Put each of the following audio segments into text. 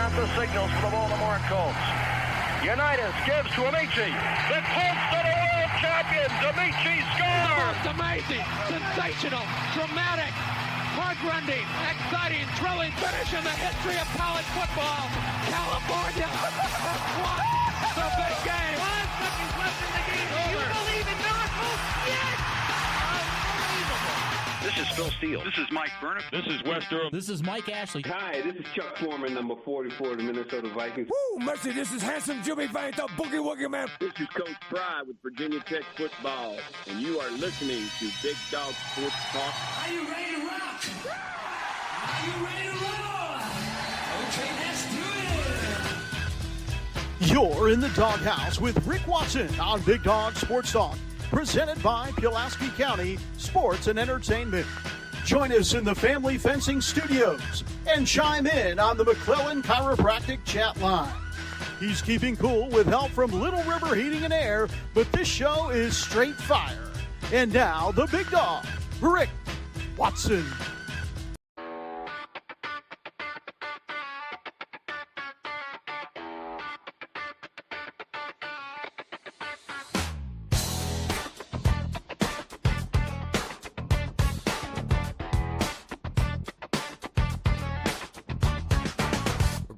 out the signals for the Baltimore Colts. Unitas gives to Amici. The Colts are the world champions. Amici scores. It's amazing, sensational, dramatic, heart-rending, exciting, thrilling finish in the history of college football. California won the big game. 5 seconds left in the game. Do you believe in miracles? Yes. Unbelievable. This is Phil Steele. This is Mike Burnham. This is Wes Durham. This is Mike Ashley. Hi, this is Chuck Foreman, number 44 of the Minnesota Vikings. Woo, mercy, this is handsome Jimmy Vane, the Boogie Woogie Man. This is Coach Fry with Virginia Tech Football, and you are listening to Big Dog Sports Talk. Are you ready to rock? Are you ready to roll? Okay, let's do it. You're in the doghouse with Rick Watson on Big Dog Sports Talk, presented by Pulaski County Sports and Entertainment. Join us in the Family Fencing Studios and chime in on the McClellan Chiropractic chat line. He's keeping cool with help from Little River Heating and Air, but this show is straight fire. And now, the big dog, Rick Watson.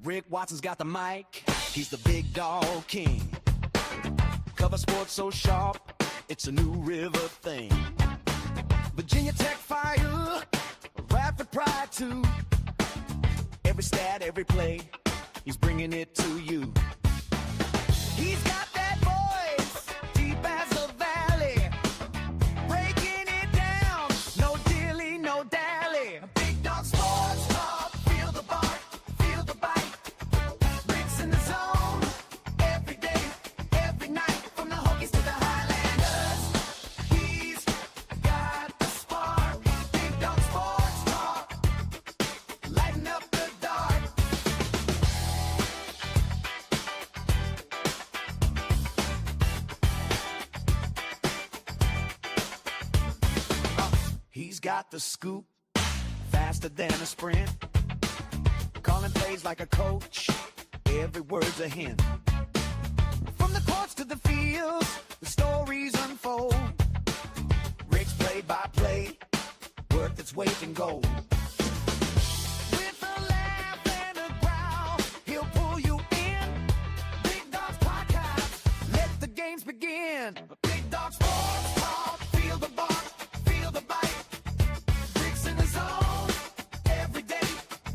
Rick Watson's got the mic, he's the big dog king. Cover sports so sharp, it's a New River thing. Virginia Tech fire, Radford pride too. Every stat, every play, he's bringing it to you. He's got that voice, deep as a valley, breaking it down, no dilly, no dally. Big dog sports talk, feel the bark, feel the bite. Rick's in the zone, every day, every night, from the Hokies to the Highlanders. He's got the spark, Big dog sports talk, lighten up the dark. He's got the scoop, faster than a sprint. Calling plays like a coach, every word's a hint. From the courts to the fields, the stories unfold. Rick's play-by-play, worth its weight in gold. With a laugh and a growl, he'll pull you in. Big Dog's podcast, let the games begin. Big Dog Sports Talk, feel the bark, feel the bite. Rick's in the zone, every day,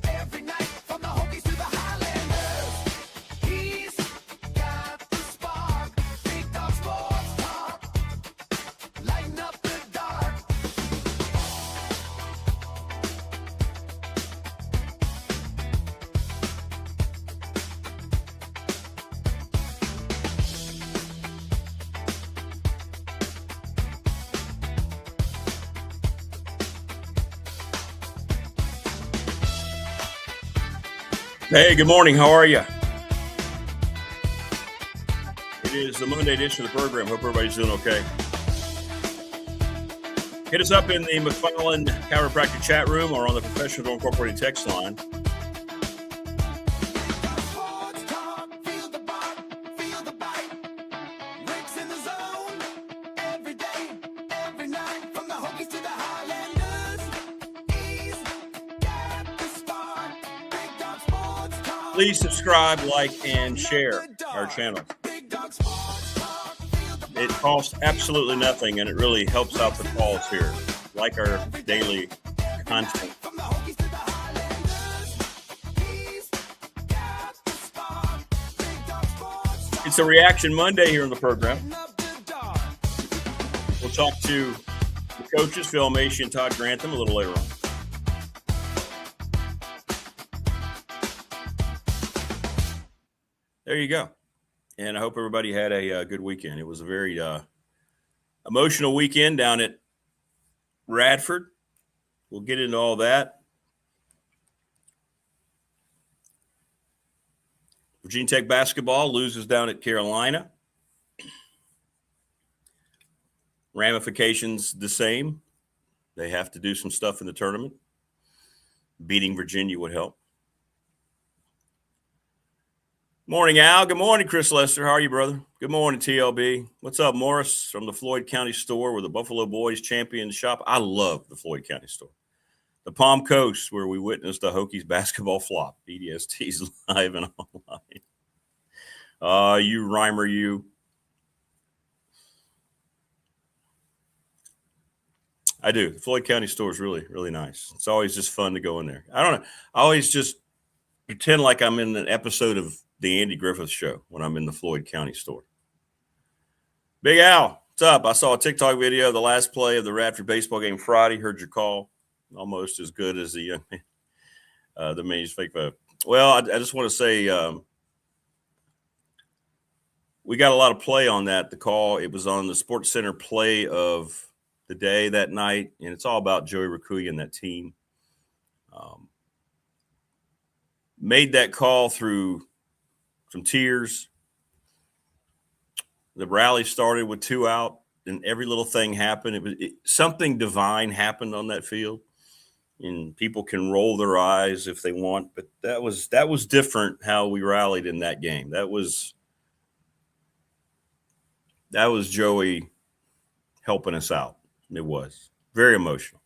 every night, from the Hokies to the Highlanders. He's got the spark, Big Dog Sports Talk, lighten up the dark. Hey, good morning. How are you? It is the Monday edition of the program. Hope everybody's doing okay. Hit us up in the McClellan Chiropractic chat room or on the Professional Incorporated text line. Sports talk, feel the bark, feel the bite. Rick's in the zone, every day, every night, from the Hokies to the Highlanders. He's got the spark, Big Dog Sports Talk. Please subscribe, like, and share our channel. Big Dog Sports Talk, feel the It costs absolutely nothing, and it really helps out the cause here, like our daily content. from the Hokies to the Highlanders. He's got the spark, Big Dog Sports Talk, It's a Reaction Monday here on the program. lighten up the dark. We'll talk to the coaches, Phil Elmassian and Todd Grantham, a little later on. There you go. And I hope everybody had a good weekend. It was a very emotional weekend down at Radford. We'll get into all that. Virginia Tech basketball loses down at Carolina. Ramifications the same. They have to do some stuff in the tournament. Beating Virginia would help. Morning, Al. Good morning, Chris Lester. How are you, brother? Good morning, TLB. What's up, Morris from the Floyd County store where the Buffalo Boys champion shop? I love the Floyd County store. The Palm Coast where we witnessed the Hokies basketball flop. BDST's live and online. You rhymer, you. I do. The Floyd County store is really, really nice. It's always just fun to go in there. I don't know. I always just pretend like I'm in an episode of the Andy Griffith Show when I'm in the Floyd County store. Big Al, what's up? I saw a TikTok video of the last play of the Radford baseball game Friday. Heard your call. Almost as good as the young man. The man's fake vote. Well, I just want to say we got a lot of play on that. The call, it was on the Sports Center play of the day that night, and it's all about Joey Rakuya and that team. Made that call through some tears. The rally started with 2 out, and every little thing happened. Something divine happened on that field, and people can roll their eyes if they want, but that was different how we rallied in that game. That was Joey helping us out. It was very emotional.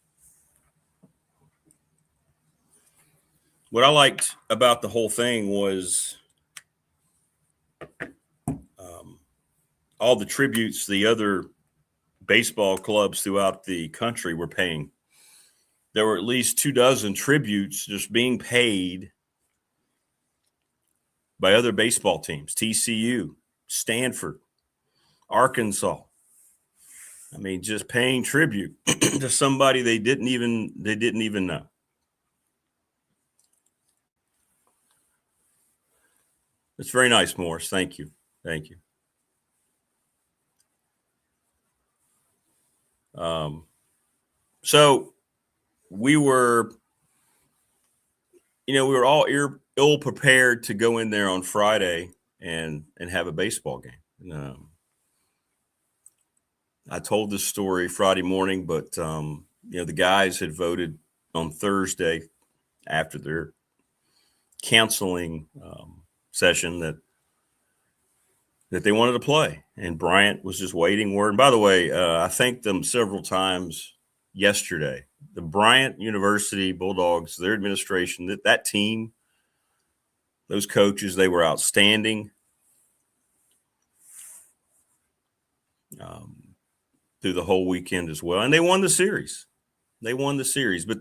What I liked about the whole thing was all the tributes the other baseball clubs throughout the country were paying. There were at least 24 tributes just being paid by other baseball teams, TCU, Stanford, Arkansas. I mean, just paying tribute to somebody they didn't even know. It's very nice, Morris. Thank you. Thank you. So we were all ill prepared to go in there on Friday and have a baseball game. I told this story Friday morning, but the guys had voted on Thursday after their counseling session that they wanted to play, and Bryant was just waiting word. And by the way, I thanked them several times yesterday. The Bryant University Bulldogs, their administration, that team, those coaches, they were outstanding through the whole weekend as well. And they won the series. But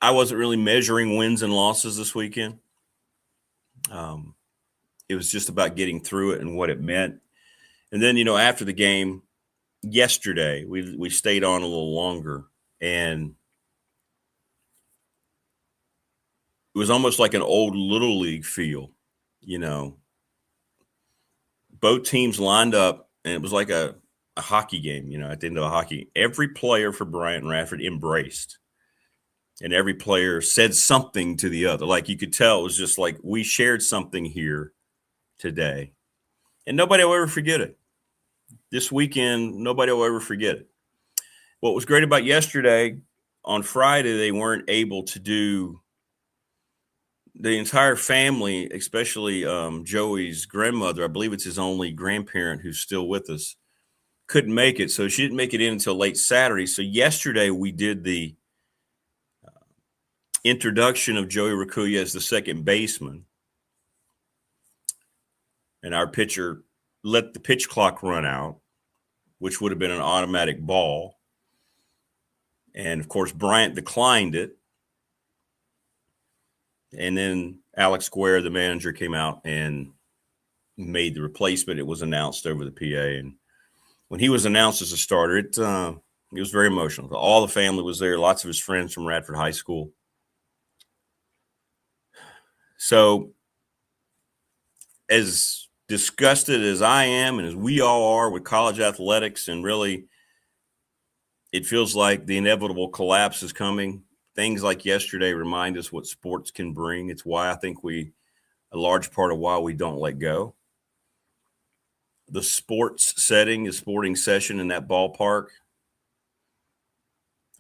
I wasn't really measuring wins and losses this weekend. It was just about getting through it and what it meant. And then, after the game yesterday, we stayed on a little longer, and it was almost like an old Little League feel, Both teams lined up, and it was like a hockey game, at the end of a hockey. Every player for Bryant and Radford embraced, and every player said something to the other. Like you could tell it was just like we shared something here today, and nobody will ever forget it. This weekend, nobody will ever forget it. What was great about yesterday, on Friday, they weren't able to do the entire family, especially Joey's grandmother. I believe it's his only grandparent who's still with us, couldn't make it. So she didn't make it in until late Saturday. So yesterday we did the introduction of Joey Rakuya as the second baseman. And our pitcher let the pitch clock run out, which would have been an automatic ball. And, of course, Bryant declined it. And then Alex Guerra, the manager, came out and made the replacement. It was announced over the PA. And when he was announced as a starter, it was very emotional. All the family was there, lots of his friends from Radford High School. So as disgusted as I am and as we all are with college athletics, and really it feels like the inevitable collapse is coming. Things like yesterday remind us what sports can bring. It's why I think a large part of why we don't let go. The sports setting, the sporting session in that ballpark,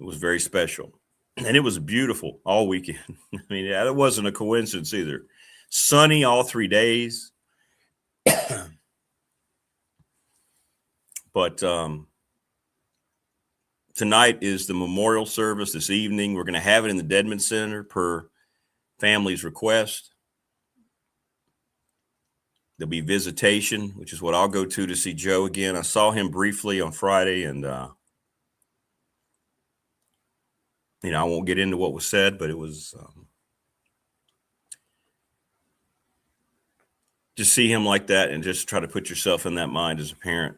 it was very special. And it was beautiful all weekend. I mean, it wasn't a coincidence either. Sunny all 3 days. But tonight is the memorial service this evening. We're going to have it in the Dedman Center per family's request. There'll be visitation, which is what I'll go to see Joe again. I saw him briefly on Friday, and I won't get into what was said, but it was just see him like that and just try to put yourself in that mind as a parent.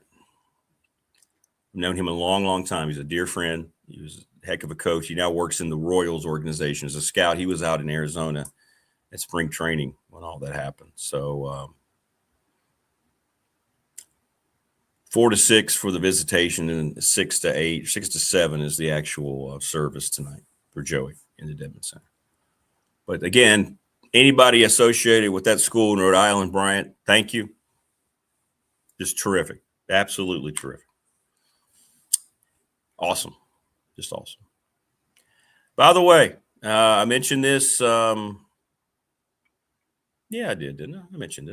I've known him a long, long time. He's a dear friend. He was a heck of a coach. He now works in the Royals organization as a scout. He was out in Arizona at spring training when all that happened. So 4 to 6 for the visitation, and 6 to 8, 6 to 7 is the actual service tonight for Joey in the Dedman Center. But again, anybody associated with that school in Rhode Island, Bryant, thank you. Just terrific. Absolutely terrific. Awesome. Just awesome. By the way, I mentioned this. Yeah, I did, didn't I? I mentioned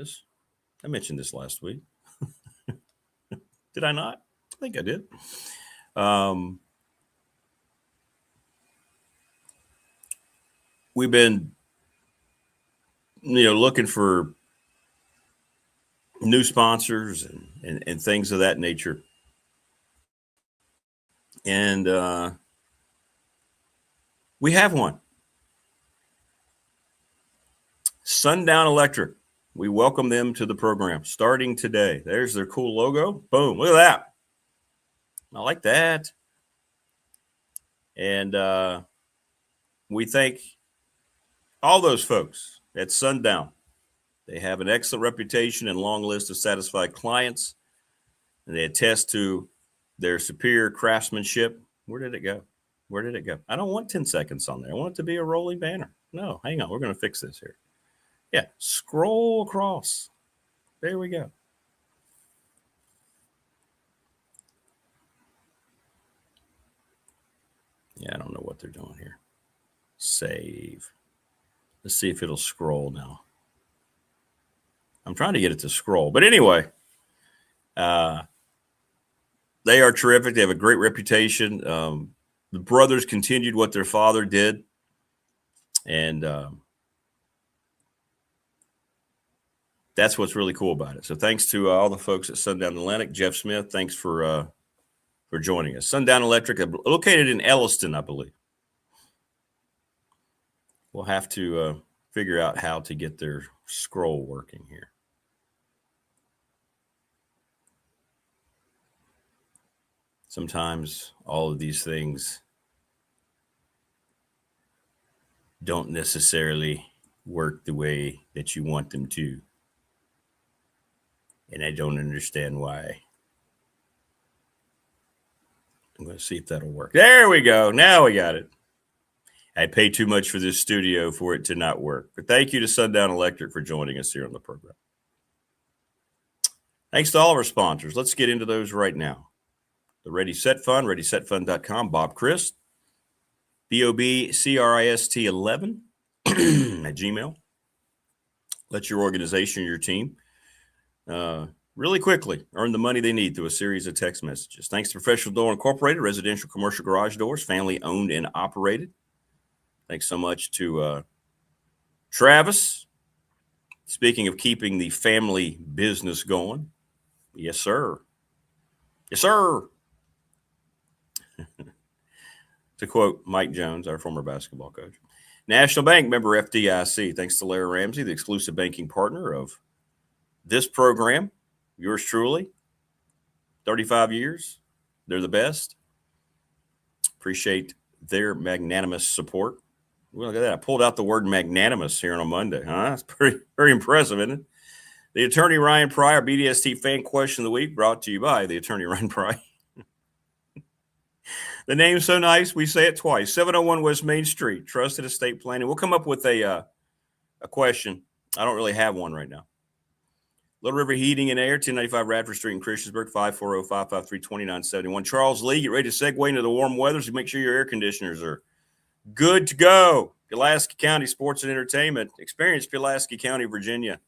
this last week. Did I not? I think I did. We've been, looking for new sponsors and things of that nature. And we have one. Sundown Electric. We welcome them to the program starting today. There's their cool logo. Boom. Look at that. I like that. And we thank all those folks at Sundown. They have an excellent reputation and long list of satisfied clients, and they attest to their superior craftsmanship. Where did it go? Where did it go? I don't want 10 seconds on there. I want it to be a rolling banner. No, hang on. We're going to fix this here. Yeah, scroll across. There we go. Yeah, I don't know what they're doing here. Save. Let's see if it'll scroll now. I'm trying to get it to scroll. But anyway, they are terrific. They have a great reputation. The brothers continued what their father did. And that's what's really cool about it. So thanks to all the folks at Sundown Atlantic. Jeff Smith, thanks for joining us. Sundown Electric, located in Elliston, I believe. We'll have to figure out how to get their scroll working here. Sometimes all of these things don't necessarily work the way that you want them to. And I don't understand why. I'm going to see if that'll work. There we go. Now we got it. I paid too much for this studio for it to not work. But thank you to Sundown Electric for joining us here on the program. Thanks to all of our sponsors. Let's get into those right now. The Ready Set Fund, ReadySetFund.com, Bob Christ, BOBCRIST11 at Gmail. Let your organization, your team, really quickly earn the money they need through a series of text messages. Thanks to Professional Door Incorporated, residential commercial garage doors, family owned and operated. Thanks so much to Travis. Speaking of keeping the family business going. Yes, sir. Yes, sir. To quote Mike Jones, our former basketball coach. National Bank member FDIC. Thanks to Larry Ramsey, the exclusive banking partner of this program. Yours truly. 35 years. They're the best. Appreciate their magnanimous support. Well, look at that. I pulled out the word magnanimous here on a Monday. That's very impressive, isn't it? The Attorney Ryan Pryor, BDST Fan Question of the Week, brought to you by the Attorney Ryan Pryor. The name's so nice, we say it twice. 701 West Main Street, Trusted Estate Planning. We'll come up with a question. I don't really have one right now. Little River Heating and Air, 1095 Radford Street in Christiansburg, 540-553-2971. Charles Lee, get ready to segue into the warm weather, so make sure your air conditioners are good to go. Pulaski County Sports and Entertainment. Experience Pulaski County, Virginia.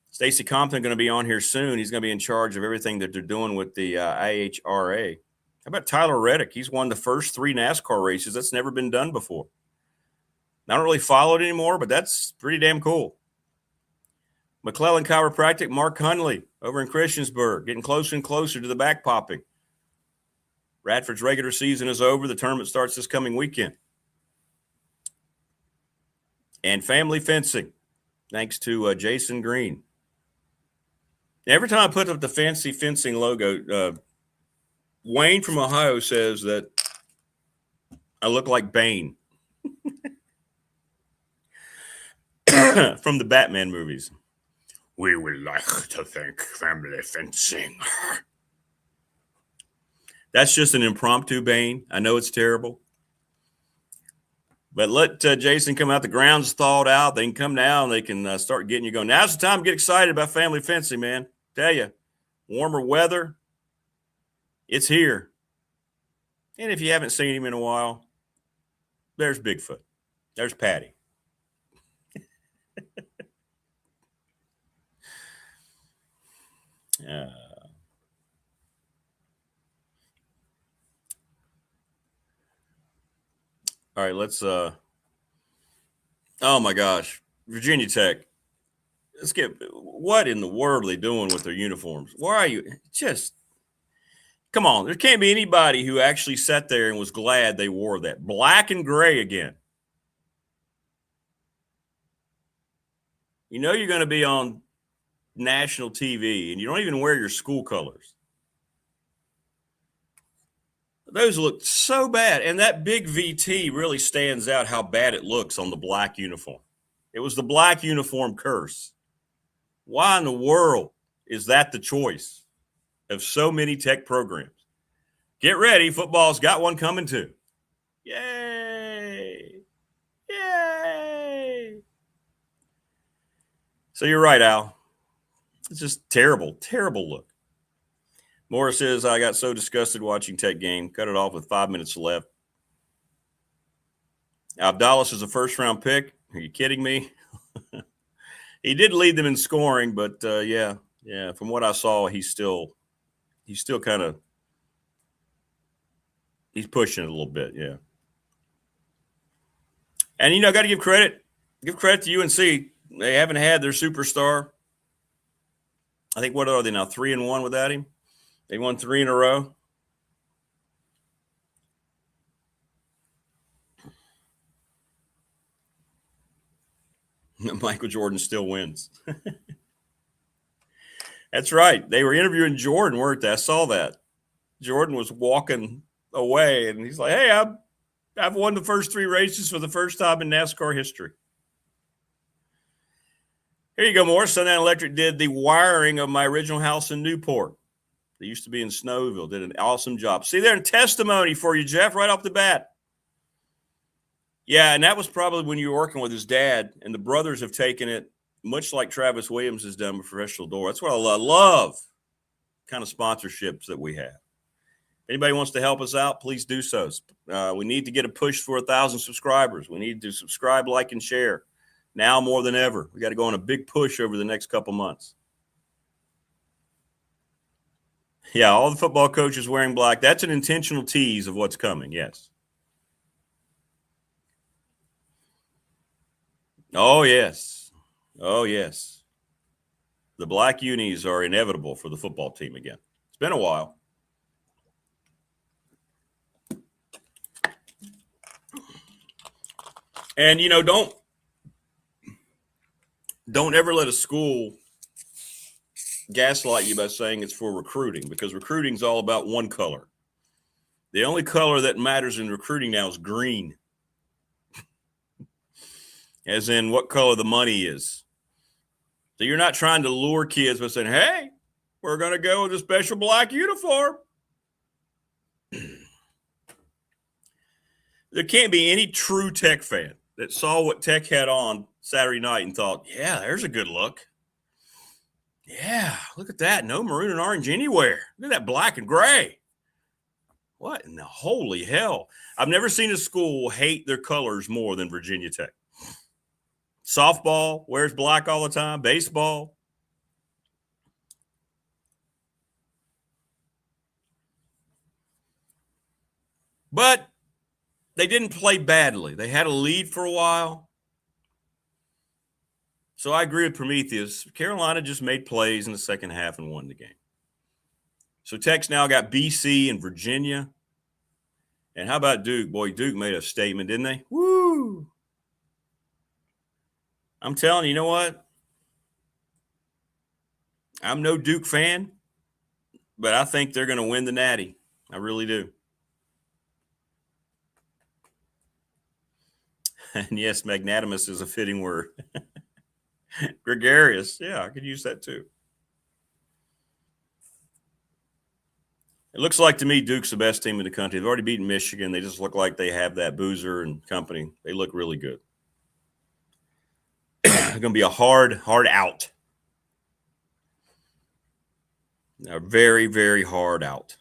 Stacy Compton going to be on here soon. He's going to be in charge of everything that they're doing with the IHRA. How about Tyler Reddick? He's won the first 3 NASCAR races. That's never been done before. I don't really follow it anymore, but that's pretty damn cool. McClellan Chiropractic, Mark Hunley over in Christiansburg, getting closer and closer to the back popping. Radford's regular season is over. The tournament starts this coming weekend. And Family Fencing, thanks to Jason Green. Every time I put up the fancy fencing logo, Wayne from Ohio says that I look like Bane from the Batman movies. We would like to thank Family Fencing. That's just an impromptu Bane. I know it's terrible. But let Jason come out. The ground's thawed out. They can come down. They can start getting you going. Now's the time to get excited about Family Fencing, man. Tell you, warmer weather, it's here. And if you haven't seen him in a while, there's Bigfoot. There's Patty. All right, let's oh my gosh, Virginia Tech. Let's get, what in the world are they doing with their uniforms? Why are you just, come on, there can't be anybody who actually sat there and was glad they wore that. Black and gray again. You know you're going to be on national TV and you don't even wear your school colors. Those look so bad. And that big VT really stands out how bad it looks on the black uniform. It was the black uniform curse. Why in the world is that the choice of so many Tech programs? Get ready. Football's got one coming too. Yay. Yay. So you're right, Al. It's just terrible, terrible look. Morris says, I got so disgusted watching Tech game. Cut it off with 5 minutes left. Abdallas is a first-round pick. Are you kidding me? He did lead them in scoring, but yeah. From what I saw, he's still kind of he's pushing it a little bit, yeah. And got to give credit to UNC. They haven't had their superstar. I think what are they now? 3-1 without him. They won 3 in a row. Michael Jordan still wins. That's right. They were interviewing Jordan, weren't they? I saw that. Jordan was walking away, and he's like, hey, I've won the first 3 races for the first time in NASCAR history. Here you go, Morris. Sundown Electric did the wiring of my original house in Newport. They used to be in Snowville. Did an awesome job. See, they're in testimony for you, Jeff, right off the bat. Yeah, and that was probably when you were working with his dad, and the brothers have taken it, much like Travis Williams has done with Professional Door. That's what I love kind of sponsorships that we have. If anybody wants to help us out, please do so. We need to get a push for 1,000 subscribers. We need to subscribe, like, and share. Now more than ever. We got to go on a big push over the next couple months. Yeah, all the football coaches wearing black. That's an intentional tease of what's coming, yes. Oh, yes. Oh, yes. The black unis are inevitable for the football team again. It's been a while. And, don't ever let a school gaslight you by saying it's for recruiting, because recruiting is all about one color. The only color that matters in recruiting now is green, as in what color the money is. So you're not trying to lure kids by saying, hey, we're going to go with a special black uniform. There can't be any true Tech fan that saw what Tech had on Saturday night and thought, yeah, there's a good look. Yeah, look at that. No maroon and orange anywhere. Look at that black and gray. What in the holy hell? I've never seen a school hate their colors more than Virginia Tech. Softball wears black all the time. Baseball. But they didn't play badly. They had a lead for a while. So I agree with Prometheus. Carolina just made plays in the second half and won the game. So Tech's now got BC and Virginia. And how about Duke? Boy, Duke made a statement, didn't they? Woo! I'm telling you, you know what? I'm no Duke fan, but I think they're going to win the Natty. I really do. And yes, magnanimous is a fitting word. Gregarious. Yeah, I could use that too. It looks like to me Duke's the best team in the country. They've already beaten Michigan. They just look like they have that Boozer and company. They look really good. It's going to be a hard out. A very, very hard out.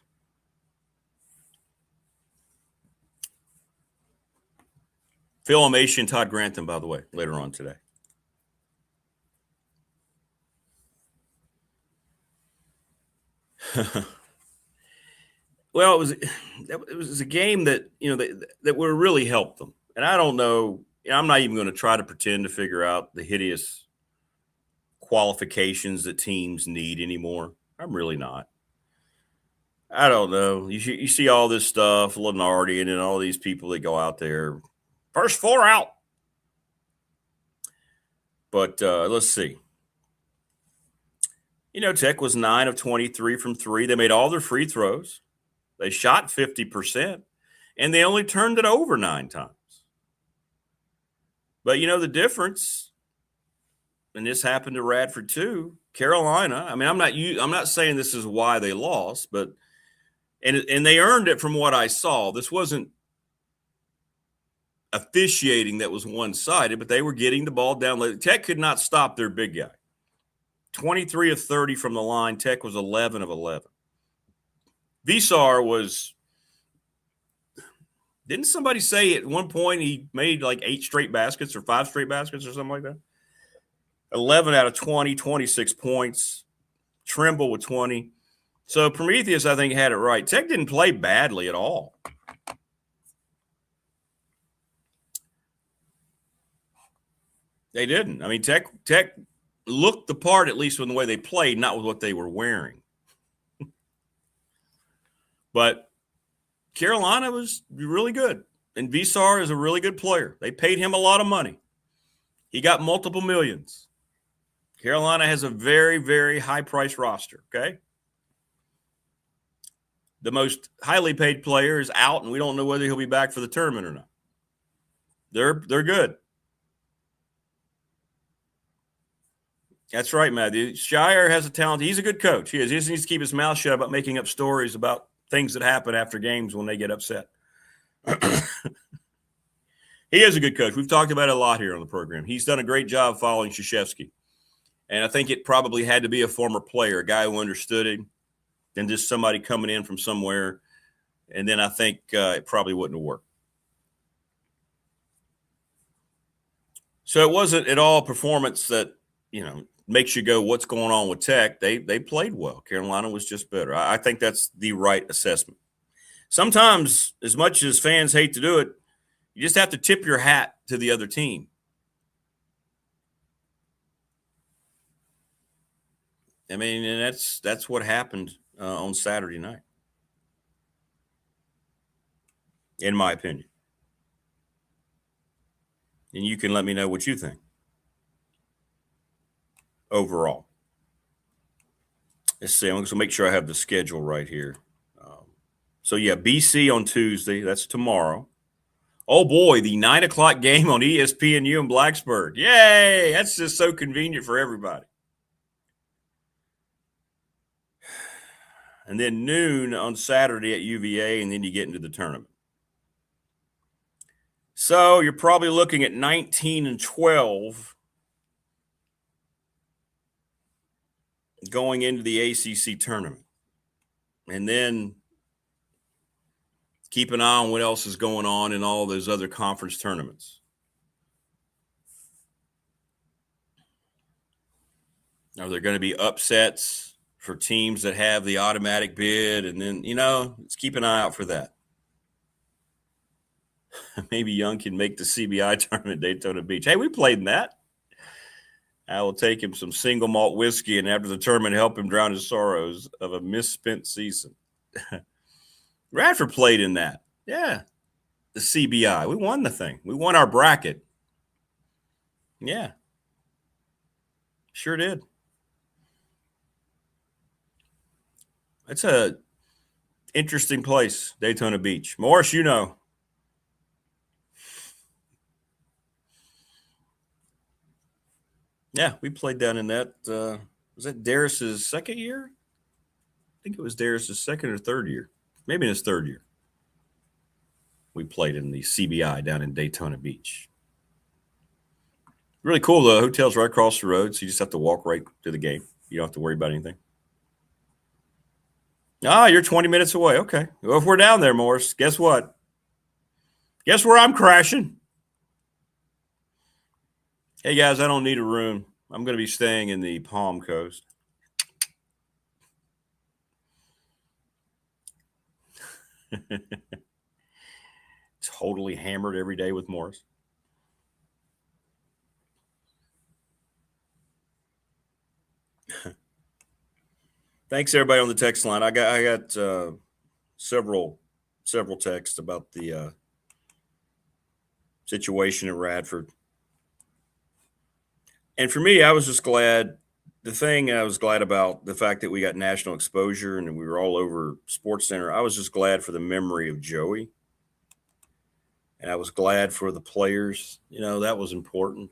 Elmassian, Todd Grantham, by the way, later on today. Well, it was a game that, you know, that would really help them. And I don't know, I'm not even going to try to pretend to figure out the hideous qualifications that teams need anymore. I'm really not. I don't know. You see all this stuff, Lenardi and all these people that go out there. First 4 out. But let's see. You know, Tech was 9 of 23 from 3. They made all their free throws. They shot 50%, and they only turned it over 9 times. But, you know, the difference, and this happened to Radford too, Carolina, I mean, I'm not saying this is why they lost, but and they earned it from what I saw. This wasn't officiating that was one-sided, but they were getting the ball down. Tech could not stop their big guy. 23 of 30 from the line. Tech was 11 of 11. Visar was – didn't somebody say at one point he made like 8 straight baskets or 5 straight baskets or something like that? 11 out of 20, 26 points. Trimble with 20. So Prometheus, I think, had it right. Tech didn't play badly at all. They didn't. I mean, Tech looked the part, at least in the way they played, not with what they were wearing. But Carolina was really good. And Visar is a really good player. They paid him a lot of money. He got multiple millions. Carolina has a very, very high-priced roster, okay? The most highly paid player is out, and we don't know whether he'll be back for the tournament or not. They're good. That's right, Matthew. Shire has a talent. He's a good coach. He is. He just needs to keep his mouth shut about making up stories about things that happen after games when they get upset. He is a good coach. We've talked about it a lot here on the program. He's done a great job following Krzyzewski. And I think it probably had to be a former player, a guy who understood it, than just somebody coming in from somewhere. And then I think it probably wouldn't have worked. So it wasn't at all performance that, you know, makes you go, what's going on with Tech? They played well. Carolina was just better. I think that's the right assessment. Sometimes, as much as fans hate to do it, you just have to tip your hat to the other team. I mean, and that's what happened on Saturday night, in my opinion. And you can let me know what you think overall. Let's see. I'm going to make sure I have the schedule right here. So, yeah, BC on Tuesday. That's tomorrow. Oh, boy, the 9 o'clock game on ESPNU in Blacksburg. Yay! That's just so convenient for everybody. And then noon on Saturday at UVA, and then you get into the tournament. So you're probably looking at 19 and 12 going into the ACC tournament. And then Keep an eye on what else is going on in all those other conference tournaments. Are there going to be upsets for teams that have the automatic bid? And then, let's keep an eye out for that. Maybe Young can make the CBI tournament at Daytona Beach. Hey, we played in that. I will take him some single malt whiskey and after the tournament help him drown his sorrows of a misspent season. Radford played in that. Yeah. The CBI. We won the thing. We won our bracket. Yeah. Sure did. It's a interesting place, Daytona Beach. Morris, you know. Yeah, we played down in that. Was that Darris's second year? I think it was Darris's second or third year. Maybe in his third year. We played in the CBI down in Daytona Beach. Really cool. The hotel's right across the road, so you just have to walk right to the game. You don't have to worry about anything. You're 20 minutes away. Okay. Well, if we're down there, Morris, guess what? Guess where I'm crashing? Hey, guys, I don't need a room. I'm going to be staying in the Palm Coast. Totally hammered every day with Morris. Thanks, everybody on the text line. I got several texts about the situation at Radford. And for me, I was just glad. The thing I was glad about, the fact that we got national exposure and we were all over Sports Center, I was just glad for the memory of Joey. And I was glad for the players. That was important.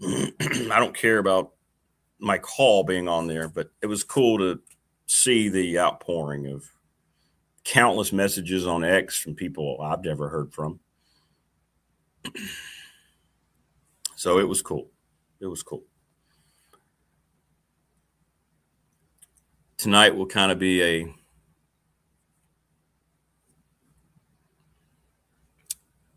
I don't care about my call being on there, but it was cool to see the outpouring of countless messages on X from people I've never heard from. So it was cool. It was cool. Tonight will kind of be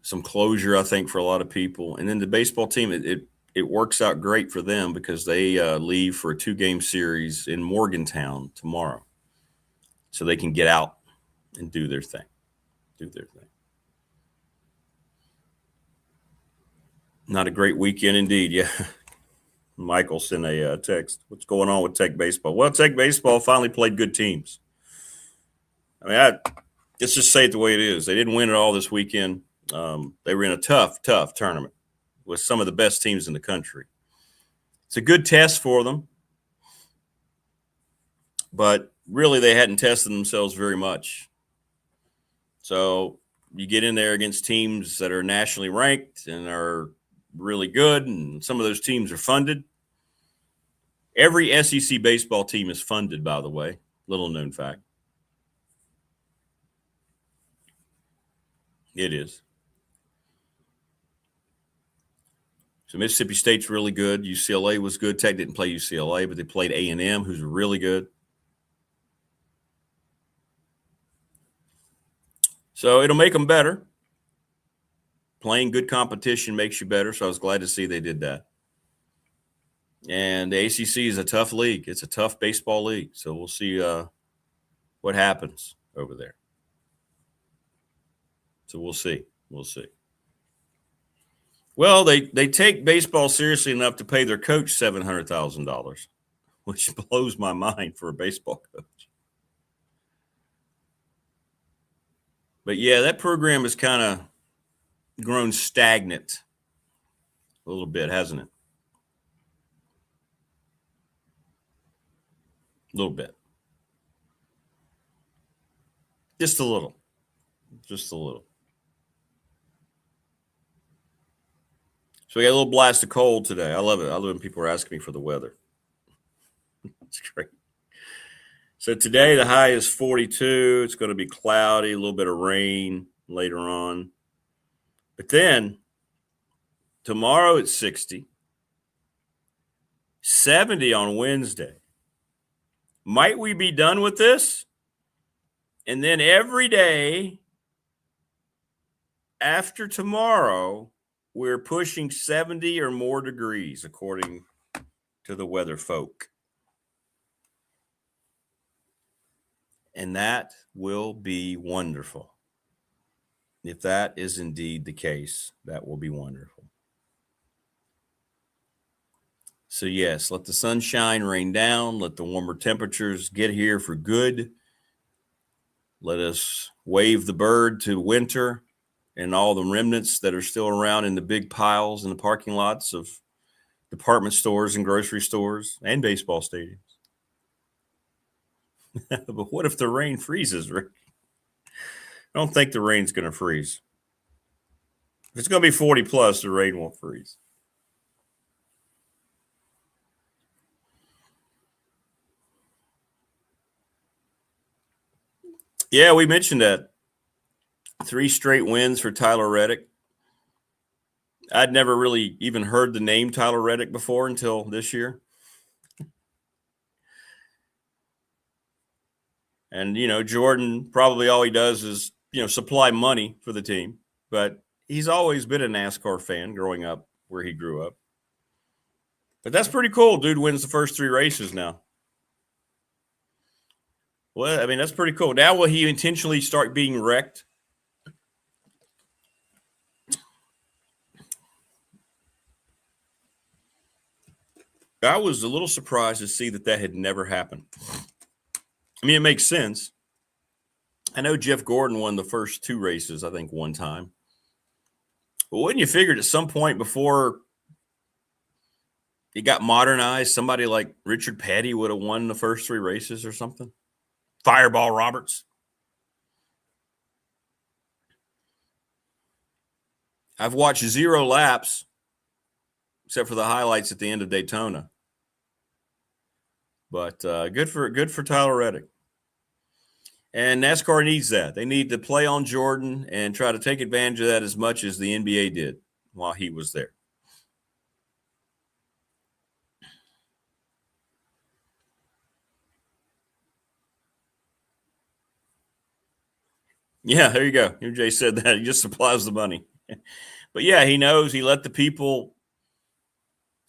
some closure, I think, for a lot of people. And then the baseball team, it works out great for them because they leave for a 2-game series in Morgantown tomorrow. So they can get out and do their thing. Not a great weekend indeed. Yeah. Michael sent a text. What's going on with Tech baseball? Well, Tech baseball finally played good teams. I mean, let's just say it the way it is. They didn't win it all this weekend. They were in a tough tournament with some of the best teams in the country. It's a good test for them, but really they hadn't tested themselves very much. So you get in there against teams that are nationally ranked and are really good, and some of those teams are funded. Every SEC baseball team is funded, by the way. Little known fact. It is. So Mississippi State's really good. UCLA was good. Tech didn't play UCLA, but they played A&M, who's really good. So it'll make them better. Playing good competition makes you better, so I was glad to see they did that. And the ACC is a tough league. It's a tough baseball league, so we'll see what happens over there. So we'll see. Well, they take baseball seriously enough to pay their coach $700,000, which blows my mind for a baseball coach. But, yeah, that program has kind of grown stagnant a little bit, hasn't it? A little bit. Just a little. So we got a little blast of cold today. I love it. I love when people are asking me for the weather. It's great. So today the high is 42. It's going to be cloudy, a little bit of rain later on. But then tomorrow it's 60. 70 on Wednesday. Might we be done with this? And then every day after tomorrow, we're pushing 70 or more degrees, according to the weather folk. And that will be wonderful. If that is indeed the case, that will be wonderful. So, yes, let the sunshine rain down. Let the warmer temperatures get here for good. Let us wave the bird to winter and all the remnants that are still around in the big piles in the parking lots of department stores and grocery stores and baseball stadiums. But what if the rain freezes, Rick? I don't think the rain's going to freeze. If it's going to be 40 plus, the rain won't freeze. Yeah, we mentioned that. 3 straight wins for Tyler Reddick. I'd never really even heard the name Tyler Reddick before until this year. And, Jordan, probably all he does is, supply money for the team. But he's always been a NASCAR fan growing up where he grew up. But that's pretty cool. Dude wins the first 3 races now. Well, I mean, that's pretty cool. Now will he intentionally start being wrecked? I was a little surprised to see that had never happened. I mean, it makes sense. I know Jeff Gordon won the first 2 races, I think, one time. But wouldn't you figure at some point before it got modernized, somebody like Richard Petty would have won the first 3 races or something? Fireball Roberts. I've watched 0 laps, except for the highlights at the end of Daytona. But good for Tyler Reddick. And NASCAR needs that. They need to play on Jordan and try to take advantage of that as much as the NBA did while he was there. Yeah, there you go. MJ said that. He just supplies the money. But yeah, he knows. He let the people.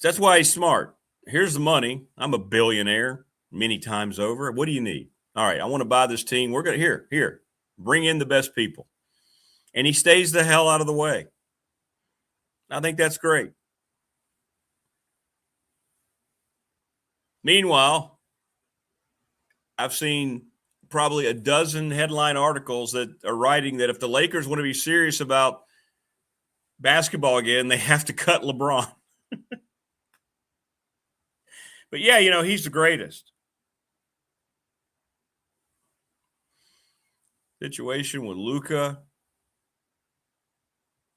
That's why he's smart. Here's the money. I'm a billionaire many times over. What do you need? All right, I want to buy this team. We're going to here, bring in the best people. And he stays the hell out of the way. I think that's great. Meanwhile, I've seen probably a dozen headline articles that are writing that if the Lakers want to be serious about basketball again, they have to cut LeBron. But yeah, he's the greatest. Situation with Luka,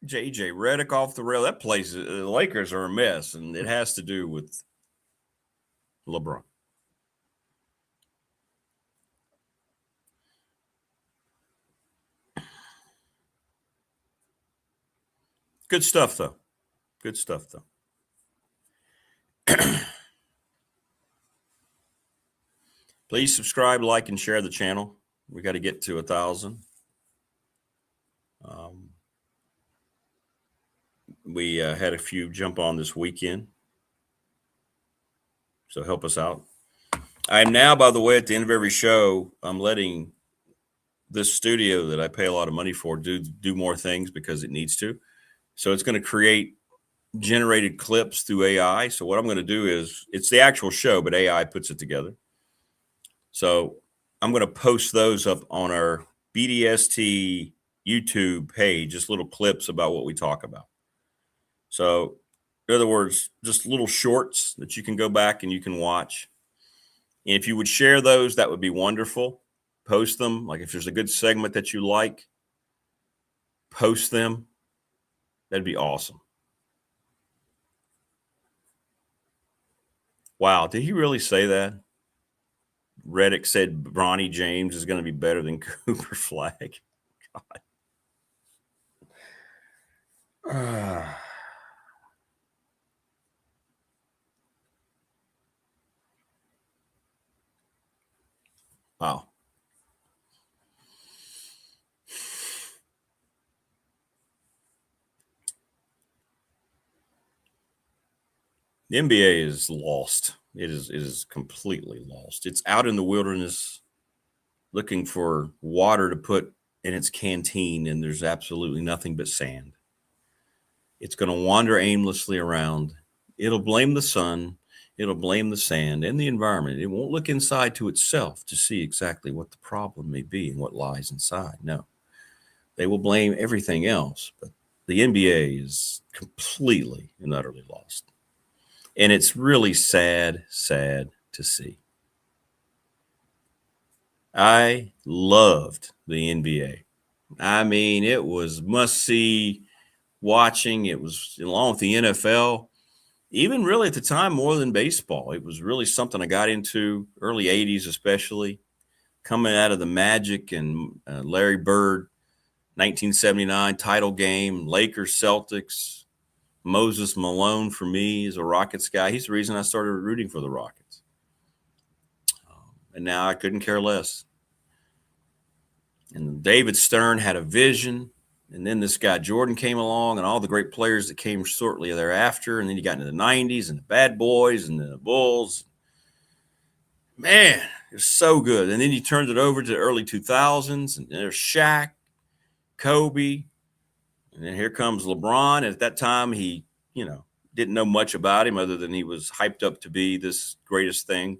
JJ Redick off the rail. That place, the Lakers are a mess, and it has to do with LeBron. Good stuff, though. Good stuff, though. Please subscribe, like, and share the channel. We got to get to 1,000. We had a few jump on this weekend. So help us out. I'm now, by the way, at the end of every show, I'm letting this studio that I pay a lot of money for do more things because it needs to. So it's going to create generated clips through AI. So what I'm going to do is, it's the actual show, but AI puts it together. So I'm going to post those up on our BDST YouTube page, just little clips about what we talk about. So in other words, just little shorts that you can go back and you can watch. And if you would share those, that would be wonderful. Post them. Like if there's a good segment that you like, post them. That'd be awesome. Wow. Did he really say that? Reddick said Bronny James is going to be better than Cooper Flag. God. Wow. The NBA is lost. It is completely lost. It's out in the wilderness looking for water to put in its canteen, and there's absolutely nothing but sand. It's going to wander aimlessly around. It'll blame the sun. It'll blame the sand and the environment. It won't look inside to itself to see exactly what the problem may be and what lies inside. No, they will blame everything else. But the NBA is completely and utterly lost. And it's really sad to see. I loved the NBA. I mean, it was must-see watching. It was along with the NFL, even really at the time more than baseball. It was really something I got into early 80s, especially coming out of the Magic and Larry Bird, 1979 title game, Lakers, Celtics, Moses Malone for me is a Rockets guy. He's the reason I started rooting for the Rockets. And now I couldn't care less. And David Stern had a vision. And then this guy Jordan came along and all the great players that came shortly thereafter. And then you got into the 90s and the Bad Boys and the Bulls. Man, it was so good. And then you turned it over to the early 2000s. And there's Shaq, Kobe. And then here comes LeBron. And at that time, he, didn't know much about him other than he was hyped up to be this greatest thing.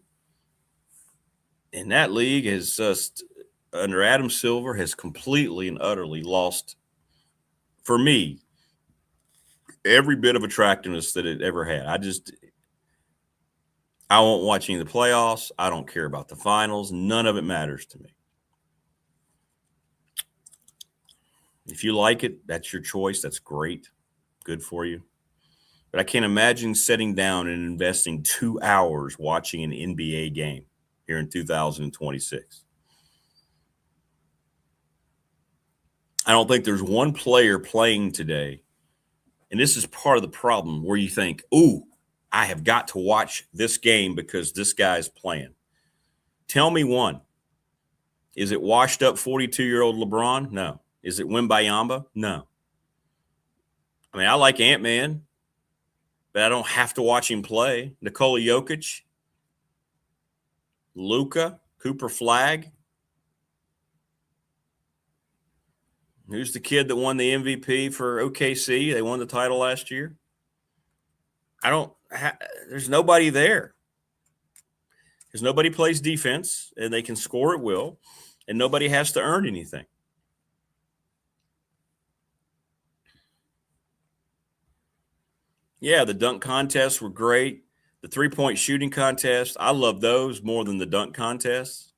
And that league has just, under Adam Silver, has completely and utterly lost, for me, every bit of attractiveness that it ever had. I won't watch any of the playoffs. I don't care about the finals. None of it matters to me. If you like it, that's your choice. That's great. Good for you. But I can't imagine sitting down and investing 2 hours watching an NBA game here in 2026. I don't think there's one player playing today, and this is part of the problem, where you think, ooh, I have got to watch this game because this guy's playing. Tell me one. Is it washed up 42-year-old LeBron? No. Is it Wembayamba? No. I mean, I like Ant-Man, but I don't have to watch him play. Nikola Jokic, Luka, Cooper Flagg. Who's the kid that won the MVP for OKC? They won the title last year. There's nobody there. Because nobody plays defense, and they can score at will, and nobody has to earn anything. Yeah, the dunk contests were great. The three-point shooting contest, I love those more than the dunk contests.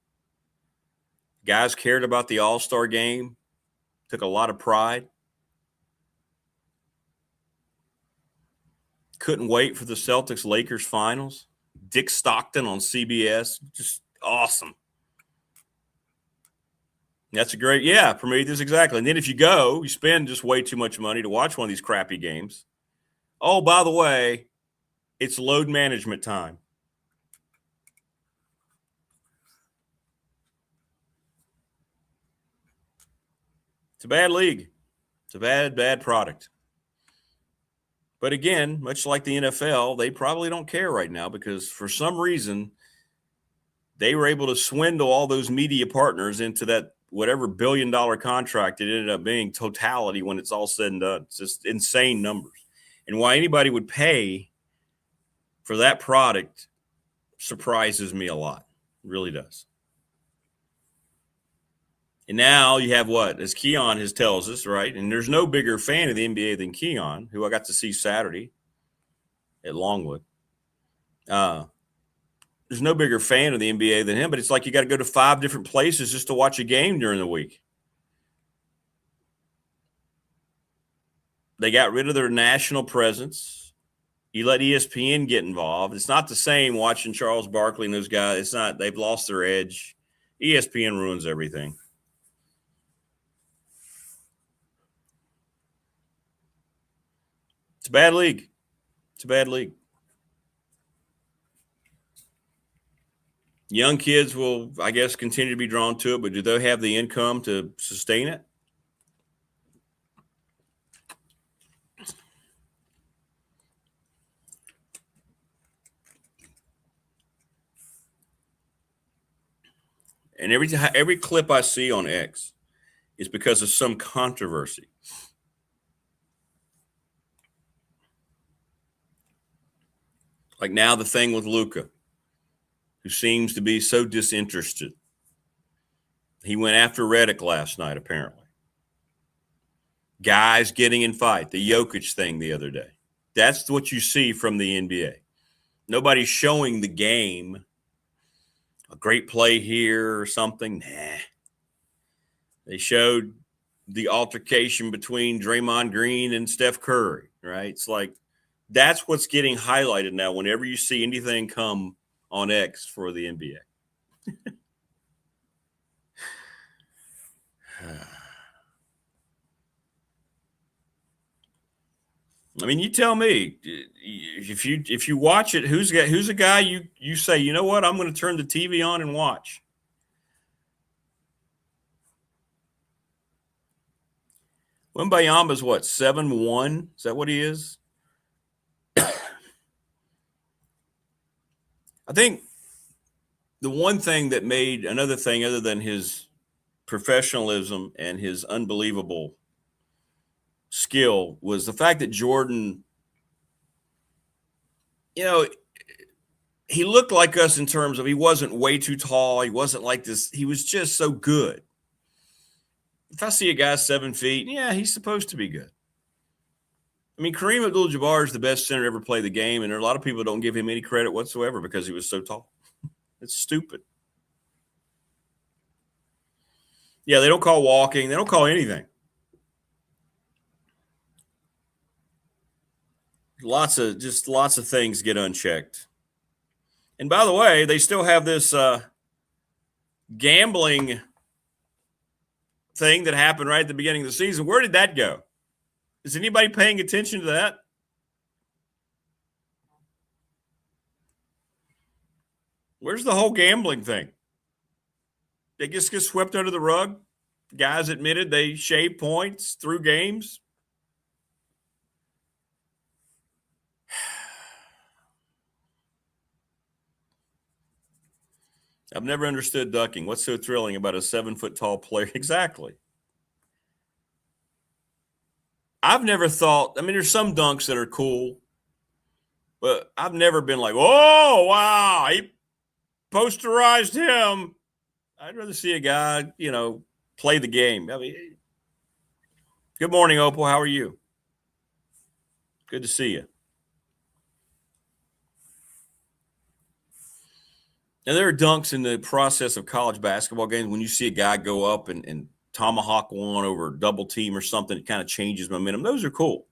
Guys cared about the All-Star game, took a lot of pride. Couldn't wait for the Celtics-Lakers finals. Dick Stockton on CBS, just awesome. That's a great, Prometheus, exactly. And then if you go, you spend just way too much money to watch one of these crappy games. Oh, by the way, it's load management time. It's a bad league. It's a bad product. But again, much like the NFL, they probably don't care right now because for some reason they were able to swindle all those media partners into that whatever billion-dollar contract it ended up being totality when it's all said and done. It's just insane numbers. And why anybody would pay for that product surprises me a lot. It really does. And now you have what? As Keon has tells us, right? And there's no bigger fan of the NBA than Keon, who I got to see Saturday at Longwood. There's no bigger fan of the NBA than him, but it's like you got to go to 5 different places just to watch a game during the week. They got rid of their national presence. You let ESPN get involved. It's not the same watching Charles Barkley and those guys. It's not. They've lost their edge. ESPN ruins everything. It's a bad league. It's a bad league. Young kids will, I guess, continue to be drawn to it, but do they have the income to sustain it? And every clip I see on X is because of some controversy. Like now the thing with Luka, who seems to be so disinterested. He went after Redick last night, apparently. Guys getting in fight, the Jokic thing the other day. That's what you see from the NBA. Nobody's showing the game. A great play here or something. Nah. They showed the altercation between Draymond Green and Steph Curry, right? It's like that's what's getting highlighted now whenever you see anything come on X for the NBA. I mean, you tell me if you watch it, who's a guy you say, you know what, I'm going to turn the TV on and watch. Wembayama's what, 7-1? Is that what he is? I think the one thing that made another thing other than his professionalism and his unbelievable skill was the fact that Jordan, you know, he looked like us in terms of he wasn't way too tall. He wasn't like this. He was just so good. If I see a guy 7 feet, yeah, he's supposed to be good. I mean, Kareem Abdul-Jabbar is the best center to ever play the game, and there are a lot of people that don't give him any credit whatsoever because he was so tall. It's stupid. Yeah, they don't call walking. They don't call anything. Lots of things get unchecked. And by the way, they still have this gambling thing that happened right at the beginning of the season. Where did that go? Is anybody paying attention to that? Where's the whole gambling thing? They just get swept under the rug. Guys admitted they shaved points through games. I've never understood ducking. What's so thrilling about a 7-foot-tall player? Exactly. I've never thought, I mean, there's some dunks that are cool, but I've never been like, oh, wow, he posterized him. I'd rather see a guy, play the game. I mean, good morning, Opal. How are you? Good to see you. Now, there are dunks in the process of college basketball games when you see a guy go up and tomahawk one over a double team or something. It kind of changes momentum. Those are cool.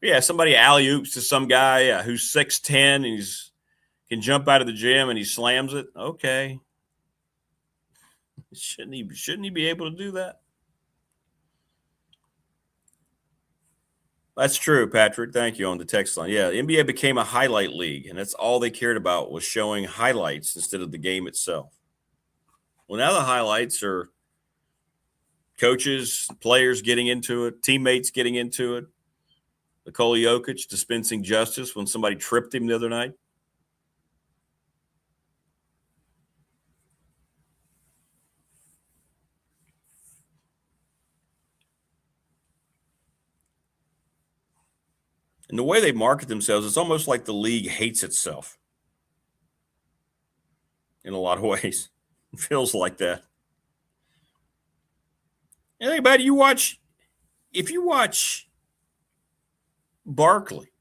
Yeah, somebody alley-oops to some guy who's 6'10", and can jump out of the gym and he slams it. Okay. Shouldn't he be able to do that? That's true, Patrick. Thank you on the text line. Yeah, the NBA became a highlight league, and that's all they cared about was showing highlights instead of the game itself. Well, now the highlights are coaches, players getting into it, teammates getting into it. Nikola Jokic dispensing justice when somebody tripped him the other night. And the way they market themselves, it's almost like the league hates itself in a lot of ways. It feels like that. And think about it, if you watch Barkley,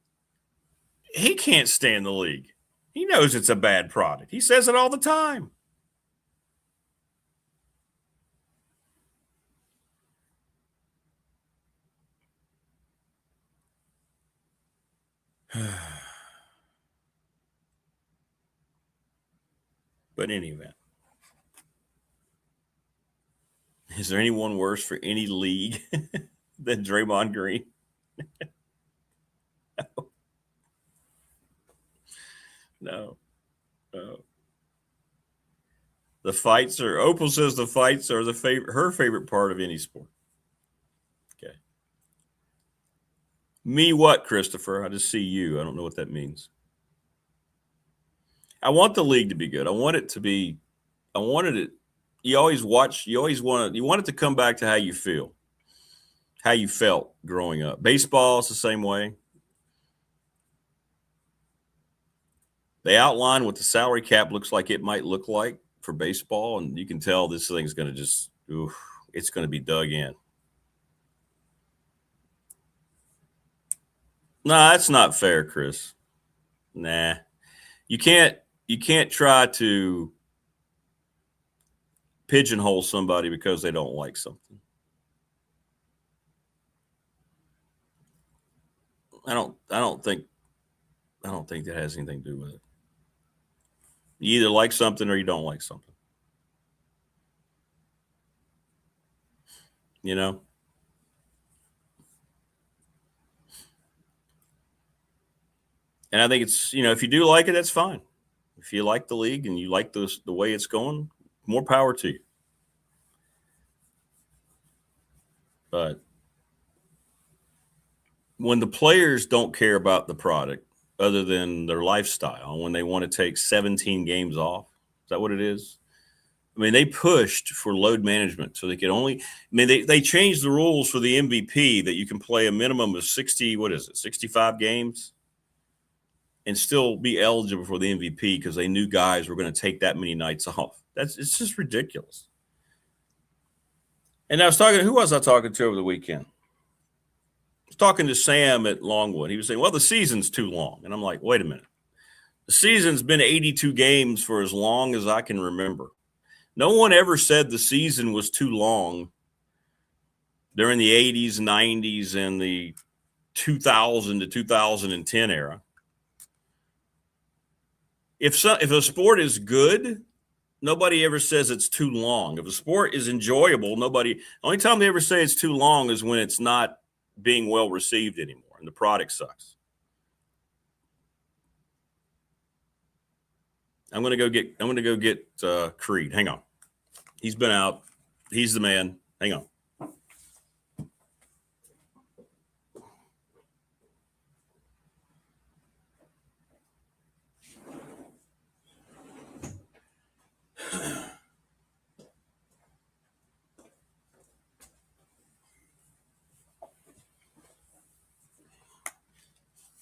he can't stand the league. He knows it's a bad product. He says it all the time. But in any event, is there anyone worse for any league than Draymond Green? No. The fights are, Opal says the fights are her favorite part of any sport. Okay. Me what, Christopher? I just see you. I don't know what that means. I want the league to be good. I want it to be I wanted it. You always want it to come back to how you feel, how you felt growing up. Baseball is the same way. They outline what the salary cap looks like it might look like for baseball, and you can tell this thing's going to just, it's going to be dug in. Nah, that's not fair, Chris. Nah. You can't try to pigeonhole somebody because they don't like something. I don't think that has anything to do with it. You either like something or you don't like something. You know? And I think it's, if you do like it, that's fine. If you like the league and you like the way it's going, more power to you. But when the players don't care about the product other than their lifestyle, when they want to take 17 games off, is that what it is? I mean, they pushed for load management so they could only – they changed the rules for the MVP that you can play a minimum of 65 games and still be eligible for the MVP because they knew guys were going to take that many nights off. It's just ridiculous. And I was talking – who was I talking to over the weekend? I was talking to Sam at Longwood. He was saying, well, the season's too long. And I'm like, wait a minute. The season's been 82 games for as long as I can remember. No one ever said the season was too long during the 80s, 90s, and the 2000 to 2010 era. If a sport is good, nobody ever says it's too long. If a sport is enjoyable, the only time they ever say it's too long is when it's not being well received anymore and the product sucks. I'm going to go get Creed. Hang on. He's been out. He's the man. Hang on.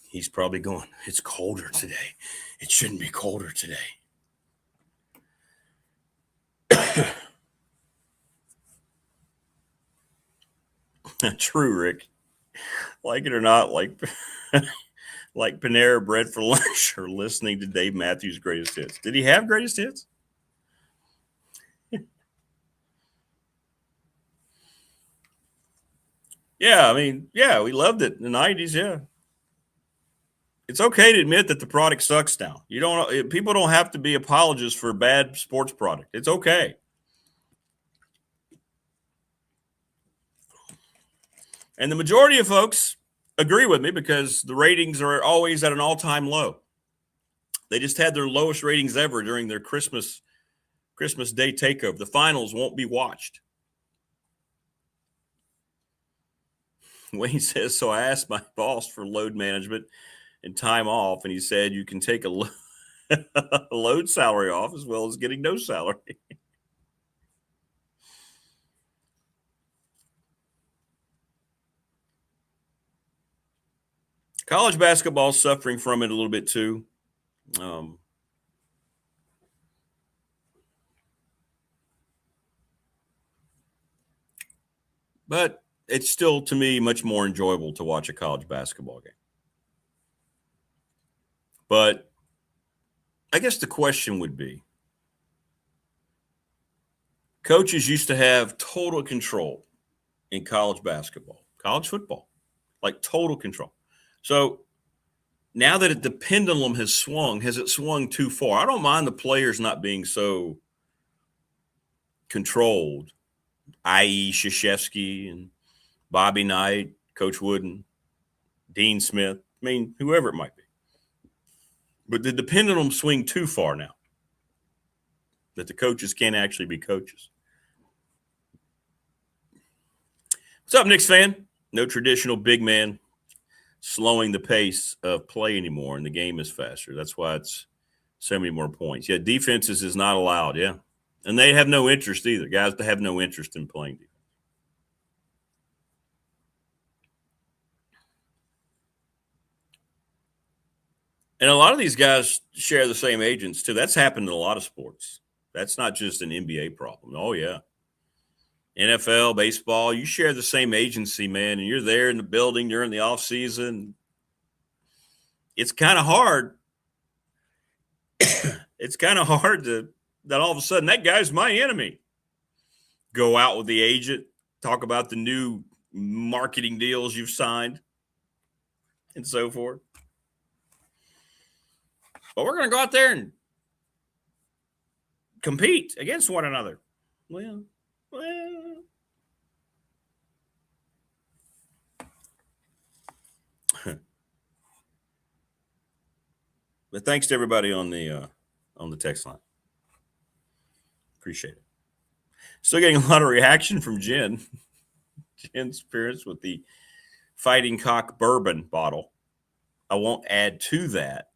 He's probably going, it's colder today. It shouldn't be colder today. True, Rick. Like it or not, like Panera Bread for lunch or listening to Dave Matthews' Greatest Hits. Did he have Greatest Hits? Yeah, we loved it in the 90s, yeah. It's okay to admit that the product sucks now. People don't have to be apologists for a bad sports product. It's okay. And the majority of folks agree with me because the ratings are always at an all-time low. They just had their lowest ratings ever during their Christmas Day takeover. The finals won't be watched. Wayne says, so I asked my boss for load management and time off, and he said you can take a load salary off as well as getting no salary. College basketball is suffering from it a little bit too. But it's still, to me, much more enjoyable to watch a college basketball game. But I guess the question would be, coaches used to have total control in college basketball, college football, like total control. So now that the pendulum has swung, has it swung too far? I don't mind the players not being so controlled, i.e. Krzyzewski and Bobby Knight, Coach Wooden, Dean Smith, whoever it might be. But did the pendulum swing too far now that the coaches can't actually be coaches? What's up, Knicks fan? No traditional big man slowing the pace of play anymore, and the game is faster. That's why it's so many more points. Yeah, defenses is not allowed. Yeah, And they have no interest either. Guys that have no interest in playing defense. And a lot of these guys share the same agents, too. That's happened in a lot of sports. That's not just an NBA problem. Oh, yeah. NFL, baseball, you share the same agency, man, and you're there in the building during the offseason. It's kind of hard. It's kind of hard that all of a sudden that guy's my enemy. Go out with the agent, talk about the new marketing deals you've signed, and so forth. But we're going to go out there and compete against one another. Well. But thanks to everybody on the text line. Appreciate it. Still getting a lot of reaction from Jen. Jen's appearance with the Fighting Cock bourbon bottle. I won't add to that.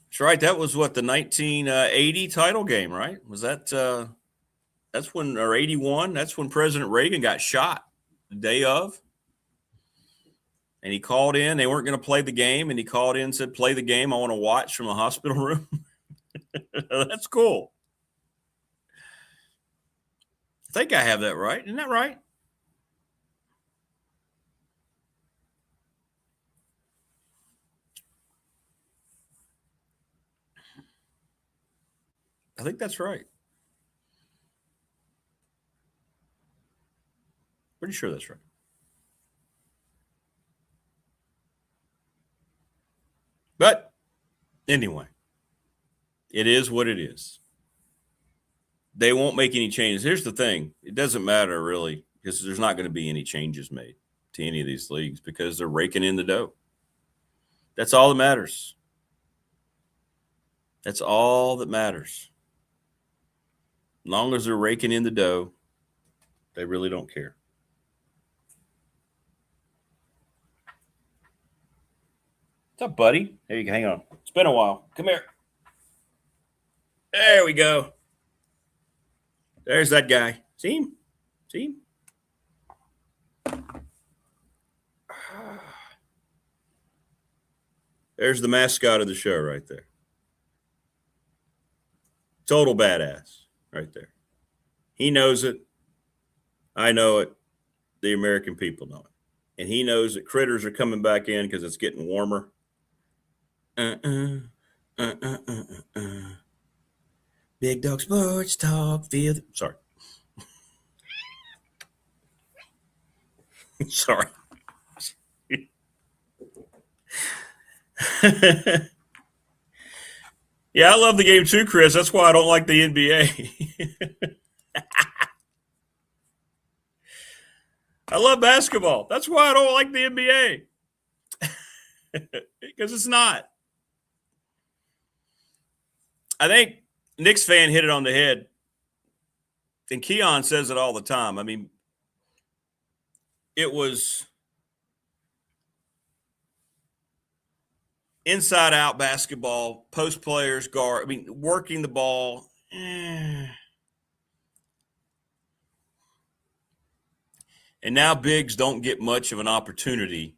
That's right. That was what, the 1980 title game, right? Was that that's when, or 81? That's when President Reagan got shot the day of. And he called in. They weren't going to play the game. And he called in and said, play the game. I want to watch from the hospital room. That's cool. I think I have that right. Isn't that right? I think that's right. Pretty sure that's right. But anyway, it is what it is. They won't make any changes. Here's the thing. It doesn't matter really, because there's not going to be any changes made to any of these leagues because they're raking in the dough. That's all that matters. That's all that matters. As long as they're raking in the dough, they really don't care. What's up, buddy? There you go. Hang on. It's been a while. Come here. There we go. There's that guy. See him? See him? There's the mascot of the show right there. Total badass right there. He knows it. I know it. The American people know it. And he knows that critters are coming back in because it's getting warmer. Big Dog Sports Talk. Field. Sorry. Sorry. Yeah, I love the game too, Chris. That's why I don't like the NBA. I love basketball. That's why I don't like the NBA. Because it's not. I think Knicks fan hit it on the head. And Keon says it all the time. I mean, it was inside-out basketball, post players, guard. I mean, working the ball. And now bigs don't get much of an opportunity,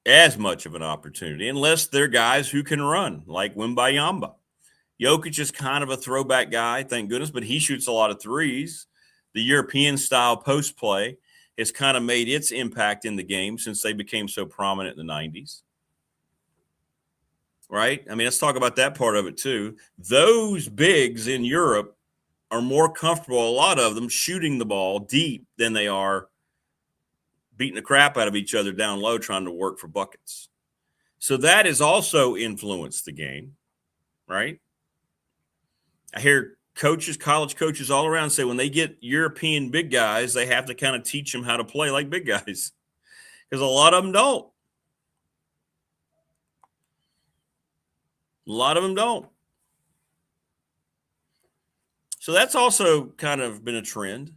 as much of an opportunity, unless they're guys who can run, like Wembayamba. Jokic is kind of a throwback guy, thank goodness, but he shoots a lot of threes. The European-style post play has kind of made its impact in the game since they became so prominent in the 90s. Right? I mean, let's talk about that part of it too. Those bigs in Europe are more comfortable, a lot of them, shooting the ball deep than they are beating the crap out of each other down low trying to work for buckets. So that has also influenced the game, right? I hear coaches, college coaches all around say when they get European big guys, they have to kind of teach them how to play like big guys because a lot of them don't. A lot of them don't. So that's also kind of been a trend.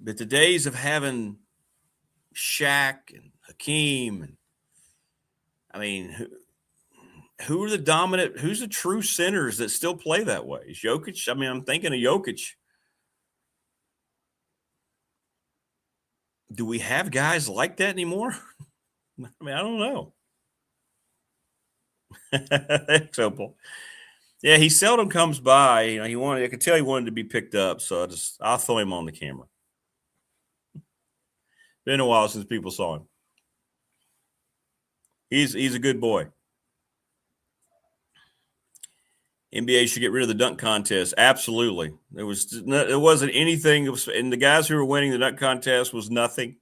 But the days of having Shaq and Hakeem, and I mean, who are the dominant? Who's the true centers that still play that way? Is Jokic? I mean, I'm thinking of Jokic. Do we have guys like that anymore? I mean, I don't know. Simple. Yeah, he seldom comes by. You know, I could tell he wanted to be picked up, so I'll throw him on the camera. Been a while since people saw him. He's a good boy. NBA should get rid of the dunk contest. Absolutely. There wasn't anything, and the guys who were winning the dunk contest was nothing.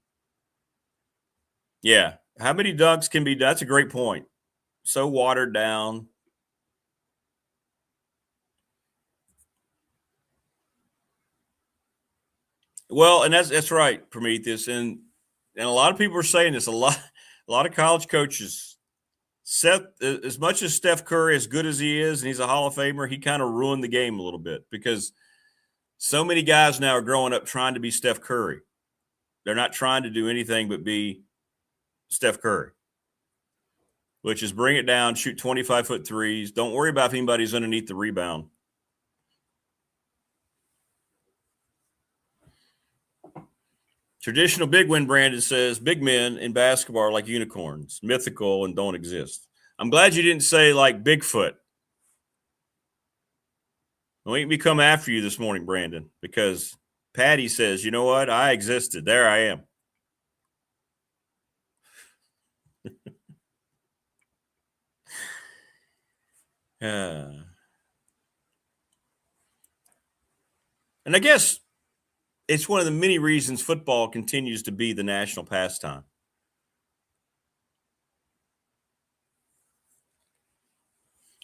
Yeah. How many dunks can be done? That's a great point. So watered down. Well, and that's right, Prometheus. And a lot of people are saying this. A lot of college coaches. Seth, as much as Steph Curry, as good as he is, and he's a Hall of Famer, he kind of ruined the game a little bit because so many guys now are growing up trying to be Steph Curry. They're not trying to do anything but be Steph Curry, which is bring it down, shoot 25-foot threes. Don't worry about if anybody's underneath the rebound. Traditional big win, Brandon says, big men in basketball are like unicorns, mythical and don't exist. I'm glad you didn't say like Bigfoot. Don't make me come after you this morning, Brandon, because Patty says, you know what? I existed. There I am. And I guess it's one of the many reasons football continues to be the national pastime.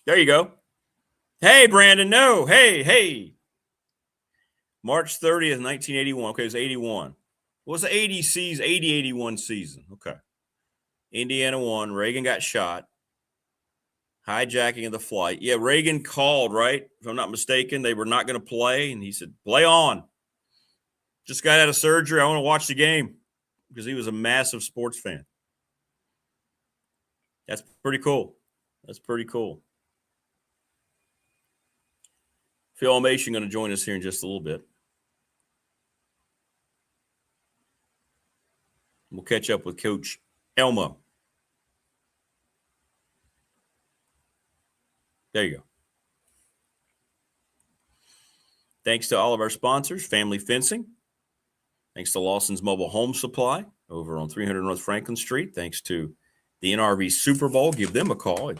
There you go. Hey, Brandon, no. Hey. March 30th, 1981. Okay, it was 81. What was the 80-81 season? Okay. Indiana won. Reagan got shot. Hijacking of the flight. Yeah, Reagan called, right? If I'm not mistaken, they were not going to play. And he said, play on. Just got out of surgery. I want to watch the game because he was a massive sports fan. That's pretty cool. Phil Elmassian going to join us here in just a little bit. We'll catch up with Coach Elmo. There you go. Thanks to all of our sponsors, Family Fencing. Thanks to Lawson's Mobile Home Supply over on 300 North Franklin Street. Thanks to the NRV Super Bowl. Give them a call at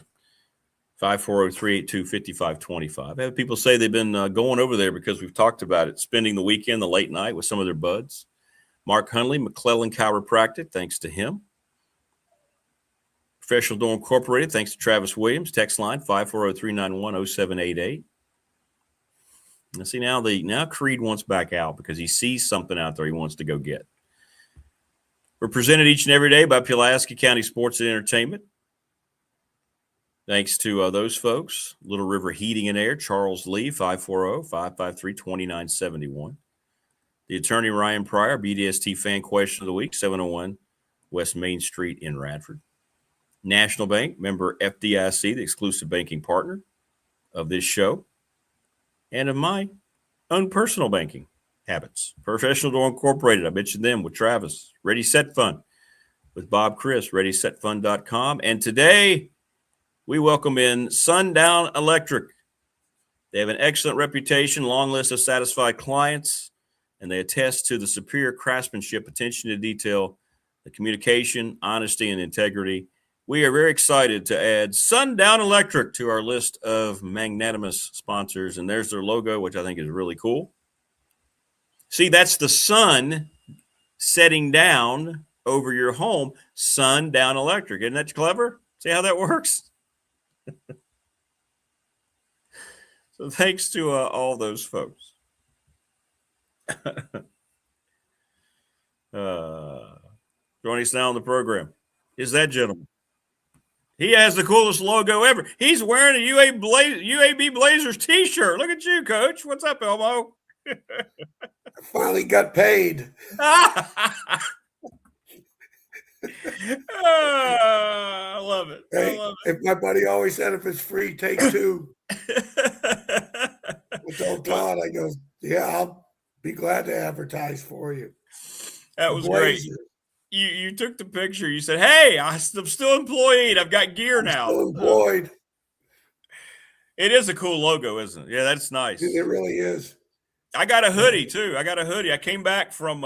540-382-5525. I have people say they've been going over there because we've talked about it, spending the weekend, the late night with some of their buds. Mark Hunley, McClellan Chiropractic, thanks to him. Professional Door Incorporated, thanks to Travis Williams. Text line 540-391-0788. Now see, now Creed wants back out because he sees something out there he wants to go get. We're presented each and every day by Pulaski County Sports and Entertainment. Thanks to those folks. Little River Heating and Air, Charles Lee, 540-553-2971. The attorney Ryan Pryor, BDST Fan Question of the Week, 701 West Main Street in Radford. National Bank, member FDIC, the exclusive banking partner of this show and of my own personal banking habits. Professional Door Incorporated, I mentioned them with Travis. Ready, Set, Fund with Bob Chris, ReadySetFund.com. And today we welcome in Sundown Electric. They have an excellent reputation, long list of satisfied clients, and they attest to the superior craftsmanship, attention to detail, the communication, honesty, and integrity. We are very excited to add Sundown Electric to our list of magnanimous sponsors, and there's their logo, which I think is really cool. See, that's the sun setting down over your home, Sundown Electric. Isn't that clever? See how that works? So thanks to all those folks. Joining us now on the program is that gentleman. He has the coolest logo ever. He's wearing a UAB Blazers t-shirt. Look at you, Coach. What's up, Elmo? finally got paid. I love it. Hey, I love if my buddy always said, if it's free, take two. it. I told Todd, I go, yeah, I'll be glad to advertise for you. That The was great. Blazer. You took the picture. You said, "Hey, I'm still employed. I've got gear now." Still employed. It is a cool logo, isn't it? Yeah, that's nice. It really is. I got a hoodie too. I came back from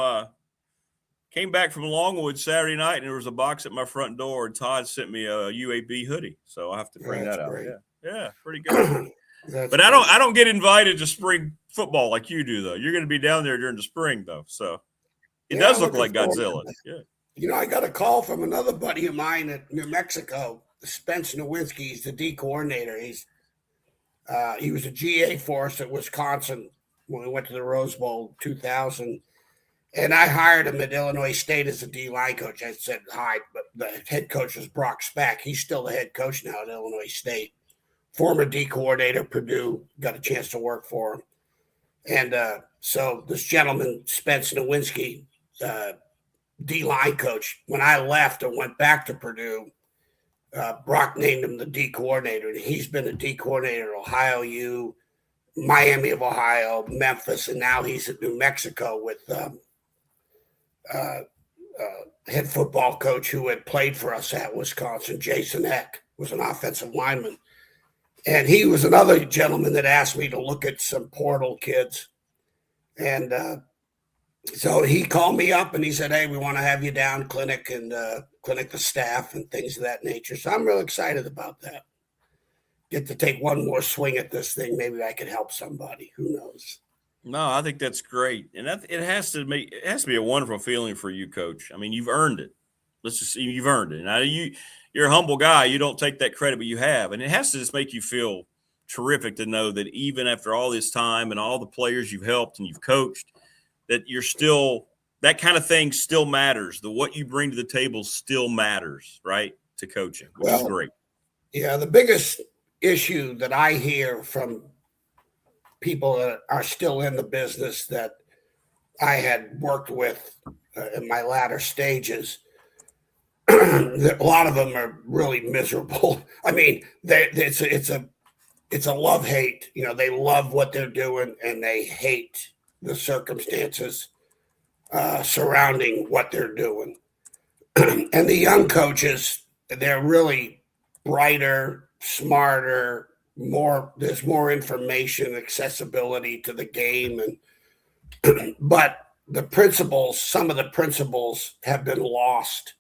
Longwood Saturday night, and there was a box at my front door, and Todd sent me a UAB hoodie, so I have to bring that out. Great. Yeah, pretty good. But great. I don't get invited to spring football like you do, though. You're going to be down there during the spring, though, so it does look like Godzilla. Yeah. You know, I got a call from another buddy of mine at New Mexico, Spence Nowinski. He's the D coordinator. He was a GA for us at Wisconsin when we went to the Rose Bowl 2000. And I hired him at Illinois State as a D-line coach. I said hi, but the head coach was Brock Spack. He's still the head coach now at Illinois State. Former D coordinator, Purdue, got a chance to work for him. And so this gentleman, Spence Nowinski, D-line coach, when I left and went back to Purdue, Brock named him the D coordinator. And he's been a D coordinator at Ohio U, Miami of Ohio, Memphis, and now he's at New Mexico with head football coach who had played for us at Wisconsin, Jason Eck, was an offensive lineman. And he was another gentleman that asked me to look at some portal kids. And so he called me up and he said, hey, we want to have you down clinic the staff and things of that nature. So I'm real excited about that. Get to take one more swing at this thing. Maybe I could help somebody. Who knows? No, I think that's great. And it has to be a wonderful feeling for you, Coach. I mean, you've earned it. You've earned it. Now you're a humble guy. You don't take that credit, but you have. And it has to just make you feel terrific to know that even after all this time and all the players you've helped and you've coached, that you're still, that kind of thing still matters. What you bring to the table still matters, right, to coaching, which is great. Yeah, the biggest issue that I hear from people that are still in the business that I had worked with in my latter stages, a lot of them are really miserable. I mean, it's a love-hate. You know, they love what they're doing and they hate the circumstances surrounding what they're doing. And the young coaches, they're really brighter, smarter, there's more information, accessibility to the game. And but some of the principles have been lost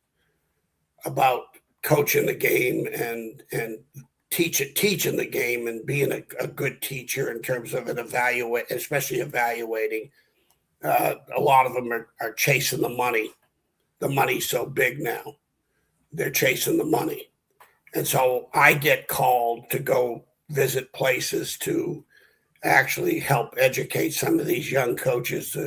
about coaching the game and teaching the game and being a good teacher in terms of especially evaluating. A lot of them are chasing the money. The money's so big now. They're chasing the money. And so I get called to go visit places to actually help educate some of these young coaches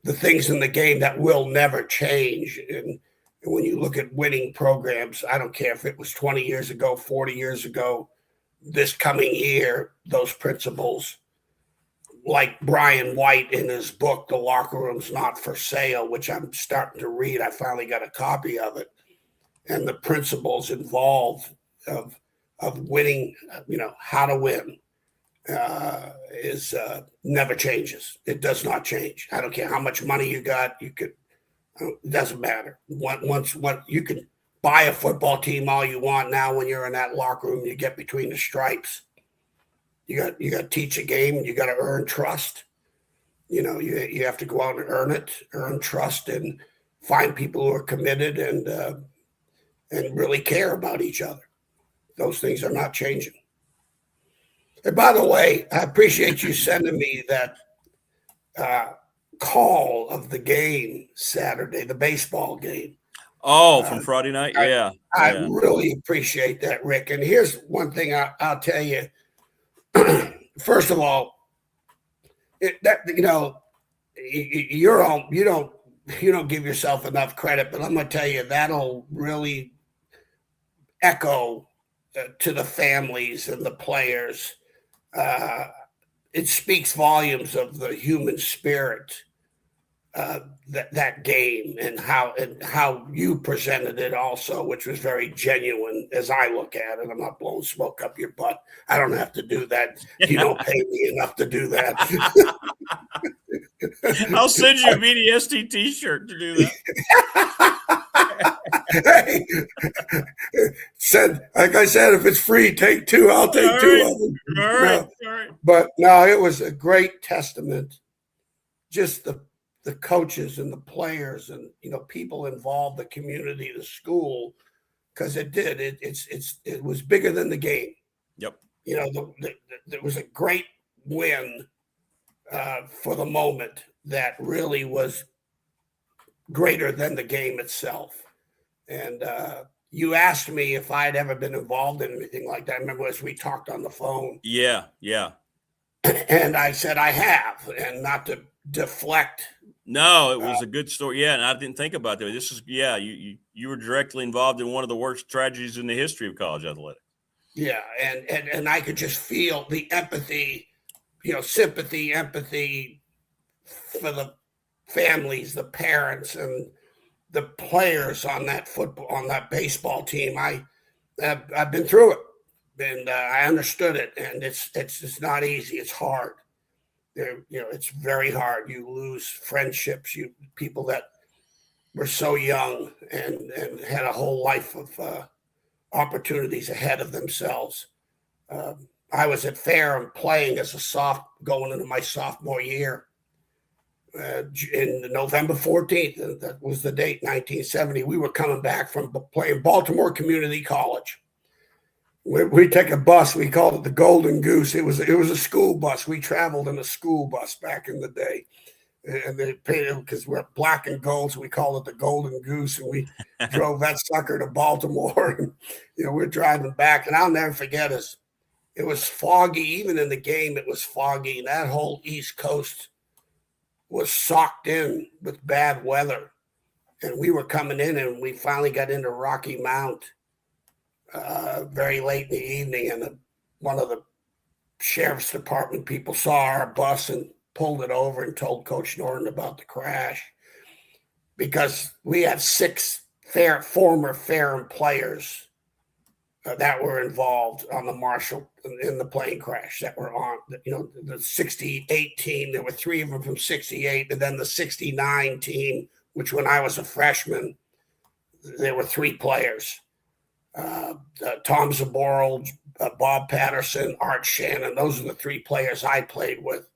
the things in the game that will never change. And when you look at winning programs, I don't care if it was 20 years ago, 40 years ago, this coming year, those principles, like Brian White in his book, The Locker Room's Not for Sale, which I'm starting to read. I finally got a copy of it. And the principles involved of winning, how to win is never changes. It does not change. I don't care how much money you got. It doesn't matter. Once you can buy a football team all you want now. When you're in that locker room, you get between the stripes. You got to teach a game. You got to earn trust. You have to go out and earn trust, and find people who are committed and really care about each other. Those things are not changing. And by the way, I appreciate you sending me that call of the game Saturday, the baseball game. Oh, from Friday night? Yeah. I really appreciate that, Rick. And here's one thing I'll tell you. First of all, you don't give yourself enough credit, but I'm going to tell you that'll really echo to the families and the players. It speaks volumes of the human spirit that game and how you presented it also, which was very genuine as I look at it. I'm not blowing smoke up your butt. I don't have to do that. You don't pay me enough to do that. I'll send you a BDST t-shirt to do that. Hey, like I said, if it's free, take two. I'll take two of them. All right. But no, it was a great testament. Just the coaches and the players and people involved, the community, the school, because it did. It was bigger than the game. Yep. There was a great win for the moment that really was greater than the game itself. And you asked me if I'd ever been involved in anything like that. I remember as we talked on the phone. Yeah. And I said I have, and not to deflect. No, it was a good story. Yeah, and I didn't think about that. This is you were directly involved in one of the worst tragedies in the history of college athletics. Yeah, and I could just feel the empathy, sympathy, empathy for the families, the parents, and the players on that baseball team. I've been through it, and I understood it, and it's not easy. It's hard. It's very hard. You lose friendships, people that were so young and had a whole life of opportunities ahead of themselves. I was at Fairham playing as going into my sophomore year in November 14th. That was the date, 1970. We were coming back from playing Baltimore Community College. We take a bus. We called it the Golden Goose. It was a school bus. We traveled in a school bus back in the day, and they paid it because we're black and gold, so we called it the Golden Goose. And we drove that sucker to Baltimore. And, we're driving back, and I'll never forget it was foggy. Even in the game, it was foggy. And that whole East Coast was socked in with bad weather, and we were coming in, and we finally got into Rocky Mount. Very late in the evening, and one of the sheriff's department people saw our bus and pulled it over and told Coach Norton about the crash, because we had 6 former Fairham players that were involved on the Marshall in the plane crash that were on the 68 team. There were 3 of them from 68, and then the 69 team, which when I was a freshman, there were 3 players. Tom Zaboral, Bob Patterson, Art Shannon. Those are the 3 players I played with.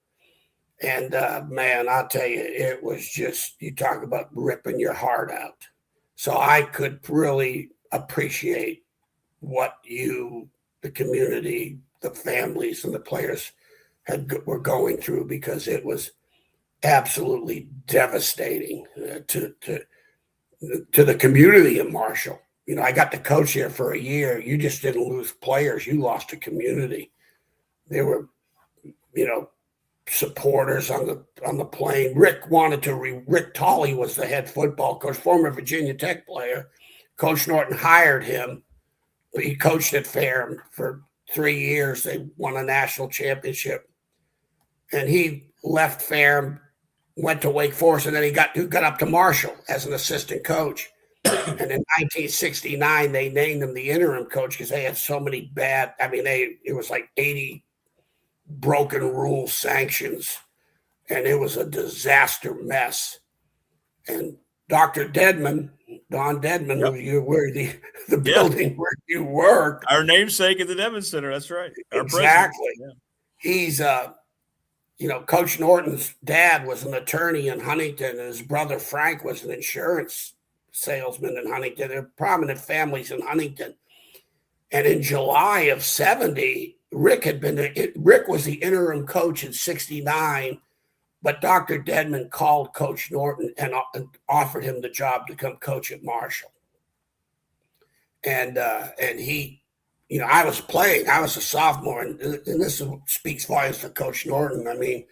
And man, I'll tell you, it was just, you talk about ripping your heart out. So I could really appreciate what the community, the families, and the players were going through, because it was absolutely devastating to the community in Marshall. I got to coach here for a year. You just didn't lose players. You lost a community. There were, supporters on the plane. Rick Tolley was the head football coach, former Virginia Tech player. Coach Norton hired him. He coached at Fairham for 3 years. They won a national championship. And he left Fairham, went to Wake Forest, and then he got up to Marshall as an assistant coach. And in 1969, they named him the interim coach because they had so many it was like 80 broken rule sanctions, and it was a disaster mess. And Dr. Don Dedman, yep. Where the building where you work. Our namesake at the Dedman Center, that's right. Exactly. Yeah. He's, Coach Norton's dad was an attorney in Huntington, and his brother Frank was an insurance salesman in Huntington. They're prominent families in Huntington. And in July of 70, Rick was the interim coach in 69, but Dr. Dedman called Coach Norton and offered him the job to come coach at Marshall. And he, I was playing. I was a sophomore, and this speaks volumes for Coach Norton. I mean,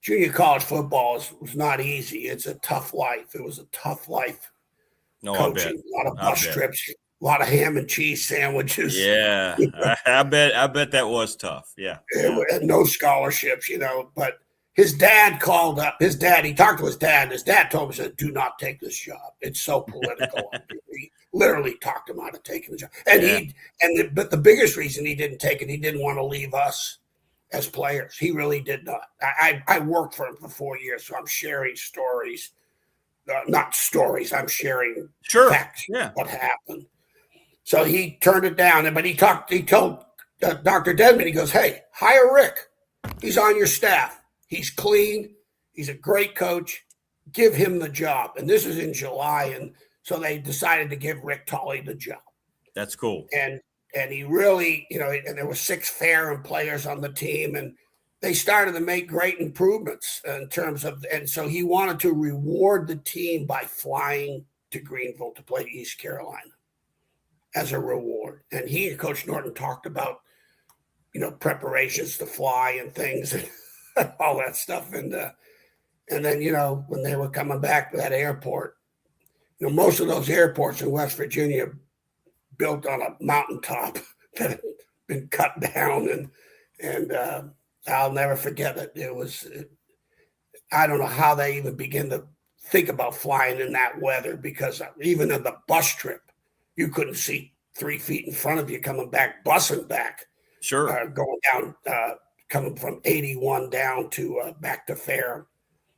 junior college football was not easy. It's a tough life. It was a tough life. No, coaching, a lot of bus trips, a lot of ham and cheese sandwiches. Yeah, I bet that was tough. Yeah. No scholarships, but his dad called up. He talked to his dad, and his dad told him, said, do not take this job. It's so political. He literally talked him out of taking the job. And but the biggest reason he didn't take it, he didn't want to leave us as players. He really did not. I worked for him for 4 years, so I'm sharing stories. Not stories, I'm sharing facts, what happened. So he turned it down, but he told Dr. Denman, he goes, hey, hire Rick. He's on your staff. He's clean. He's a great coach. Give him the job. And this is in July, and so they decided to give Rick Tolley the job. That's cool. And he really, and there were 6 Fairham players on the team, and they started to make great improvements in terms of, and so he wanted to reward the team by flying to Greenville to play East Carolina as a reward. And he and Coach Norton talked about, preparations to fly and things and all that stuff. And then, when they were coming back to that airport, most of those airports in West Virginia built on a mountaintop that had been cut down, and I'll never forget it. I don't know how they even begin to think about flying in that weather, because even in the bus trip, you couldn't see 3 feet in front of you coming back, bussing back. Sure. Going down, coming from 81 down to back to Fairham.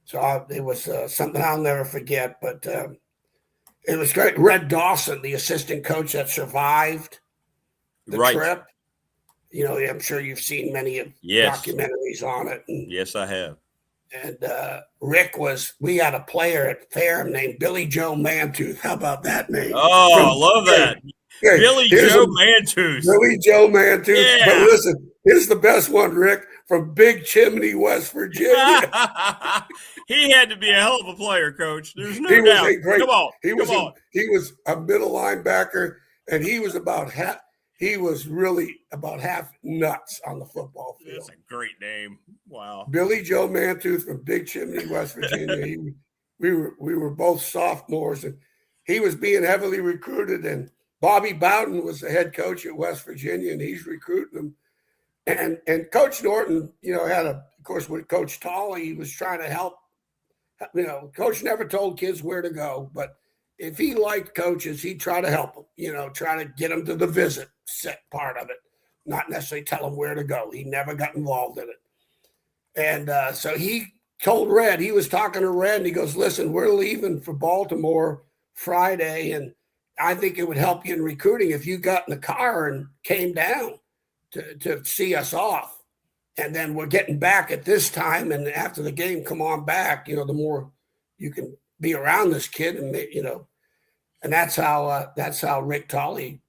So it was something I'll never forget, but it was great. Red Dawson, the assistant coach that survived the trip, I'm sure you've seen many documentaries on it. And, yes, I have. And Rick we had a player at Fairham named Billy Joe Mantooth. How about that name? Oh, I love that. Billy Joe Mantooth. Billy Joe Mantooth. Yeah. But listen, here's the best one, Rick, from Big Chimney, West Virginia. He had to be a hell of a player, Coach. There's no doubt. Come on. He was a middle linebacker, and he was really about half nuts on the football field. That's a great name. Wow. Billy Joe Mantooth from Big Chimney, West Virginia. We were both sophomores, and he was being heavily recruited, and Bobby Bowden was the head coach at West Virginia, and he's recruiting him. And Coach Norton, of course, with Coach Tolley, he was trying to help. Coach never told kids where to go, but if he liked coaches, he'd try to help them, try to get them to the visit set part of it, not necessarily tell them where to go. He never got involved in it. And so he told Red, he was talking to Red, and he goes, listen, we're leaving for Baltimore Friday, and I think it would help you in recruiting if you got in the car and came down to see us off. And then we're getting back at this time, and after the game, come on back, the more you can be around this kid, and and that's how Rick Tolley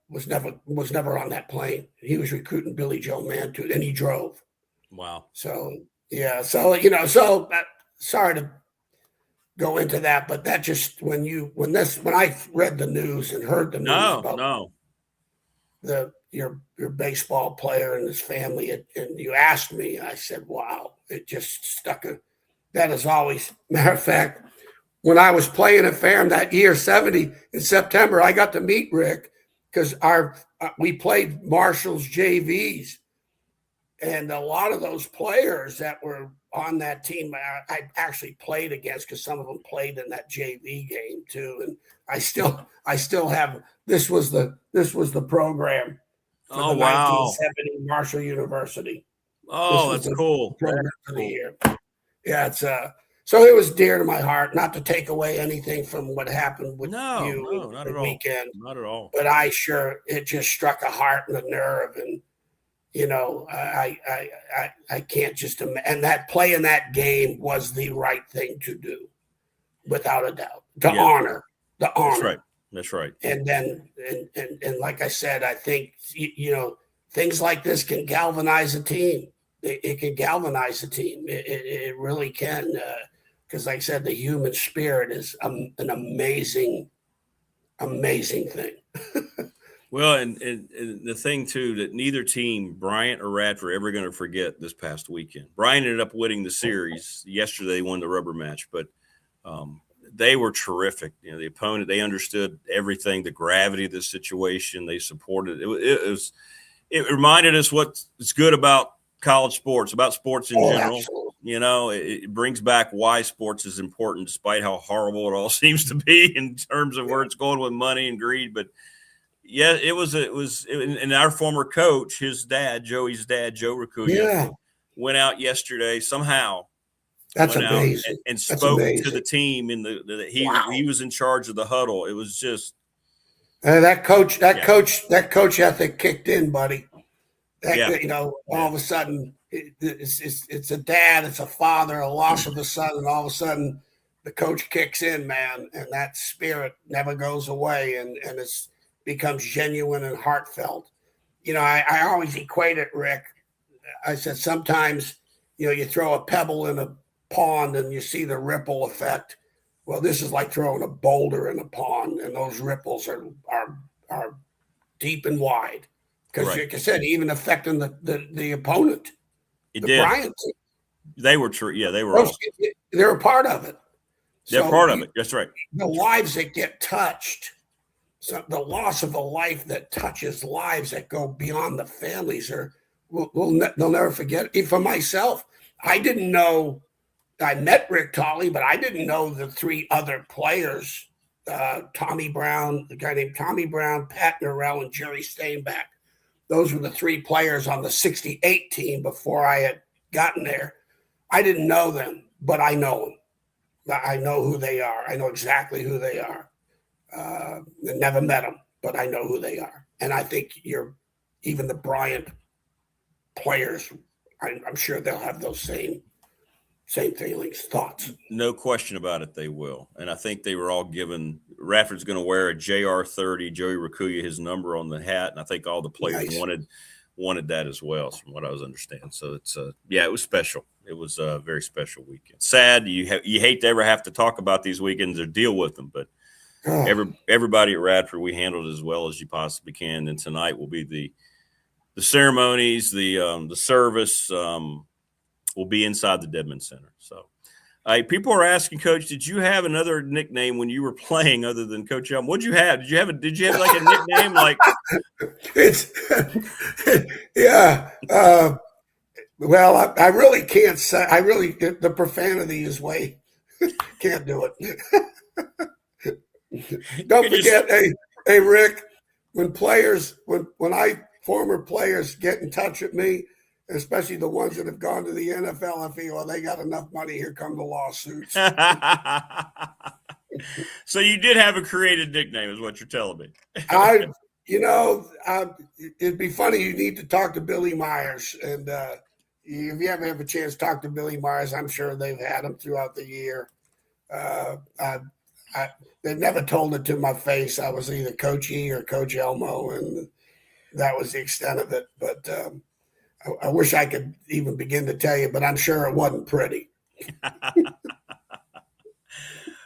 was never on that plane. He was recruiting Billy Joe Mantooth, and he drove. Wow. So sorry to go into that, but that just when I read the news and heard the news about your baseball player and his family, and you asked me, I said, wow, it just stuck. That is always, matter of fact, when I was playing at Fairham that year, 70 in September, I got to meet Rick because we played Marshall's JVs, and a lot of those players that were on that team, I actually played against, because some of them played in that JV game too. And I still have, this was the program for the 1970 Marshall University. Oh, that's cool. Program for the year. Yeah, it's so it was dear to my heart, not to take away anything from what happened with you not the at weekend. All. Not at all. But it just struck a heart and a nerve, and I can't just imagine. And that play in that game was the right thing to do, without a doubt. To honor. That's right. That's right. And then, and like I said, I think things like this can galvanize a team. It can galvanize a team. It really can, because, like I said, the human spirit is an amazing thing. Well, and the thing, too, that neither team, Bryant or Radford, ever going to forget this past weekend. Bryant ended up winning the series. Yesterday, they won the rubber match, but they were terrific. The opponent, they understood everything, the gravity of the situation. They supported it. It reminded us what's good about college sports, about sports in general. Absolutely. You know, it brings back why sports is important, despite how horrible it all seems to be in terms of where it's going with money and greed. But yeah, it was, and our former coach, his dad, Joey's dad, Joe Rakuya, went out yesterday somehow. That's amazing. And spoke to the team he was in charge of the huddle. It was just that coach ethic kicked in, buddy. You know, all of a sudden it's a dad, it's a father, a loss of a son, and all of a sudden the coach kicks in, man, and that spirit never goes away, and it becomes genuine and heartfelt. You know, I always equate it, Rick. I said sometimes, you know, you throw a pebble in a pond and you see the ripple effect. Well, this is like throwing a boulder in a pond, and those ripples are deep and wide. Because, like I said, even affecting the opponent. It did. Bryants. They were true. Yeah, they were. They're a part of it. They're part of it. That's right. The lives that get touched, so the loss of a life that touches lives that go beyond the families, they'll never forget. For myself, I didn't know. I met Rick Tolley, but I didn't know the three other players, Tommy Brown, the guy named Tommy Brown, Pat Norrell, and Jerry Steinbach. Those were the three players on the 68 team before I had gotten there. I didn't know them, but I know them. I know who they are. I know exactly who they are. I never met them, but I know who they are. And I think even the Bryant players, I'm sure they'll have those same feelings, thoughts. No question about it, they will. And I think they were all given – Radford's going to wear a JR30, Joey Rakuya, his number on the hat, and I think all the players wanted that as well, from what I was understanding. So it's it was special. It was a very special weekend. Sad. You hate to ever have to talk about these weekends or deal with them, but everybody at Radford, we handled it as well as you possibly can. And tonight will be the ceremonies, the service. Will be inside the Dedman Center. So people are asking, Coach, did you have another nickname when you were playing other than Coach Elm? What'd you have? Did you have like a nickname? Like it's well, I really can't say. The profanity is way can't do it. Don't forget, hey Rick, when former players get in touch with me, especially the ones that have gone to the NFL, I feel, well, they got enough money. Here come the lawsuits. So you did have a created nickname, is what you're telling me. It'd be funny. You need to talk to Billy Myers, and if you ever have a chance to talk to Billy Myers, I'm sure they've had him throughout the year. They never told it to my face. I was either Coach E or Coach Elmo, and that was the extent of it. But I wish I could even begin to tell you, but I'm sure it wasn't pretty.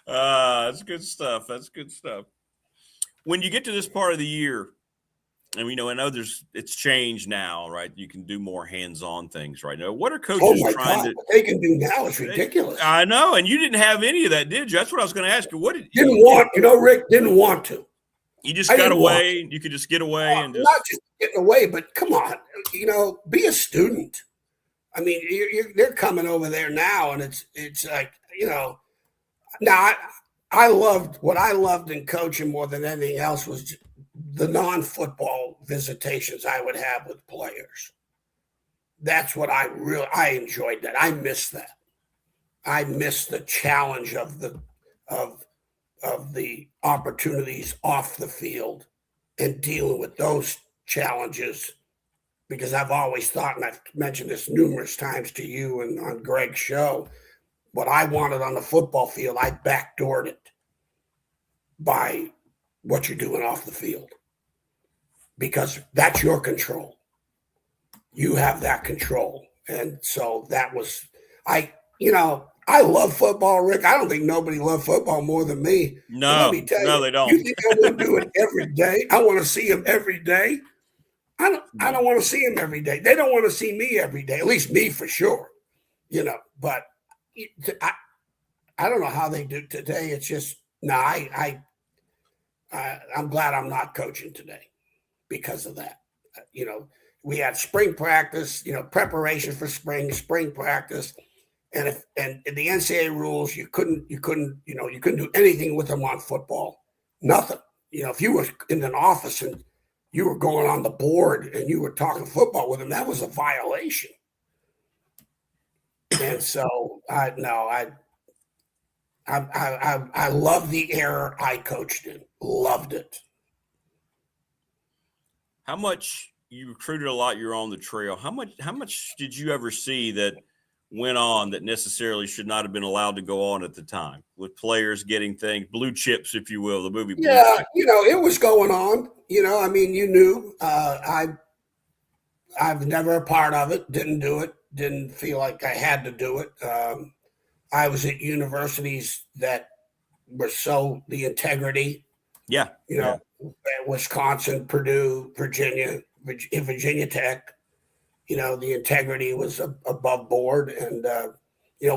That's good stuff. That's good stuff. When you get to this part of the year, and I know it's changed now, right? You can do more hands-on things right now. What are coaches trying to? What they can do now is ridiculous. I know, and you didn't have any of that, did you? That's what I was going to ask you. What did Rick didn't want to. You just got away. You could just get away and just not just getting away, but come on, be a student. I mean, they're coming over there now, and it's like Now I loved what I loved in coaching more than anything else was the non-football visitations I would have with players. That's what I enjoyed. That I missed that. I missed the challenge of the opportunities off the field and dealing with those challenges, because I've always thought, and I've mentioned this numerous times to you and on Greg's show, what I wanted on the football field, I backdoored it by what you're doing off the field, because that's your control. You have that control. And so that was, I love football, Rick. I don't think nobody loved football more than me. No, they don't. You think I would do it every day? I want to see them every day. I don't want to see them every day. They don't want to see me every day, at least me for sure. But I don't know how they do today. It's just, I'm glad I'm not coaching today because of that. we had spring practice, preparation for spring practice. And in the NCAA rules, you couldn't do anything with them on football. Nothing. If you were in an office and you were going on the board and you were talking football with them, that was a violation. And so I love the era I coached in. Loved it. How much you recruited a lot? You're on the trail. How much did you ever see that went on that necessarily should not have been allowed to go on at the time, with players getting things, blue chips, if you will, the movie? Yeah, it was going on. You knew. I've never a part of it. Didn't do it. Didn't feel like I had to do it. I was at universities that were the integrity. Yeah. Wisconsin, Purdue, Virginia Tech. The integrity was above board, and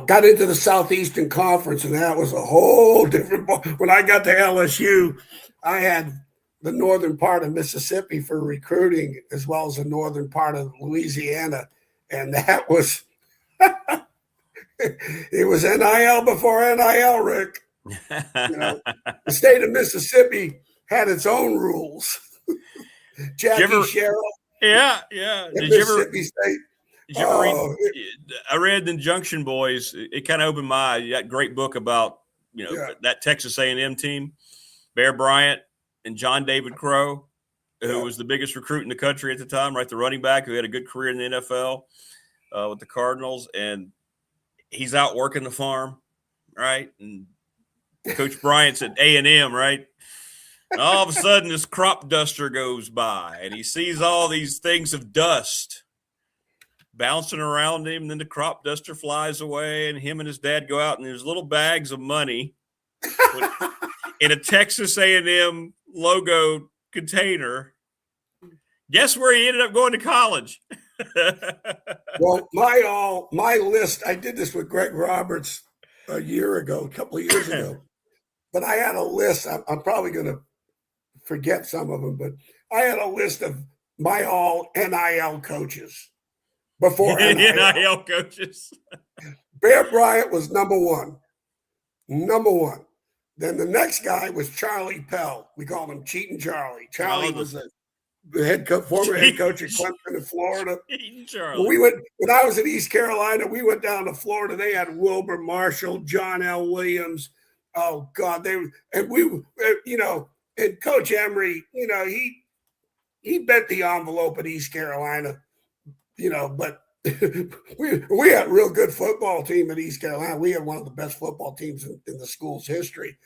got into the Southeastern Conference, and that was a whole different ball. When I got to LSU, I had the northern part of Mississippi for recruiting, as well as the northern part of Louisiana, and that was it was NIL before NIL, Rick. The state of Mississippi had its own rules. Jackie Sherrill. Yeah. Did you ever read? I read the Junction Boys. It kind of opened my eye. That great book about that Texas A&M team, Bear Bryant and John David Crow, who was the biggest recruit in the country at the time, right? The running back who had a good career in the NFL with the Cardinals, and he's out working the farm, right? And Coach Bryant's at A&M, right? And all of a sudden, this crop duster goes by, and he sees all these things of dust bouncing around him. And then the crop duster flies away, and him and his dad go out, and there's little bags of money in a Texas A&M logo container. Guess where he ended up going to college? Well, my list, I did this with Greg Roberts a couple of years ago, but I had a list. I'm probably going to forget some of them, but I had a list of my all NIL coaches before NIL coaches. Bear Bryant was number one. Then the next guy was Charlie Pell. We called him Cheating Charlie. Charlie was the former head coach at Clemson in Florida. When I was in East Carolina, we went down to Florida. They had Wilbur Marshall, John L. Williams. Oh God, and Coach Emery, he bent the envelope at East Carolina, but we had a real good football team at East Carolina. We had one of the best football teams in the school's history.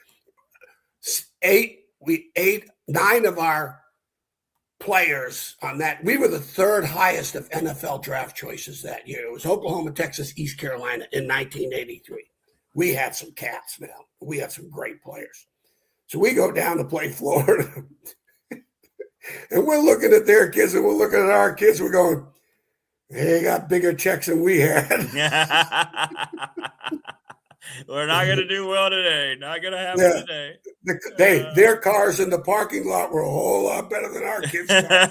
9 of our players on that. We were the third highest of NFL draft choices that year. It was Oklahoma, Texas, East Carolina in 1983. We had some cats, man. We had some great players. So we go down to play Florida, and we're looking at their kids, and we're looking at our kids. We're going, they got bigger checks than we had. We're not going to do well today. Not going to happen today. Their cars in the parking lot were a whole lot better than our kids' cars.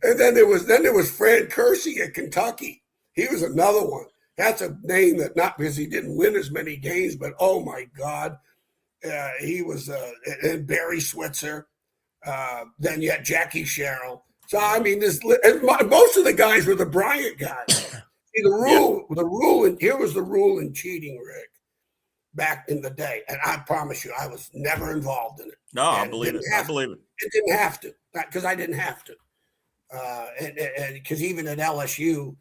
and then there was Fran Kersey at Kentucky. He was another one. That's a name that, not because he didn't win as many games, but oh my God, he was and Barry Switzer. Then you had Jackie Sherrill. So I mean, most of the guys were the Bryant guys. See, here was the rule in cheating, Rick, back in the day, and I promise you, I was never involved in it. No, I believe it. I believe it. It didn't have to, because I didn't have to, and because even at LSU.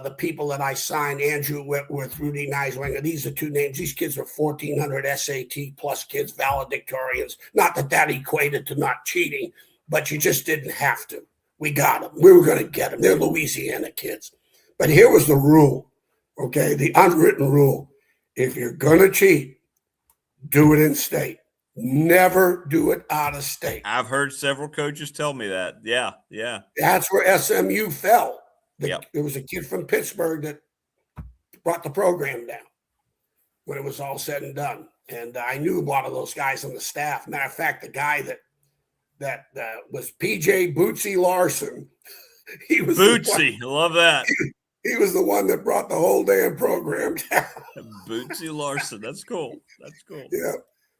The people that I signed, Andrew Whitworth, Rudy Neiswanger, these are 2 names. These kids are 1,400 SAT plus kids, valedictorians. Not that equated to not cheating, but you just didn't have to. We got them. We were going to get them. They're Louisiana kids. But here was the rule, okay, the unwritten rule. If you're going to cheat, do it in state. Never do it out of state. I've heard several coaches tell me that. Yeah. That's where SMU fell. There was a kid from Pittsburgh that brought the program down when it was all said and done. And I knew a lot of those guys on the staff. Matter of fact, the guy that that was PJ Bootsy Larson. He was Bootsy. I love that. He was the one that brought the whole damn program down. Bootsy Larson. That's cool. That's cool. Yeah.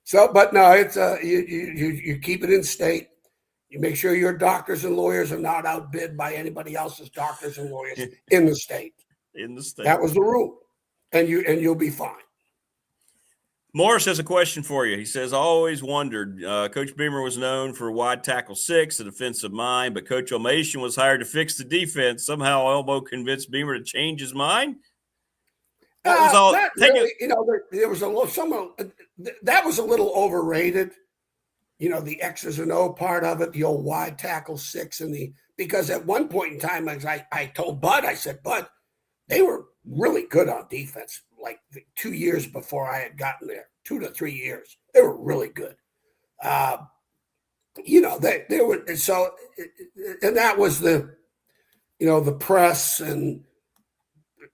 So, but no, it's you keep it in state. You make sure your doctors and lawyers are not outbid by anybody else's doctors and lawyers in the state. In the state. That was the rule, and you'll be fine. Morris has a question for you. He says, I always wondered, Coach Beamer was known for wide tackle 6, a defensive mind, but Coach Elmassian was hired to fix the defense. Somehow Elmo convinced Beamer to change his mind. That was all. There was a little, that was a little overrated. The X's and O part of it, the old wide tackle 6, because at one point in time, as I told Bud, I said, Bud, they were really good on defense. Like 2 years before I had gotten there, 2 to 3 years, they were really good. They were so, and that was the press and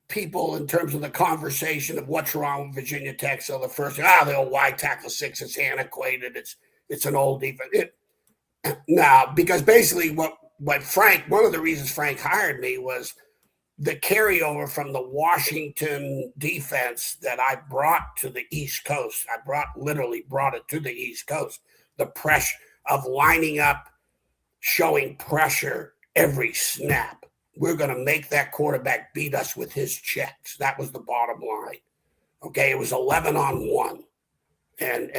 people in terms of the conversation of what's wrong with Virginia Tech. So the first, the old wide tackle 6, it's antiquated. It's an old defense. Because basically what Frank, one of the reasons Frank hired me was the carryover from the Washington defense that I brought to the East Coast. Literally brought it to the East Coast. The pressure of lining up, showing pressure every snap. We're going to make that quarterback beat us with his checks. That was the bottom line. Okay, it was 11-on-1. And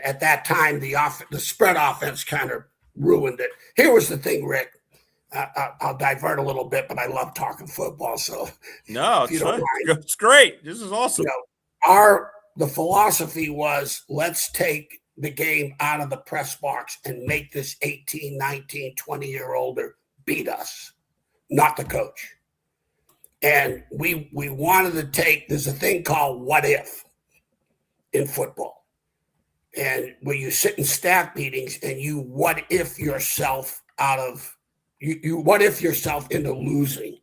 at that time, the spread offense kind of ruined it. Here was the thing, Rick. I'll divert a little bit, but I love talking football. So no, it's great. This is awesome. The philosophy was, let's take the game out of the press box and make this 18, 19, 20-year-older beat us, not the coach. And we wanted to take, there's a thing called what if in football. And where you sit in staff meetings and you what if yourself out of, you what if yourself into losing.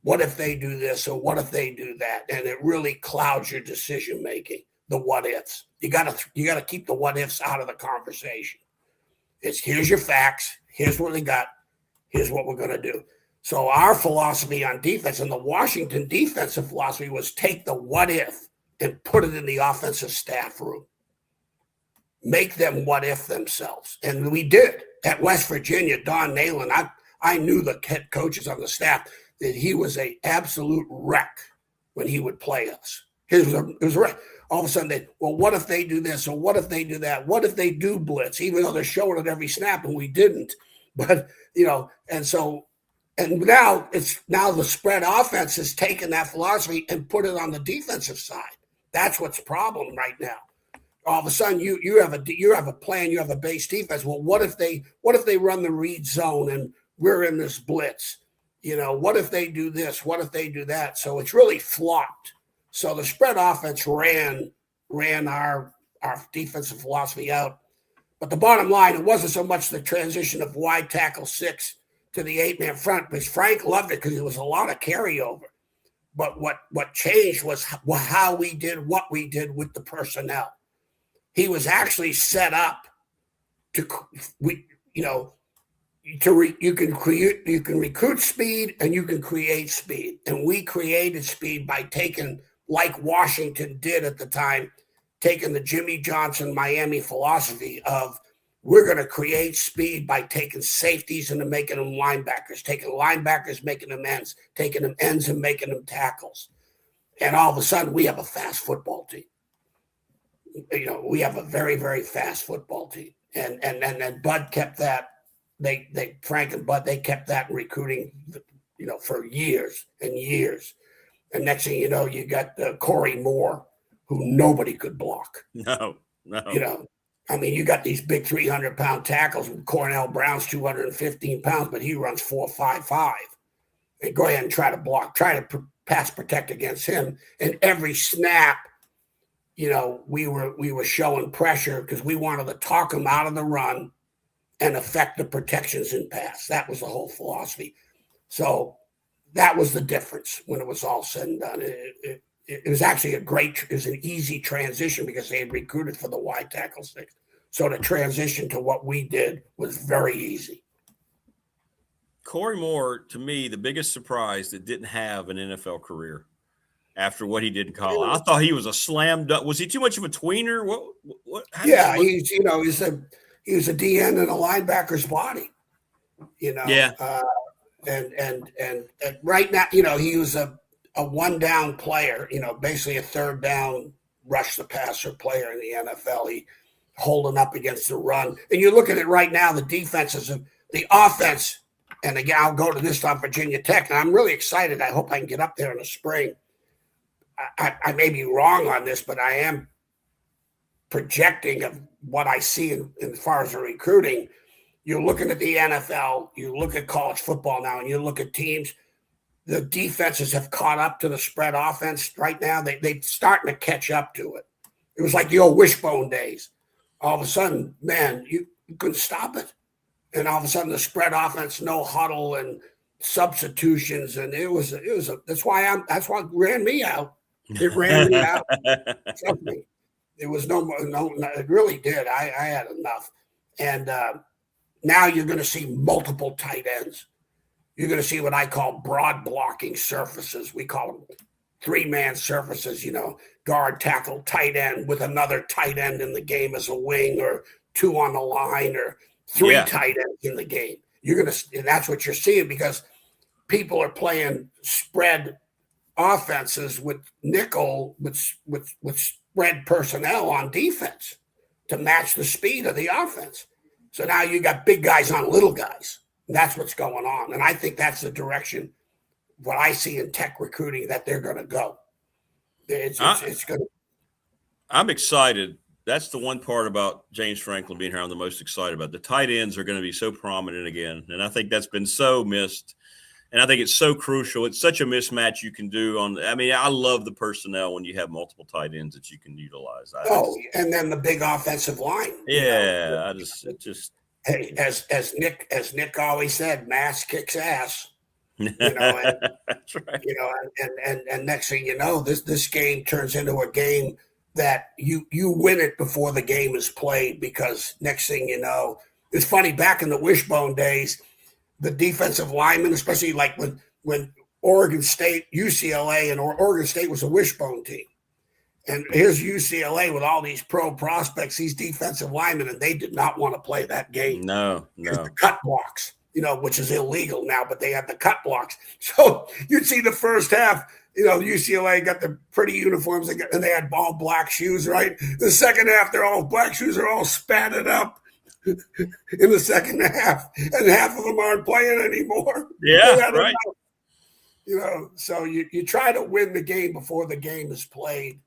What if they do this or what if they do that? And it really clouds your decision making. The what ifs. You gotta keep the what ifs out of the conversation. It's here's your facts. Here's what they got. Here's what we're gonna do. So our philosophy on defense and the Washington defensive philosophy was take the what if and put it in the offensive staff room. Make them what if themselves. And we did. At West Virginia, Don Nalen, I knew the head coaches on the staff that he was an absolute wreck when he would play us. It was a wreck. All of a sudden, what if they do this or what if they do that? What if they do blitz, even though they're showing it every snap and we didn't? But, and now the spread offense has taken that philosophy and put it on the defensive side. That's what's the problem right now. All of a sudden, you have a plan, you have a base defense. Well, what if they run the read zone and we're in this blitz? What if they do this? What if they do that? So it's really flopped. So the spread offense ran our defensive philosophy out. But the bottom line, it wasn't so much the transition of wide tackle 6 to the 8-man front, because Frank loved it because there was a lot of carryover. But what changed was how we did what we did with the personnel. He was actually set up you can recruit speed and you can create speed. And we created speed by taking, like Washington did at the time, taking the Jimmy Johnson Miami philosophy of we're going to create speed by taking safeties and making them linebackers, taking linebackers, making them ends, taking them ends and making them tackles. And all of a sudden we have a fast football team. We have a very, very fast football team. And Bud kept that. Frank and Bud, they kept that in recruiting, for years and years. And next thing you know, you got Corey Moore, who nobody could block. No. You got these big 300-pound tackles. Cornell Brown's 215 pounds, but he runs 4.55. And go ahead and try to block, try to pass protect against him. And every snap, we were showing pressure because we wanted to talk them out of the run and affect the protections in pass. That was the whole philosophy. So that was the difference when it was all said and done. It was actually it was an easy transition because they had recruited for the wide tackle 6. So the transition to what we did was very easy. Corey Moore, to me, the biggest surprise that didn't have an NFL career after what he did in college. I thought he was a slam dunk. Was he too much of a tweener? What yeah, he was a DN in a linebacker's body. Yeah. And right now, he was a one down player, basically a third down rush the passer player in the NFL. He holding up against the run. And you look at it right now, the defenses of the offense. And again, I'll go to this on Virginia Tech, and I'm really excited. I hope I can get up there in the spring. I may be wrong on this, but I am projecting of what I see in as far as the recruiting. You're looking at the NFL, you look at college football now, and you look at teams. The defenses have caught up to the spread offense right now. They're starting to catch up to it. It was like the old wishbone days. All of a sudden, man, you couldn't stop it. And all of a sudden, the spread offense, no huddle and substitutions, and that's why it ran me out. It ran me out. Trust me, it was no, it really did. I had enough, and now you're going to see multiple tight ends. You're going to see what I call broad blocking surfaces. We call them 3-man surfaces. Guard, tackle, tight end with another tight end in the game as a wing, or 2 on the line, or 3 tight ends in the game. And that's what you're seeing, because people are playing spread offenses with nickel, with spread personnel on defense to match the speed of the offense. So now you got big guys on little guys. And that's what's going on. And I think that's the direction, what I see in Tech recruiting, that they're going to go. It's going to. I'm excited. That's the one part about James Franklin being here I'm the most excited about. The tight ends are going to be so prominent again. And I think that's been so missed. And I think it's so crucial. It's such a mismatch you can do I love the personnel when you have multiple tight ends that you can utilize. And then the big offensive line. Yeah. Hey, as Nick always said, mass kicks ass. That's right. And next thing you know, this game turns into a game that you win it before the game is played, because next thing you know, it's funny, back in the wishbone days, the defensive linemen, especially like when Oregon State, UCLA, and Oregon State was a wishbone team. And here's UCLA with all these pro prospects, these defensive linemen, and they did not want to play that game. No. The cut blocks, which is illegal now, but they had the cut blocks. So you'd see the first half, UCLA got the pretty uniforms, and they had all black shoes, right? The second half, they're all black shoes, are all spatted up in the second half, and half of them aren't playing anymore. Yeah, right. So you try to win the game before the game is played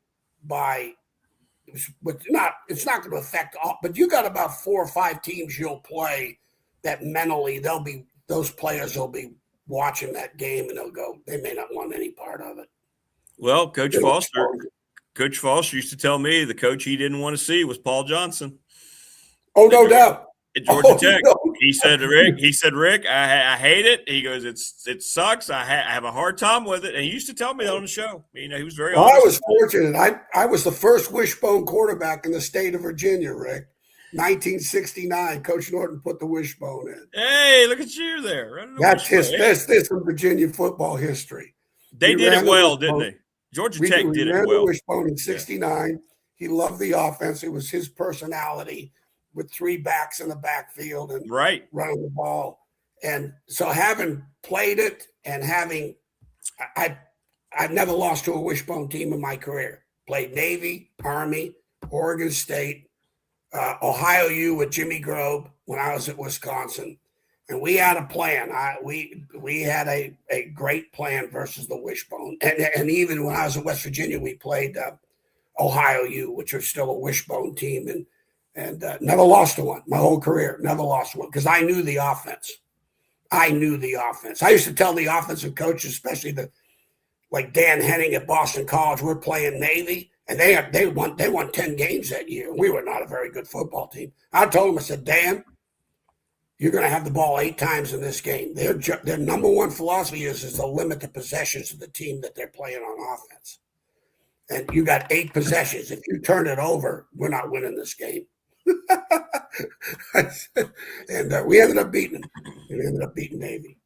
it's not going to affect all, but you got about 4 or 5 teams you'll play that mentally those players will be watching that game, and they may not want any part of it. Well, Coach Foster used to tell me the coach he didn't want to see was Paul Johnson. Oh, no doubt. At Georgia Tech. No. He said, Rick, I hate it. He goes, it sucks. I have a hard time with it. And he used to tell me that on the show. He was very honest. I was fortunate. I was the first wishbone quarterback in the state of Virginia, Rick. 1969, Coach Norton put the wishbone in. Hey, look at you there. That's this from Virginia football history. They did it well, didn't they? Georgia Tech did it well. The wishbone in 69. Yeah. He loved the offense. It was his personality, with 3 backs in the backfield and running the ball. And so having played it and I've never lost to a wishbone team in my career. Played Navy, Army, Oregon State, Ohio U with Jimmy Grobe when I was at Wisconsin. And we had a plan. We had a great plan versus the wishbone. And even when I was in West Virginia, we played Ohio U, which was still a wishbone team. And never lost to one my whole career. Never lost to one, because I knew the offense. I used to tell the offensive coaches, especially like Dan Henning at Boston College, we're playing Navy, and they won 10 games that year. We were not a very good football team. I told them, I said, Dan, you're going to have the ball 8 times in this game. Their number one philosophy is to limit the possessions of the team that they're playing on offense. And you got 8 possessions. If you turn it over, we're not winning this game. And we ended up beating them. We ended up beating Navy.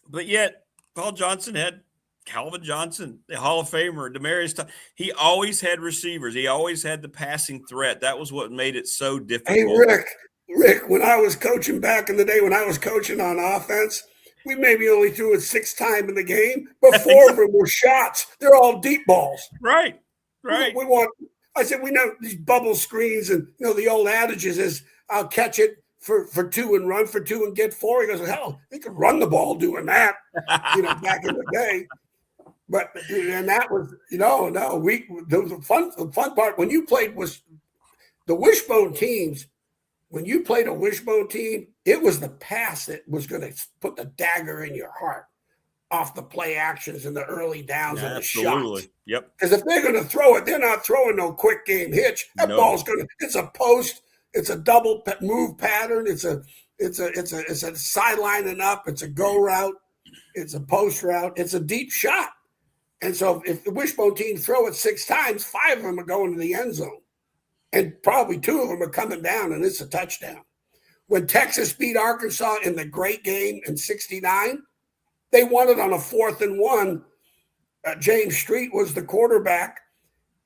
But yet, Paul Johnson had Calvin Johnson, the Hall of Famer, Demarius Todd. He always had receivers. He always had the passing threat. That was what made it so difficult. Hey, Rick, when I was coaching back in the day, when I was coaching on offense, we maybe only threw it 6 times in the game, but 4 of them were shots. They're all deep balls. Right. I said, we know these bubble screens, and the old adages is I'll catch it for 2 and run for 2 and get 4. He goes, hell, they could run the ball doing that, back in the day. But and that was, the fun part when you played was the wishbone teams. When you played a wishbone team, it was the pass that was going to put the dagger in your heart off the play actions and the early downs and the shots. Yep. Because if they're going to throw it, they're not throwing no quick game hitch. That ball's it's a post, it's a double move pattern, it's a sidelining up, it's a go route, it's a post route, it's a deep shot. And so if the wishbone team throw it 6 times, 5 of them are going to the end zone. And probably 2 of them are coming down, and it's a touchdown. When Texas beat Arkansas in the great game in '69, they won it on a 4th and 1. James Street was the quarterback.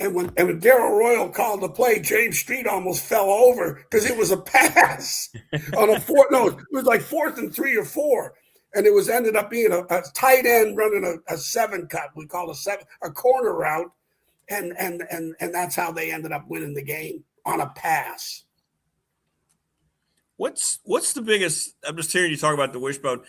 And when Darrell Royal called the play, James Street almost fell over because it was a pass on a 4. No, it was like 4th and 3 or 4. And it was ended up being a tight end running a 7 cut. We call a corner route. And that's how they ended up winning the game, on a pass. What's the biggest? I'm just hearing you talk about the wishbone.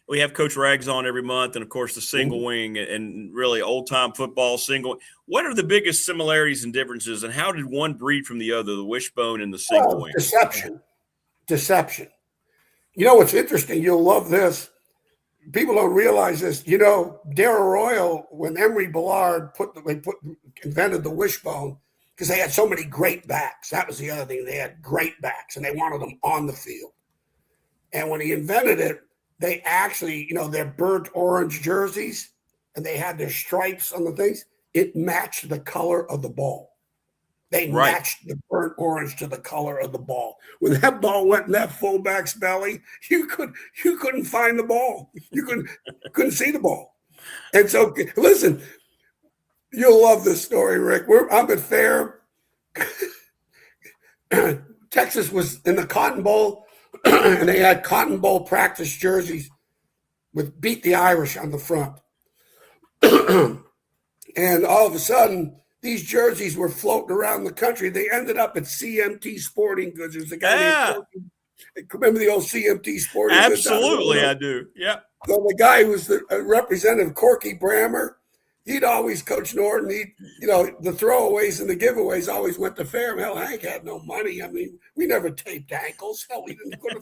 We have Coach Rags on every month, and of course the single wing, and really old time football single. What are the biggest similarities and differences, and how did one breed from the other, the wishbone and the single wing? Deception. What's interesting? You'll love this. People don't realize this. Darrell Royal, when Emery Ballard invented the wishbone, because they had so many great backs. That was the other thing. They had great backs, and they wanted them on the field. And when he invented it, they actually, their burnt orange jerseys, and they had their stripes on the things. It matched the color of the ball. They matched the burnt orange to the color of the ball. When that ball went in that fullback's belly, you couldn't find the ball. You couldn't see the ball. And so, listen, you'll love this story, Rick. I'm at Fair. Texas was in the Cotton Bowl, and they had Cotton Bowl practice jerseys with "Beat the Irish" on the front. And all of a sudden, these jerseys were floating around the country. They ended up at CMT Sporting Goods. There's a guy named Corky. Remember the old CMT Sporting Goods? Absolutely, I do. Yeah. So the guy who was the representative, Corky Brammer, he'd always coach Norton. The throwaways and the giveaways always went to Fair. Hell, Hank had no money. I mean, we never taped ankles. Hell, we didn't go to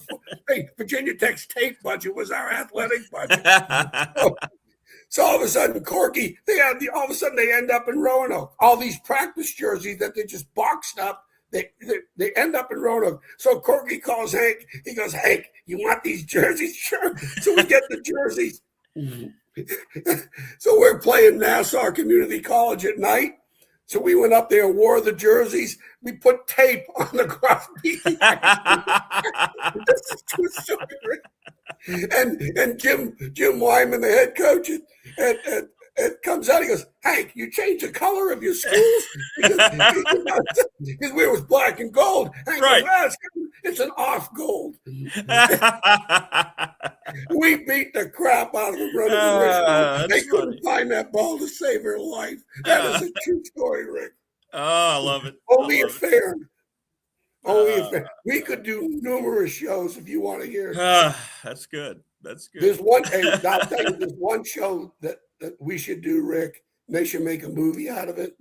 Hey, Virginia Tech's tape budget was our athletic budget. So all of a sudden, Corky, they end up in Roanoke. All these practice jerseys that they just boxed up, they end up in Roanoke. So Corky calls Hank. He goes, "Hank, you want these jerseys?" Sure. So we get the jerseys. So we're playing Nassau Community College at night. So we went up there and wore the jerseys. We put tape on the graffiti. This is true story. And Jim Wyman, the head coach, it comes out. He goes, "Hank, you changed the color of your schools?" Because we was black and gold. Hank goes, "It's an off gold." We beat the crap out of the running. They couldn't find that ball to save her life. That is a true story, Rick. Oh, I love it. Only at Fair. Only at Fair. We could do numerous shows if you want to hear. That's good. That's good. There's one. I'll tell you, there's one show that we should do, Rick. They should make a movie out of it.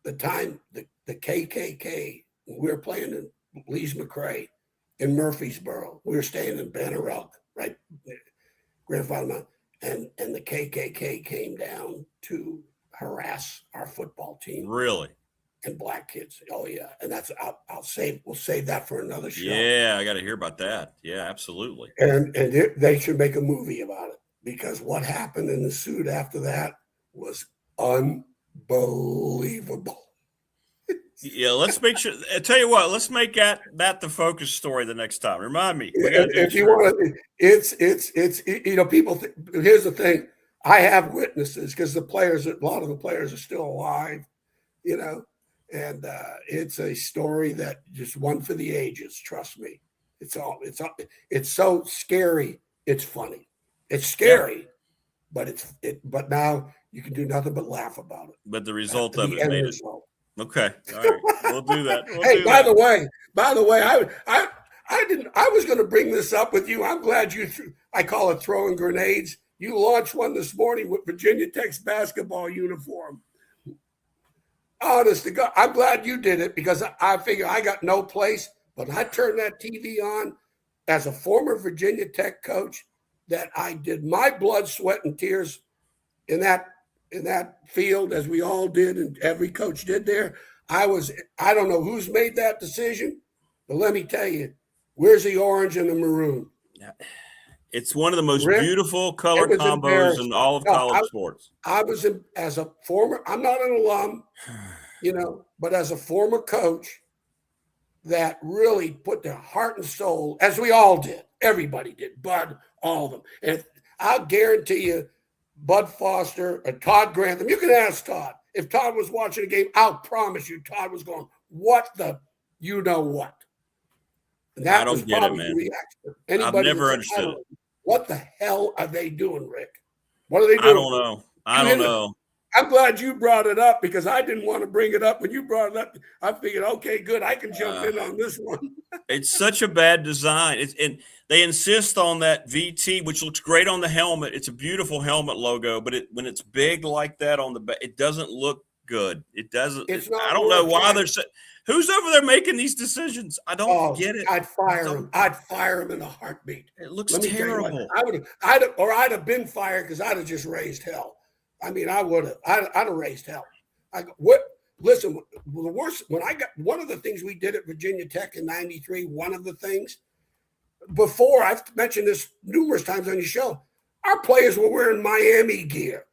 The time the KKK, we were playing in Lees McRae in Murfreesboro. We were staying in Banner Elk, right? Grandfather, and the KKK came down to harass our football team. Really? And black kids. Oh yeah. And that's we'll save that for another show. Yeah, I got to hear about that. Yeah, absolutely. And they should make a movie about it, because what happened in the suit after that was unbelievable. Yeah, let's make sure. I tell you what, let's make that the focus story the next time. Remind me. If you want to, it's people. Here's the thing: I have witnesses because a lot of the players are still alive, and it's a story that just one for the ages. Trust me, it's so scary. It's funny. It's scary, but but now you can do nothing but laugh about it. But the result of it made it. Okay. All right. We'll do that. By the way, I was going to bring this up with you. I'm glad I call it throwing grenades. You launched one this morning with Virginia Tech's basketball uniform. Honest to God, I'm glad you did it because I figure I got no place, but I turned that TV on as a former Virginia Tech coach that I did my blood, sweat, and tears in that field, as we all did, and every coach did there. I don't know who's made that decision, but let me tell you, where's the orange and the maroon? It's one of the most beautiful color combos in all of college sports. I'm not an alum, but as a former coach that really put their heart and soul, as we all did, everybody did, Bud, all of them. And I'll guarantee you, Bud Foster or Todd Grantham. You can ask Todd. If Todd was watching a game, I'll promise you Todd was going, what the what? And that I don't get it, man. I've never understood it. What the hell are they doing, Rick? What are they doing? I don't know. I'm glad you brought it up because I didn't want to bring it up. When you brought it up, I figured, okay, good. I can jump in on this one. It's such a bad design. And they insist on that VT, which looks great on the helmet. It's a beautiful helmet logo, but when it's big like that on the back, it doesn't look good. It doesn't. I don't know why they're who's over there making these decisions. I don't get it. I'd fire him. I'd fire him in a heartbeat. It looks terrible. I'd have been fired because I'd have just raised hell. I mean, I would have. I'd have raised hell. Listen, the worst, one of the things we did at Virginia Tech in '93, one of the things, before, I've mentioned this numerous times on your show, our players were wearing Miami gear.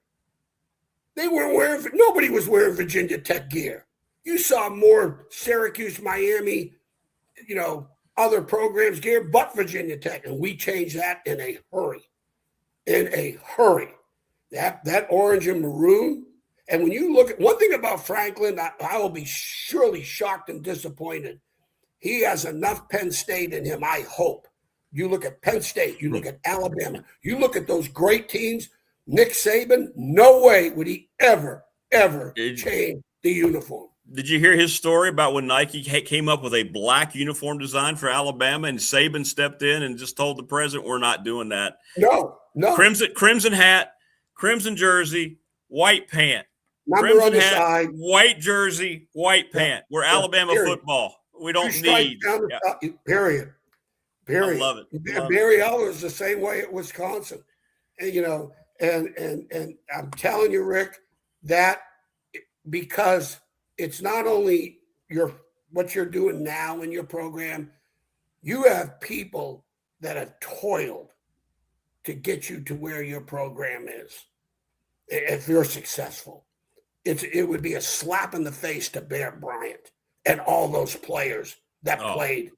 Nobody was wearing Virginia Tech gear. You saw more Syracuse, Miami, other programs gear, but Virginia Tech. And we changed that in a hurry. That orange and maroon. And when you look at one thing about Franklin, I will be surely shocked and disappointed. He has enough Penn State in him, I hope. You look at Penn State, you look at Alabama, you look at those great teams. Nick Saban, no way would he ever change the uniform. Did you hear his story about when Nike came up with a black uniform design for Alabama and Saban stepped in and just told the president, we're not doing that? No. Crimson hat, crimson jersey, white pant. Number on the side. White jersey, white pant. We're Alabama football. We don't need. Period. I love it. Barry Eller is the same way at Wisconsin. And, and I'm telling you, Rick, that because it's not only what you're doing now in your program, you have people that have toiled to get you to where your program is. If you're successful, it would be a slap in the face to Bear Bryant and all those players that played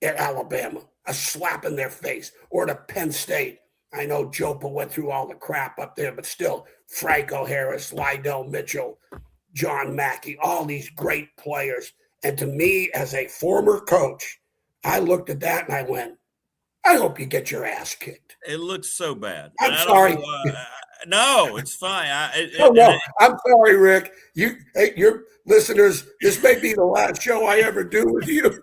at Alabama. A slap in their face. Or to Penn State. I know Jopa went through all the crap up there, but still, Franco Harris, Lydell Mitchell, John Mackey, all these great players. And to me, as a former coach, I looked at that and I went, I hope you get your ass kicked. It looks so bad. I'm sorry. No, it's fine. I'm sorry, Rick. Your listeners, this may be the last show I ever do with you.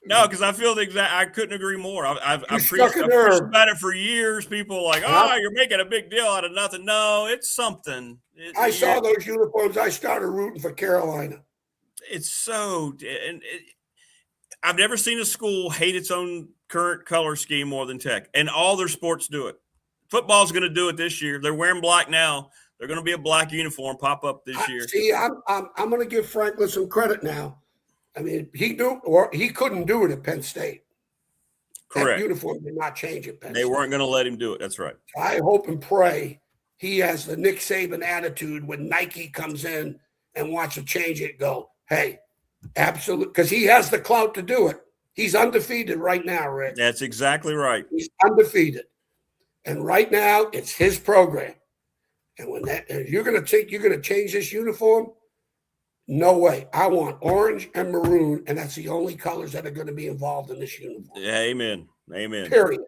No, because I feel I couldn't agree more. I've preached about it for years. People are like, you're making a big deal out of nothing. No, it's something. I saw those uniforms. I started rooting for Carolina. It's so I've never seen a school hate its own current color scheme more than Tech, and all their sports do it. Football's going to do it this year. They're wearing black now. They're going to be a black uniform pop up this year. See, I'm going to give Franklin some credit now. I mean, he couldn't do it at Penn State. Correct. That uniform did not change at Penn State. They weren't going to let him do it. That's right. I hope and pray he has the Nick Saban attitude when Nike comes in and watch him change it. Go, hey, absolutely, because he has the clout to do it. He's undefeated right now, Rick. That's exactly right. He's undefeated, and right now it's his program. And when you're going to change this uniform, no way. I want orange and maroon, and that's the only colors that are going to be involved in this uniform. Yeah, amen. Amen. Period.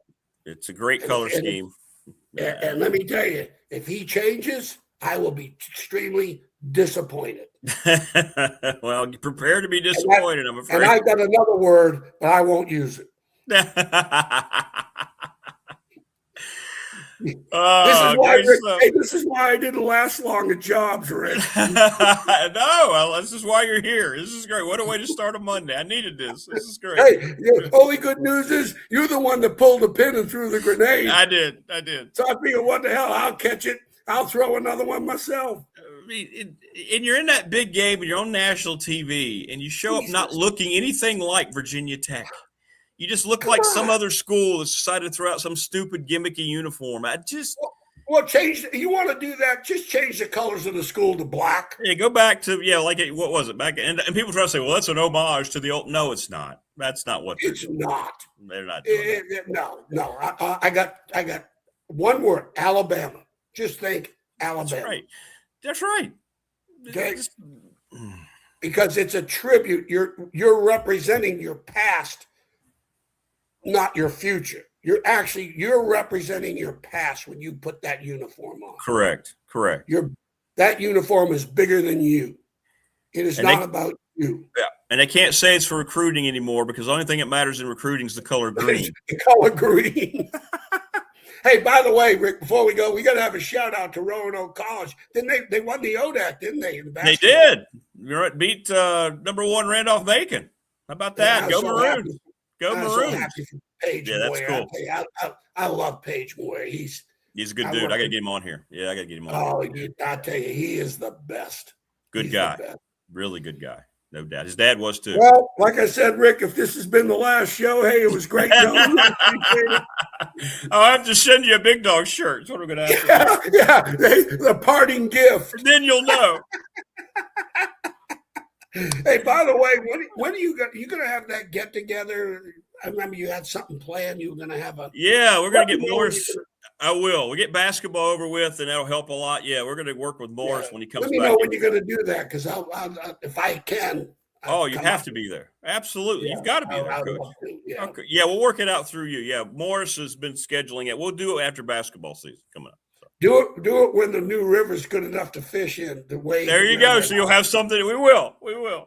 It's a great color scheme. And let me tell you, if he changes, I will be extremely disappointed. Well, prepare to be disappointed, I'm afraid. And I got another word, but I won't use it. This is why I didn't last long at jobs, Rick. No, this is why you're here. This is great. What a way to start a Monday. I needed this. This is great. Hey, the only good news is you're the one that pulled the pin and threw the grenade. I did. So I figured, what the hell? I'll catch it. I'll throw another one myself. I mean, and you're in that big game, and you're on national TV, and you show up not looking anything like Virginia Tech. You just look like some other school that's decided to throw out some stupid gimmicky uniform. Well, change. You want to do that? Just change the colors of the school to black. Yeah, go back to what was it back? And people try to say, well, that's an homage to the old. No, it's not. That's not what they're doing. Not. They're not doing that. No. I got one word: Alabama. Just think Alabama. That's right. Okay. Because it's a tribute. You're representing your past, not your future. You're representing your past when you put that uniform on. Correct. That uniform is bigger than you. It is not about you. Yeah. And they can't say it's for recruiting anymore because the only thing that matters in recruiting is the color green. The color green. Hey, by the way, Rick, before we go, we got to have a shout out to Roanoke College. Didn't they won the ODAC, didn't they? They did. You're right. Beat number 1 Randolph Macon. How about that? Go Maroons. Go Maroons. Page that's Moyer. cool. I love Page Moyer. He's a good dude. I got to get him on here. Yeah, I got to get him on. Oh, I tell you, he is the best. Good guy. Really good guy. No doubt. His dad was too. Well, like I said, Rick, if this has been the last show, hey, it was great. I'll have to send you a Big Dog shirt. That's what we're going to have to do. Yeah, the parting gift. And then you'll know. Hey, by the way, when are you going to have that get together? I remember you had something planned. You were going to have a. Yeah, we're going to get Morris. I will. We get basketball over with, and that'll help a lot. Yeah, we're going to work with Morris when he comes back. Let me know when you're going to do that, because if I can. You have to be there. Absolutely. Yeah, you've got to be there, Coach. Yeah. Okay. Yeah, we'll work it out through you. Yeah, Morris has been scheduling it. We'll do it after basketball season coming up. So. Do it when the new river's good enough to fish in. There you go. So you'll have something. We will.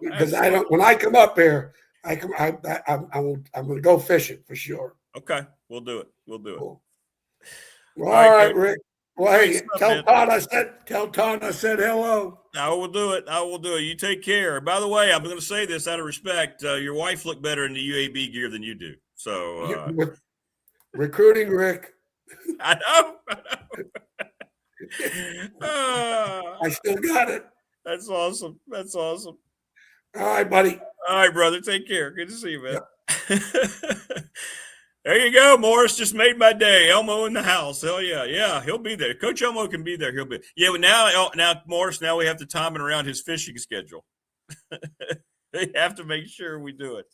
Because when I come up here, I'm going to go fishing for sure. Okay, we'll do it. Cool. All right, Rick. Well, hey, tell Todd I said hello. I will do it. You take care. By the way, I'm going to say this out of respect. Your wife looked better in the UAB gear than you do. So recruiting, Rick. I know. I still got it. That's awesome. All right, buddy. All right, brother. Take care. Good to see you, man. Yep. There you go. Morris just made my day. Elmo in the house. Hell yeah. Yeah, he'll be there. Coach Elmo can be there. He'll be. Yeah, but now Morris, now we have to time it around his fishing schedule. They have to make sure we do it.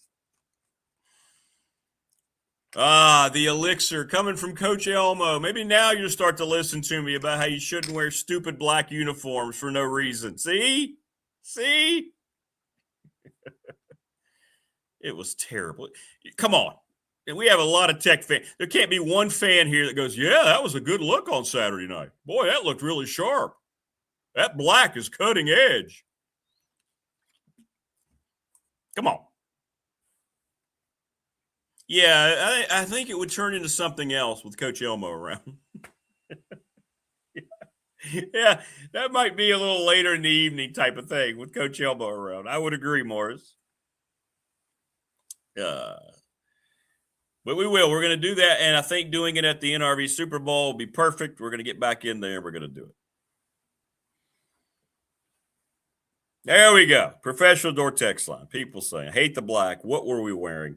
The elixir coming from Coach Elmo. Maybe now you'll start to listen to me about how you shouldn't wear stupid black uniforms for no reason. See? It was terrible. Come on. And we have a lot of Tech fans. There can't be one fan here that goes, yeah, that was a good look on Saturday night. Boy, that looked really sharp. That black is cutting edge. Come on. Yeah, I think it would turn into something else with Coach Elmo around. Yeah, that might be a little later in the evening type of thing with Coach Elmo around. I would agree, Morris. But we will. We're going to do that, and I think doing it at the NRV Super Bowl will be perfect. We're going to get back in there, and we're going to do it. There we go. Professional door text line. People saying, hate the black. What were we wearing?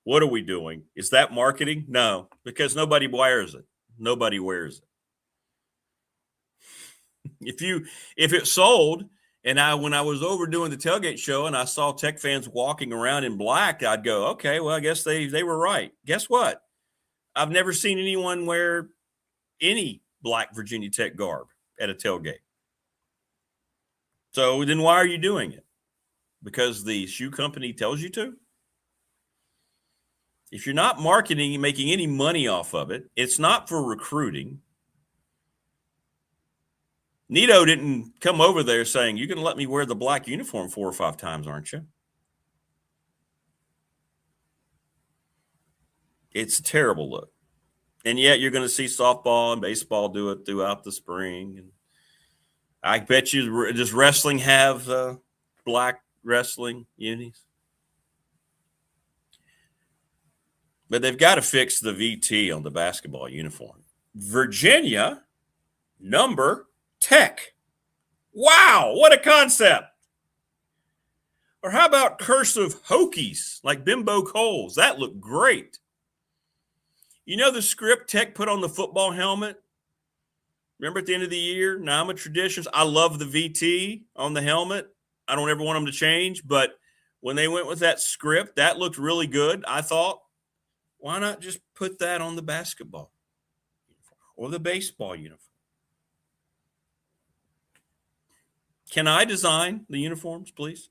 What are we doing? Is that marketing? No, because nobody wears it. Nobody wears it. If it sold And when I was over doing the tailgate show and I saw Tech fans walking around in black, I'd go, okay, well, I guess they were right. Guess what? I've never seen anyone wear any black Virginia Tech garb at a tailgate. So then why are you doing it? Because the shoe company tells you to? If you're not marketing and making any money off of it, it's not for recruiting. Nito didn't come over there saying, you're going to let me wear the black uniform 4 or 5 times, aren't you? It's a terrible look. And yet you're going to see softball and baseball do it throughout the spring. And I bet you, does wrestling have black wrestling unis? But they've got to fix the VT on the basketball uniform. Virginia, number Tech. Wow, what a concept. Or how about cursive Hokies like Bimbo Coles? That looked great. You know the script Tech put on the football helmet? Remember at the end of the year, Nama Traditions? I love the VT on the helmet. I don't ever want them to change, but when they went with that script, that looked really good. I thought, why not just put that on the basketball or the baseball uniform? Can I design the uniforms, please?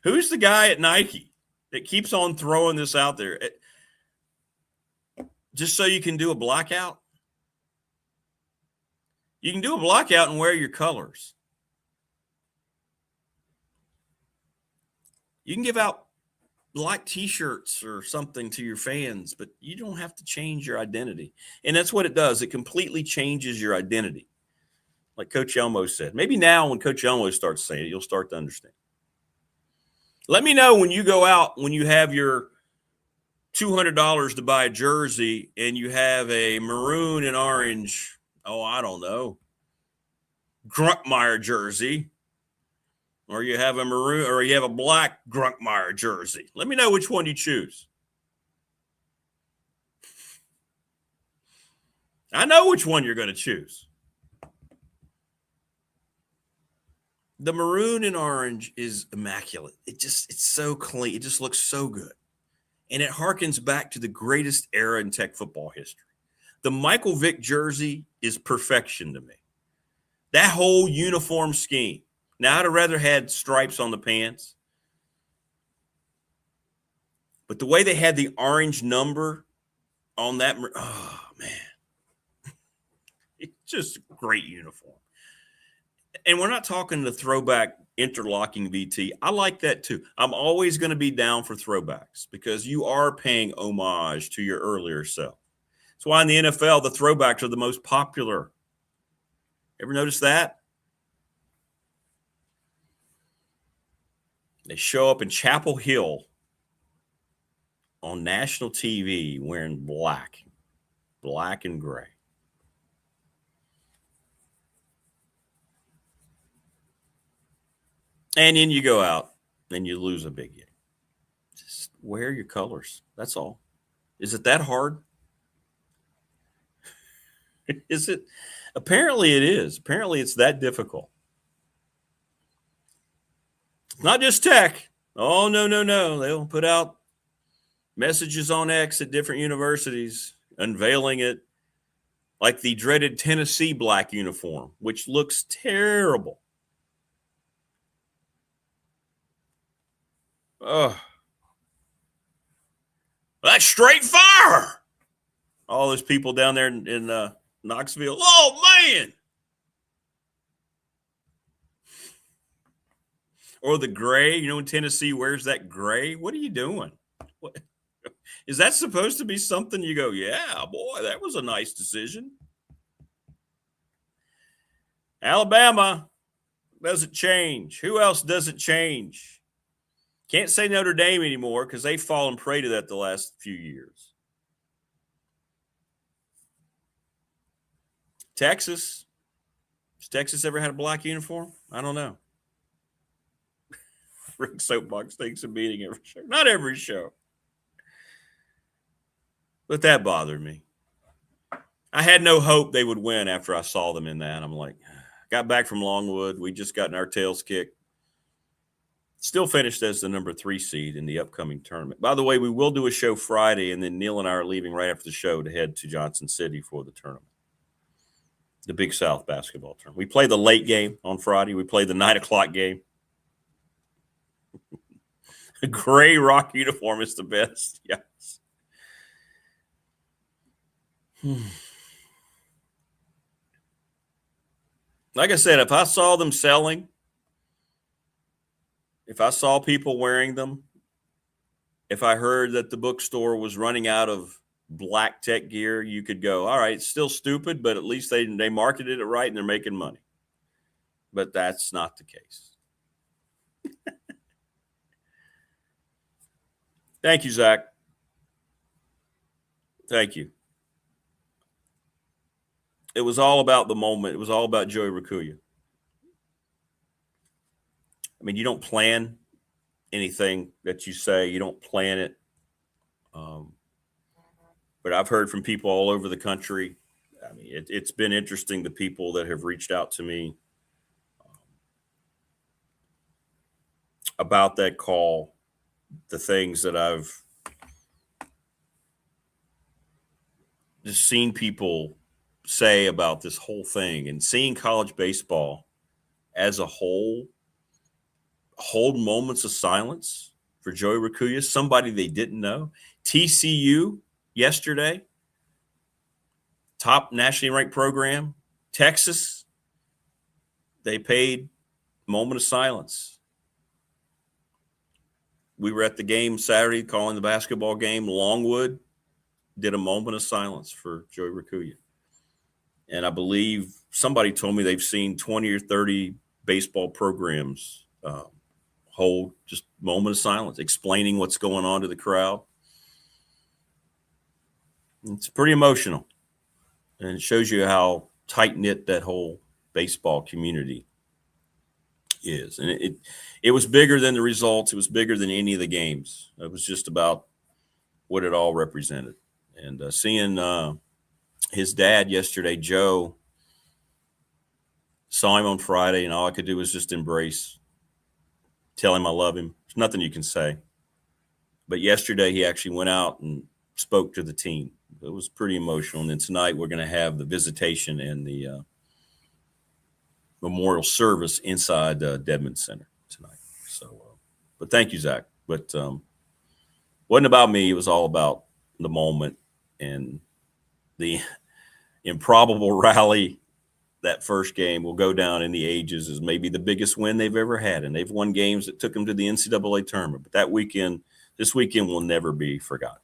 Who's the guy at Nike that keeps on throwing this out there? Just so you can do a blackout? You can do a blackout and wear your colors. You can give out black T-shirts or something to your fans, but you don't have to change your identity. And that's what it does. It completely changes your identity. Like Coach Elmo said. Maybe now when Coach Elmo starts saying it, you'll start to understand. Let me know when you go out, when you have your $200 to buy a jersey and you have a maroon and orange, I don't know, Grunkmeyer jersey, or you have a maroon or you have a black Grunkmeyer jersey. Let me know which one you choose. I know which one you're going to choose. The maroon and orange is immaculate. It's so clean. It just looks so good. And it harkens back to the greatest era in Tech football history. The Michael Vick jersey is perfection to me. That whole uniform scheme. Now, I'd have rather had stripes on the pants. But the way they had the orange number on that, oh, man. It's just a great uniform. And we're not talking the throwback interlocking VT. I like that too. I'm always going to be down for throwbacks because you are paying homage to your earlier self. That's why in the NFL, the throwbacks are the most popular. Ever notice that? They show up in Chapel Hill on national TV wearing black and gray. And then you go out and you lose a big game. Just wear your colors. That's all. Is it that hard? Is it? Apparently it is. Apparently it's that difficult. Not just Tech. Oh, no. They'll put out messages on X at different universities unveiling it, like the dreaded Tennessee black uniform, which looks terrible. Oh, that's straight fire. All those people down there in Knoxville. Oh, man. Or the gray. You know, in Tennessee, where's that gray? What are you doing? What? Is that supposed to be something you go, yeah, boy, that was a nice decision? Alabama doesn't change. Who else doesn't change? Can't say Notre Dame anymore because they've fallen prey to that the last few years. Texas. Has Texas ever had a black uniform? I don't know. Rick Soapbox takes a meeting every show. Not every show. But that bothered me. I had no hope they would win after I saw them in that. I'm like, Got back from Longwood. We just gotten our tails kicked. Still finished as the number 3 seed in the upcoming tournament. By the way, we will do a show Friday, and then Neil and I are leaving right after the show to head to Johnson City for the tournament, the Big South basketball tournament. We play the late game on Friday. We play the 9 o'clock game. A gray rock uniform is the best. Yes. Like I said, if I saw them selling, if I saw people wearing them, if I heard that the bookstore was running out of black tech gear, you could go, all right, it's still stupid, but at least they marketed it right and they're making money. But that's not the case. Thank you, Zach. Thank you. It was all about the moment. It was all about Joey Rakuya. I mean, you don't plan anything that you say. You don't plan it. But I've heard from people all over the country. I mean, it's been interesting, the people that have reached out to me about that call, the things that I've just seen people say about this whole thing, and seeing college baseball as a whole hold moments of silence for Joey Rakuya, somebody they didn't know. TCU yesterday, top nationally ranked program. Texas, they paid moment of silence. We were at the game Saturday calling the basketball game. Longwood did a moment of silence for Joey Rakuya. And I believe somebody told me they've seen 20 or 30 baseball programs hold just moment of silence, explaining what's going on to the crowd. It's pretty emotional. And it shows you how tight-knit that whole baseball community is. And it was bigger than the results. It was bigger than any of the games. It was just about what it all represented. And seeing his dad yesterday, Joe, saw him on Friday, and all I could do was just embrace, tell him I love him. There's nothing you can say. But yesterday he actually went out and spoke to the team. It was pretty emotional. And then tonight we're going to have the visitation and the memorial service inside Dedman Center tonight. So, but thank you, Zach. But wasn't about me. It was all about the moment and the improbable rally. That first game will go down in the ages as maybe the biggest win they've ever had. And they've won games that took them to the NCAA tournament. But this weekend will never be forgotten.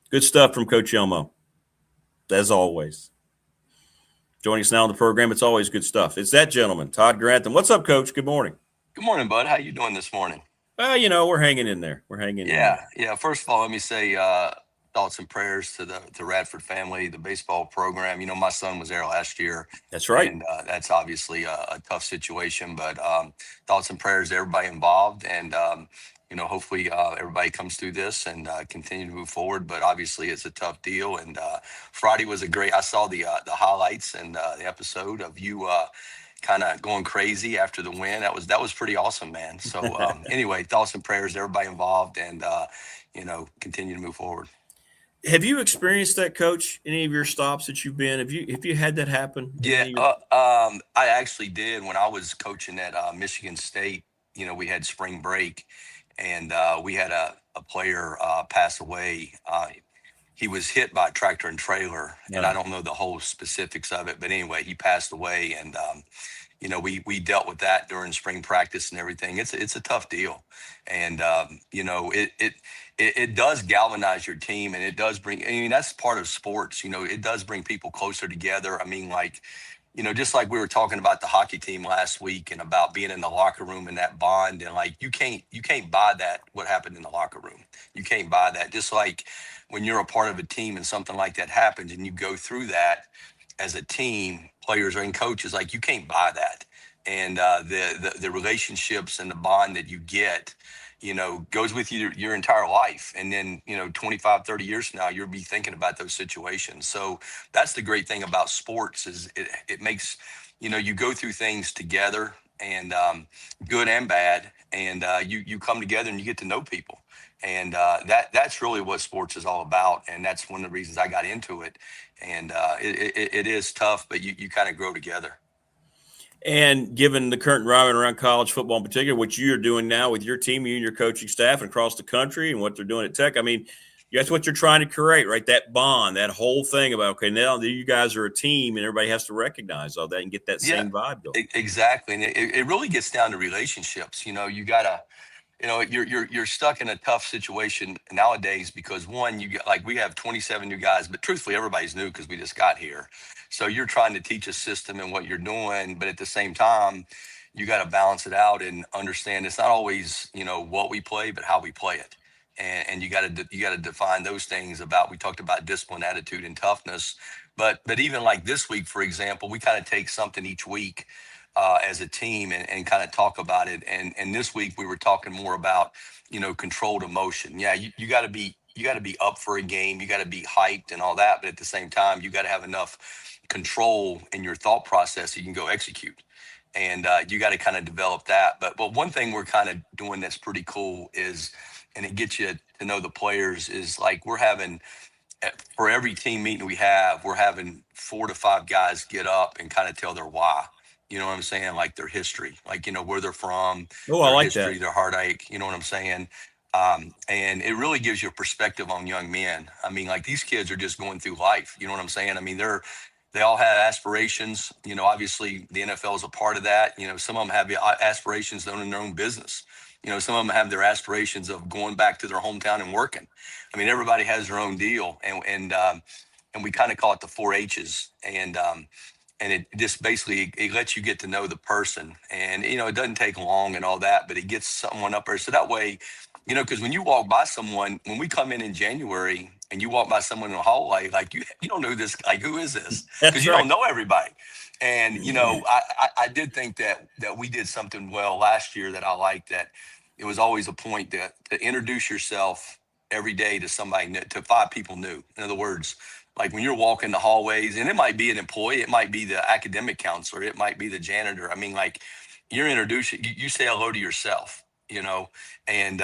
Good stuff from Coach Elmo, as always. Joining us now on the program, it's always good stuff. It's that gentleman, Todd Grantham. What's up, Coach? Good morning. Good morning, bud. How you doing this morning? Well, we're hanging in there. We're hanging in there. Yeah. First of all, let me say thoughts and prayers to the Radford family, the baseball program. My son was there last year. That's right. And that's obviously a tough situation, but thoughts and prayers to everybody involved. And, hopefully everybody comes through this and continue to move forward. But obviously it's a tough deal. And Friday was I saw the highlights and the episode of you kind of going crazy after the win. That was pretty awesome, man. So anyway, thoughts and prayers to everybody involved, and continue to move forward. Have you experienced that, Coach? Any of your stops that you've been? Have you had that happen? Yeah, I actually did when I was coaching at Michigan State. We had spring break, and we had a player pass away. He was hit by a tractor and trailer, and I don't know the whole specifics of it, but anyway, he passed away, and we dealt with that during spring practice and everything. It's a tough deal, and it does galvanize your team, and it does bring. That's part of sports. It does bring people closer together. Just like we were talking about the hockey team last week and about being in the locker room and that bond, and you can't buy that, what happened in the locker room. You can't buy that. Just like when you're a part of a team and something like that happens and you go through that as a team, players and coaches, you can't buy that. And the relationships and the bond that you get, goes with you your entire life. And then, 25, 30 years from now, you'll be thinking about those situations. So that's the great thing about sports is it makes, you go through things together, and good and bad. And you come together and you get to know people. And that's really what sports is all about. And that's one of the reasons I got into it. And it is tough, but you kind of grow together. And given the current environment around college football in particular, what you're doing now with your team, you and your coaching staff and across the country, and what they're doing at Tech, I mean, that's what you're trying to create, right? That bond, that whole thing about, okay, now that you guys are a team and everybody has to recognize all that and get that same vibe going. Exactly. And it really gets down to relationships. You got to, you're stuck in a tough situation nowadays because one, you get we have 27 new guys, but truthfully, everybody's new because we just got here. So you're trying to teach a system and what you're doing, but at the same time, you got to balance it out and understand it's not always, what we play, but how we play it. And you got to define those things about, we talked about discipline, attitude, and toughness. But even like this week, for example, we kind of take something each week as a team and kind of talk about it. And this week we were talking more about, controlled emotion. Yeah, you got to be up for a game. You got to be hyped and all that. But at the same time, you got to have enough control in your thought process so you can go execute. And you got to kind of develop that. But one thing we're kind of doing that's pretty cool is, and it gets you to know the players, is we're having, for every team meeting we have, we're having 4 to 5 guys get up and kind of tell their why. You know what I'm saying? Like their history, where they're from, their history, their heartache, you know what I'm saying? And it really gives you a perspective on young men. I mean, these kids are just going through life. You know what I'm saying? I mean, they all have aspirations. Obviously the NFL is a part of that. Some of them have aspirations to own their own business. Some of them have their aspirations of going back to their hometown and working. I mean, everybody has their own deal, and we kind of call it the 4 H's. And it just basically, it lets you get to know the person. And, it doesn't take long and all that, but it gets someone up there. So that way, because when you walk by someone, when we come in January and you walk by someone in the hallway, you don't know who this, who is this? Because you don't know everybody. And, I did think that we did something well last year that I liked, that it was always a point to introduce yourself every day to somebody, to 5 people new. In other words, when you're walking the hallways, and it might be an employee, it might be the academic counselor, it might be the janitor. I mean, you're introducing, you say hello to yourself, and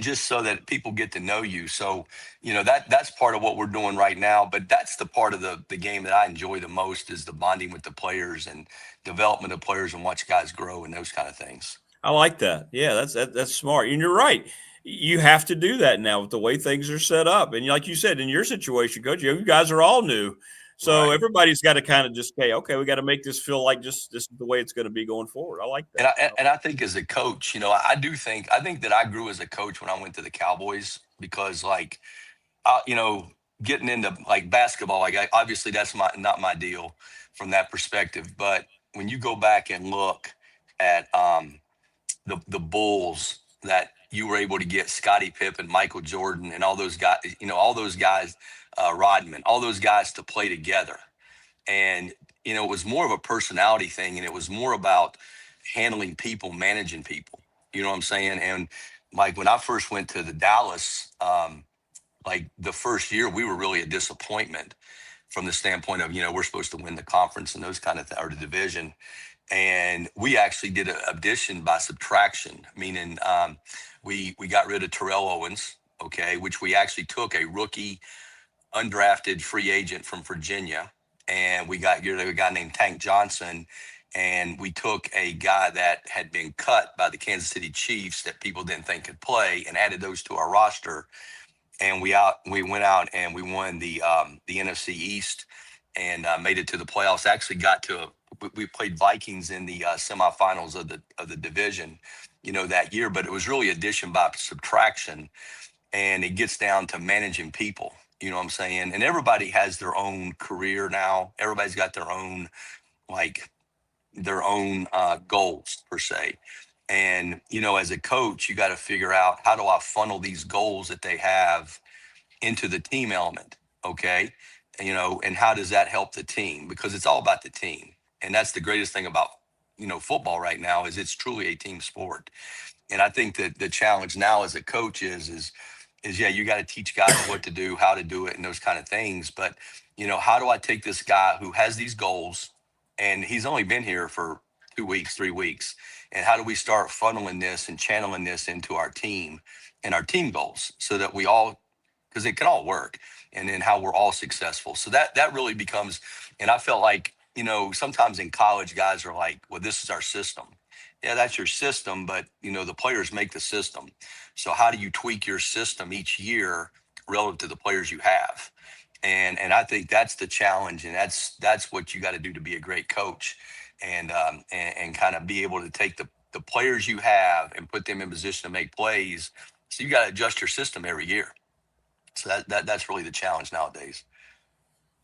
just so that people get to know you. So, that's part of what we're doing right now. But that's the part of the game that I enjoy the most, is the bonding with the players and development of players and watch guys grow and those kind of things. I like that. Yeah, that's smart. And you're right. You have to do that now with the way things are set up. And like you said, in your situation, Coach, you guys are all new. So everybody's got to kind of just say, okay, we got to make this feel like just this is the way it's going to be going forward. I like that. And I think as a coach, I think that I grew as a coach when I went to the Cowboys, because getting into basketball, obviously that's not my deal from that perspective. But when you go back and look at the Bulls, that you were able to get Scottie Pippen, Michael Jordan, and all those guys, Rodman, all those guys to play together. And, it was more of a personality thing, and it was more about handling people, managing people. You know what I'm saying? And when I first went to the Dallas, the first year, we were really a disappointment from the standpoint of, we're supposed to win the conference and those kind of or the division. And we actually did an addition by subtraction, meaning we got rid of Terrell Owens, which we actually took a rookie, undrafted free agent from Virginia, and we got rid of a guy named Tank Johnson, and we took a guy that had been cut by the Kansas City Chiefs that people didn't think could play, and added those to our roster. And we went out and we won the NFC East and made it to the playoffs. Actually we played Vikings in the semifinals of the division, that year. But it was really addition by subtraction, and it gets down to managing people. You know what I'm saying? And everybody has their own career now. Everybody's got their own goals per se. And, as a coach, you got to figure out, how do I funnel these goals that they have into the team element? Okay. And how does that help the team? Because it's all about the team. And that's the greatest thing about, football right now, is it's truly a team sport. And I think that the challenge now as a coach is yeah, you got to teach guys what to do, how to do it, and those kind of things. But, how do I take this guy who has these goals and he's only been here for 2 weeks, 3 weeks, and how do we start funneling this and channeling this into our team and our team goals so that we all, because it can all work, and then how we're all successful. So that really becomes, and I felt like, sometimes in college guys are like, well, this is our system. Yeah, that's your system, but the players make the system. So how do you tweak your system each year relative to the players you have? And I think that's the challenge, and that's what you got to do to be a great coach, and kind of be able to take the players you have and put them in position to make plays. So you got to adjust your system every year. So that's really the challenge nowadays.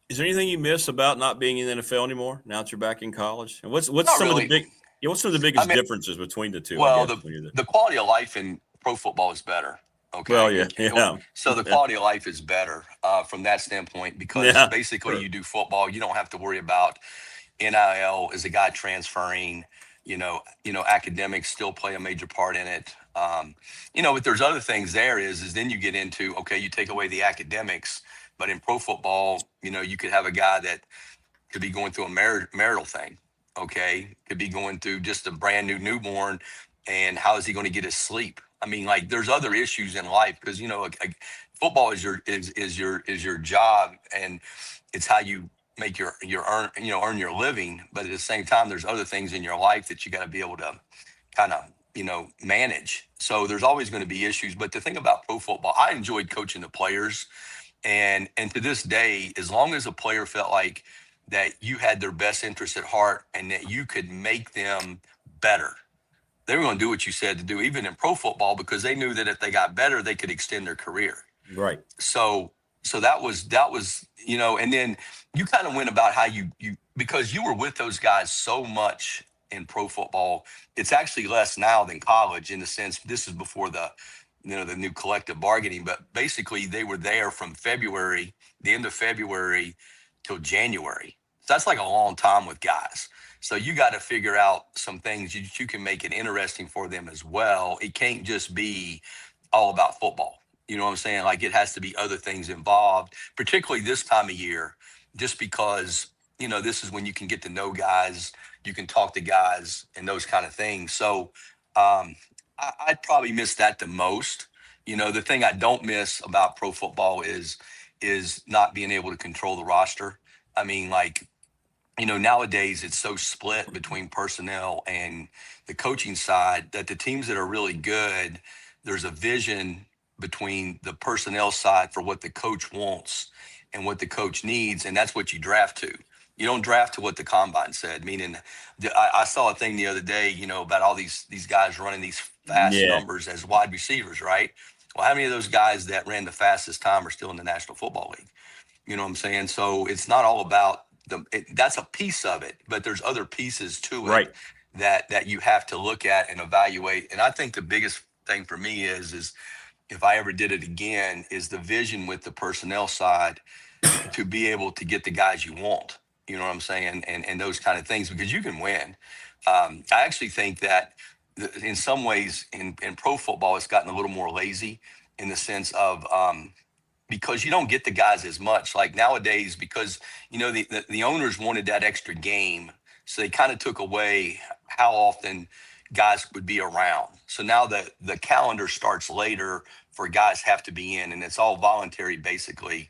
Is there anything you miss about not being in the NFL anymore now that you're back in college? And what's Not some really. of the what's some of the biggest differences between the two? Well, I guess, the quality of life in pro football is better. Okay. Well, yeah. So the quality of life is better from that standpoint, because basically you do football, you don't have to worry about NIL. Is a guy transferring? Academics still play a major part in it. But there's other things there is then you get into, okay, you take away the academics, but in pro football, you could have a guy that could be going through a marital thing. Okay. Could be going through just a brand new newborn, and how is he going to get his sleep? I mean, like, there's other issues in life, because, football is your job, and it's how you make your earn your living. But at the same time, there's other things in your life that you got to be able to kind of, manage. So there's always going to be issues. But the thing about pro football, I enjoyed coaching the players. And to this day, as long as a player felt like that you had their best interest at heart and that you could make them better, they were going to do what you said to do, even in pro football, because they knew that if they got better, they could extend their career. Right. So that was, and then you kind of went about how you because you were with those guys so much in pro football. It's actually less now than college, in the sense, this is before the new collective bargaining, but basically they were there from the end of February till January. So that's like a long time with guys. So you got to figure out some things you can make it interesting for them as well. It can't just be all about football. You know what I'm saying? Like, it has to be other things involved, particularly this time of year, just because, this is when you can get to know guys, you can talk to guys and those kind of things. So I'd probably miss that the most. The thing I don't miss about pro football is not being able to control the roster. I mean, like, nowadays it's so split between personnel and the coaching side that the teams that are really good, there's a vision between the personnel side for what the coach wants and what the coach needs. And that's what you draft to. You don't draft to what the combine said, meaning I saw a thing the other day, about all these guys running these fast numbers as wide receivers, right? Well, how many of those guys that ran the fastest time are still in the National Football League? You know what I'm saying? So it's not all about that's a piece of it, but there's other pieces to it, right, that you have to look at and evaluate. And I think the biggest thing for me is if I ever did it again, is the vision with the personnel side to be able to get the guys you want. You know what I'm saying? And those kind of things, because you can win. I actually think that in some ways in pro football, it's gotten a little more lazy, in the sense of because you don't get the guys as much like nowadays, because, the owners wanted that extra game. So they kind of took away how often guys would be around. So now the calendar starts later for guys have to be in, and it's all voluntary basically.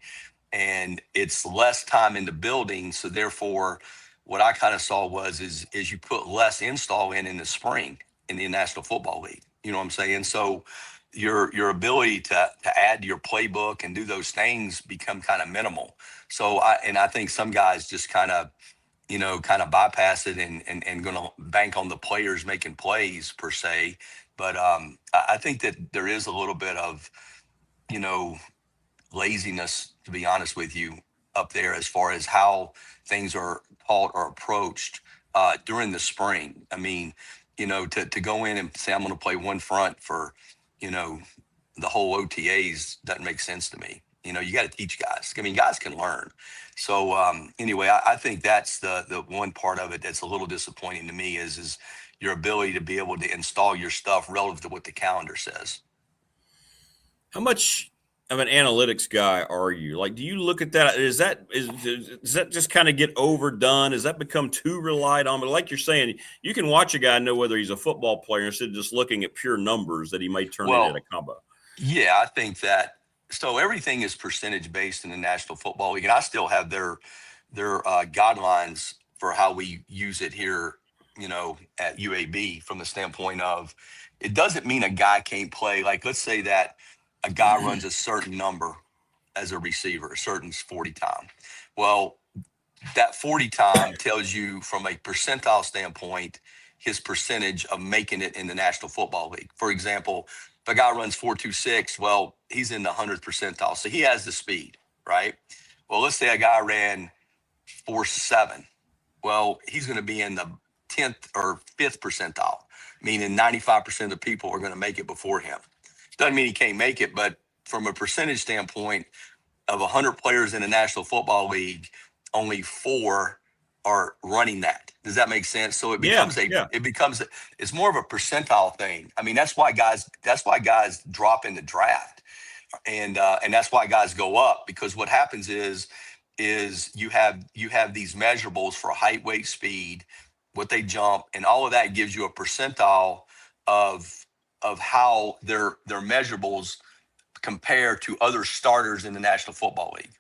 And it's less time in the building. So therefore, what I kind of saw is you put less install in the spring in the National Football League. You know what I'm saying? So your ability to add to your playbook and do those things become kind of minimal. So I think some guys just kind of bypass it and going to bank on the players making plays per se. But I think that there is a little bit of, laziness, to be honest with you, up there as far as how things are taught or approached during the spring. I mean, to go in and say, I'm going to play one front for, the whole OTAs doesn't make sense to me. You got to teach guys. I mean, guys can learn. So anyway, I think that's the one part of it that's a little disappointing to me is your ability to be able to install your stuff relative to what the calendar says. How much of an analytics guy are you? Like, do you look at that? Does that just kind of get overdone? Does that become too relied on? But like you're saying, you can watch a guy and know whether he's a football player instead of just looking at pure numbers that he might turn into a combo. Yeah, I think that. So everything is percentage based in the National Football League, and I still have their guidelines for how we use it here, at UAB from the standpoint of it doesn't mean a guy can't play. Like, let's say that a guy runs a certain number as a receiver, a certain 40 time. Well, that 40 time tells you from a percentile standpoint his percentage of making it in the National Football League. For example, if a guy runs 4.26, well, he's in the 100th percentile. So he has the speed, right? Well, let's say a guy ran 4.7. Well, he's going to be in the 10th or 5th percentile, meaning 95% of the people are going to make it before him. Doesn't mean he can't make it, but from a percentage standpoint, of 100 players in the National Football League, only 4 are running that. Does that make sense? So it becomes it's more of a percentile thing. I mean, that's why guys drop in the draft, and that's why guys go up, because what happens is you have these measurables for height, weight, speed, what they jump, and all of that gives you a percentile of how their measurables compare to other starters in the National Football League.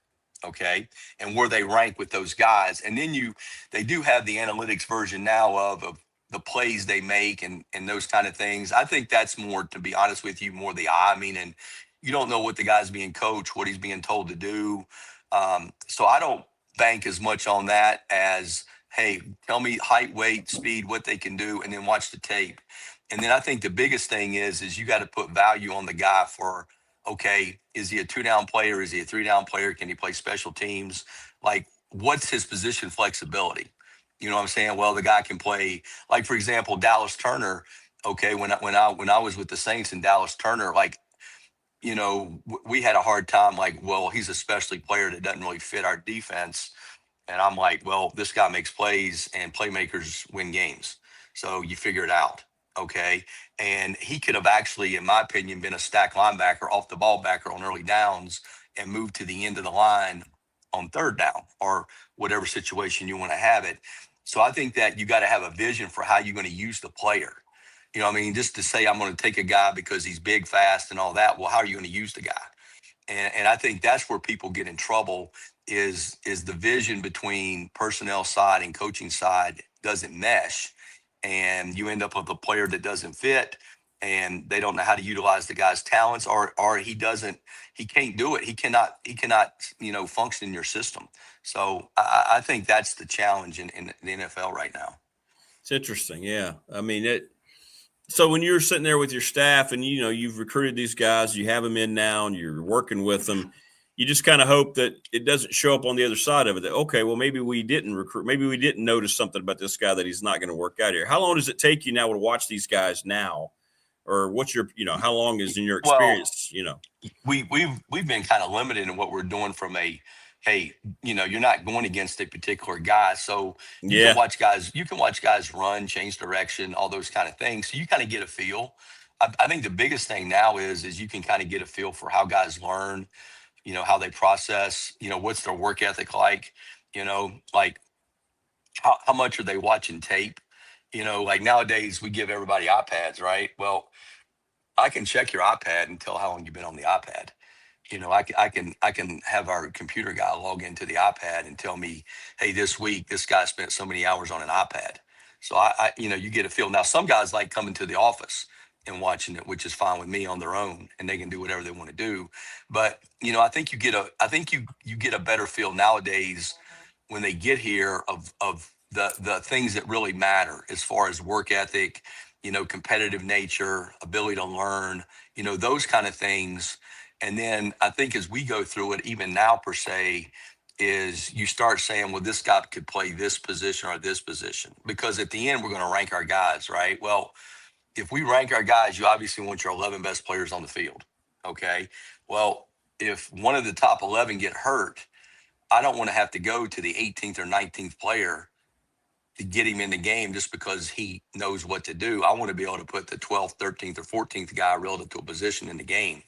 Okay. And where they rank with those guys. And then they do have the analytics version now of the plays they make and those kind of things. I think that's more, to be honest with you, more the eye. I mean, and you don't know what the guy's being coached, what he's being told to do. So I don't bank as much on that as, hey, tell me height, weight, speed, what they can do, and then watch the tape. And then I think the biggest thing is you got to put value on the guy for, okay, is he a 2-down player? Is he a 3-down player? Can he play special teams? Like, what's his position flexibility? You know what I'm saying? Well, the guy can play, like, for example, Dallas Turner. Okay, when I was with the Saints and Dallas Turner, like, we had a hard time. Like, well, he's a specialty player that doesn't really fit our defense. And I'm like, well, this guy makes plays and playmakers win games. So you figure it out. Okay. And he could have actually, in my opinion, been a stack linebacker, off the ball backer on early downs and moved to the end of the line on 3rd down or whatever situation you want to have it. So I think that you got to have a vision for how you're going to use the player. You know what I mean? Just to say, I'm going to take a guy because he's big, fast, and all that. Well, how are you going to use the guy? And I think that's where people get in trouble is the vision between personnel side and coaching side doesn't mesh. And you end up with a player that doesn't fit, and they don't know how to utilize the guy's talents, or he can't do it. He cannot, function in your system. So I think that's the challenge in the NFL right now. It's interesting. Yeah. I mean, so when you're sitting there with your staff and, you've recruited these guys, you have them in now and you're working with them, you just kind of hope that it doesn't show up on the other side of it. That, okay, well, maybe we didn't recruit. Maybe we didn't notice something about this guy that he's not going to work out here. How long does it take you now to watch these guys now? Or what's your, how long is in your experience, We've been kind of limited in what we're doing from hey, you're not going against a particular guy. So you can watch guys run, change direction, all those kind of things. So you kind of get a feel. I think the biggest thing now is you can kind of get a feel for how guys learn, how they process, what's their work ethic like, like how much are they watching tape? Like nowadays we give everybody iPads, right? Well, I can check your iPad and tell how long you've been on the iPad. I can have our computer guy log into the iPad and tell me, hey, this week, this guy spent so many hours on an iPad. So you get a feel. Now, some guys like coming to the office and watching it, which is fine with me on their own, and they can do whatever they want to do. But, I think you get a better feel nowadays when they get here of the things that really matter as far as work ethic, competitive nature, ability to learn, those kind of things. And then I think as we go through it, even now per se, is you start saying, well, this guy could play this position or this position, because at the end, we're going to rank our guys, right? Well, if we rank our guys, you obviously want your 11 best players on the field. Okay. Well, if one of the top 11 get hurt, I don't want to have to go to the 18th or 19th player to get him in the game just because he knows what to do. I want to be able to put the 12th, 13th, or 14th guy relative to a position in the game.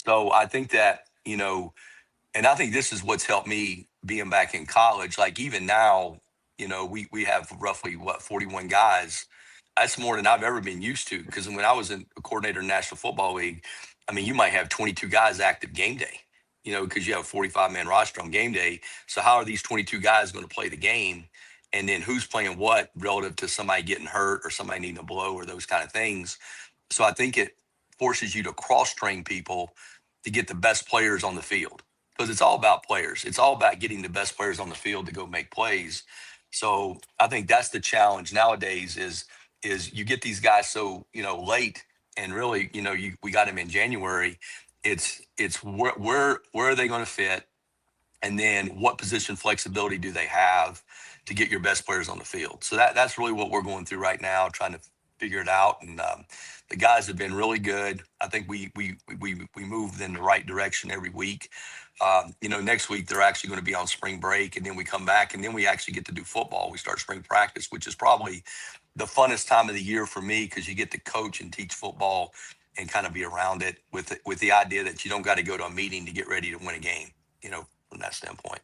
So I think that, and I think this is what's helped me being back in college. Like even now, we have roughly 41 guys. That's more than I've ever been used to. Because when I was a coordinator in National Football League, I mean, you might have 22 guys active game day, because you have a 45-man roster on game day. So how are these 22 guys going to play the game? And then who's playing what relative to somebody getting hurt or somebody needing a blow or those kind of things. So I think it forces you to cross-train people to get the best players on the field, because it's all about players. It's all about getting the best players on the field to go make plays. So I think that's the challenge nowadays is you get these guys so, late, and really, we got them in January. It's where are they going to fit? And then what position flexibility do they have to get your best players on the field? So that's really what we're going through right now, trying to figure it out. And the guys have been really good. I think we move in the right direction every week. Next week they're actually going to be on spring break, and then we come back, and then we actually get to do football. We start spring practice, which is probably the funnest time of the year for me, because you get to coach and teach football and kind of be around it with the idea that you don't got to go to a meeting to get ready to win a game, from that standpoint.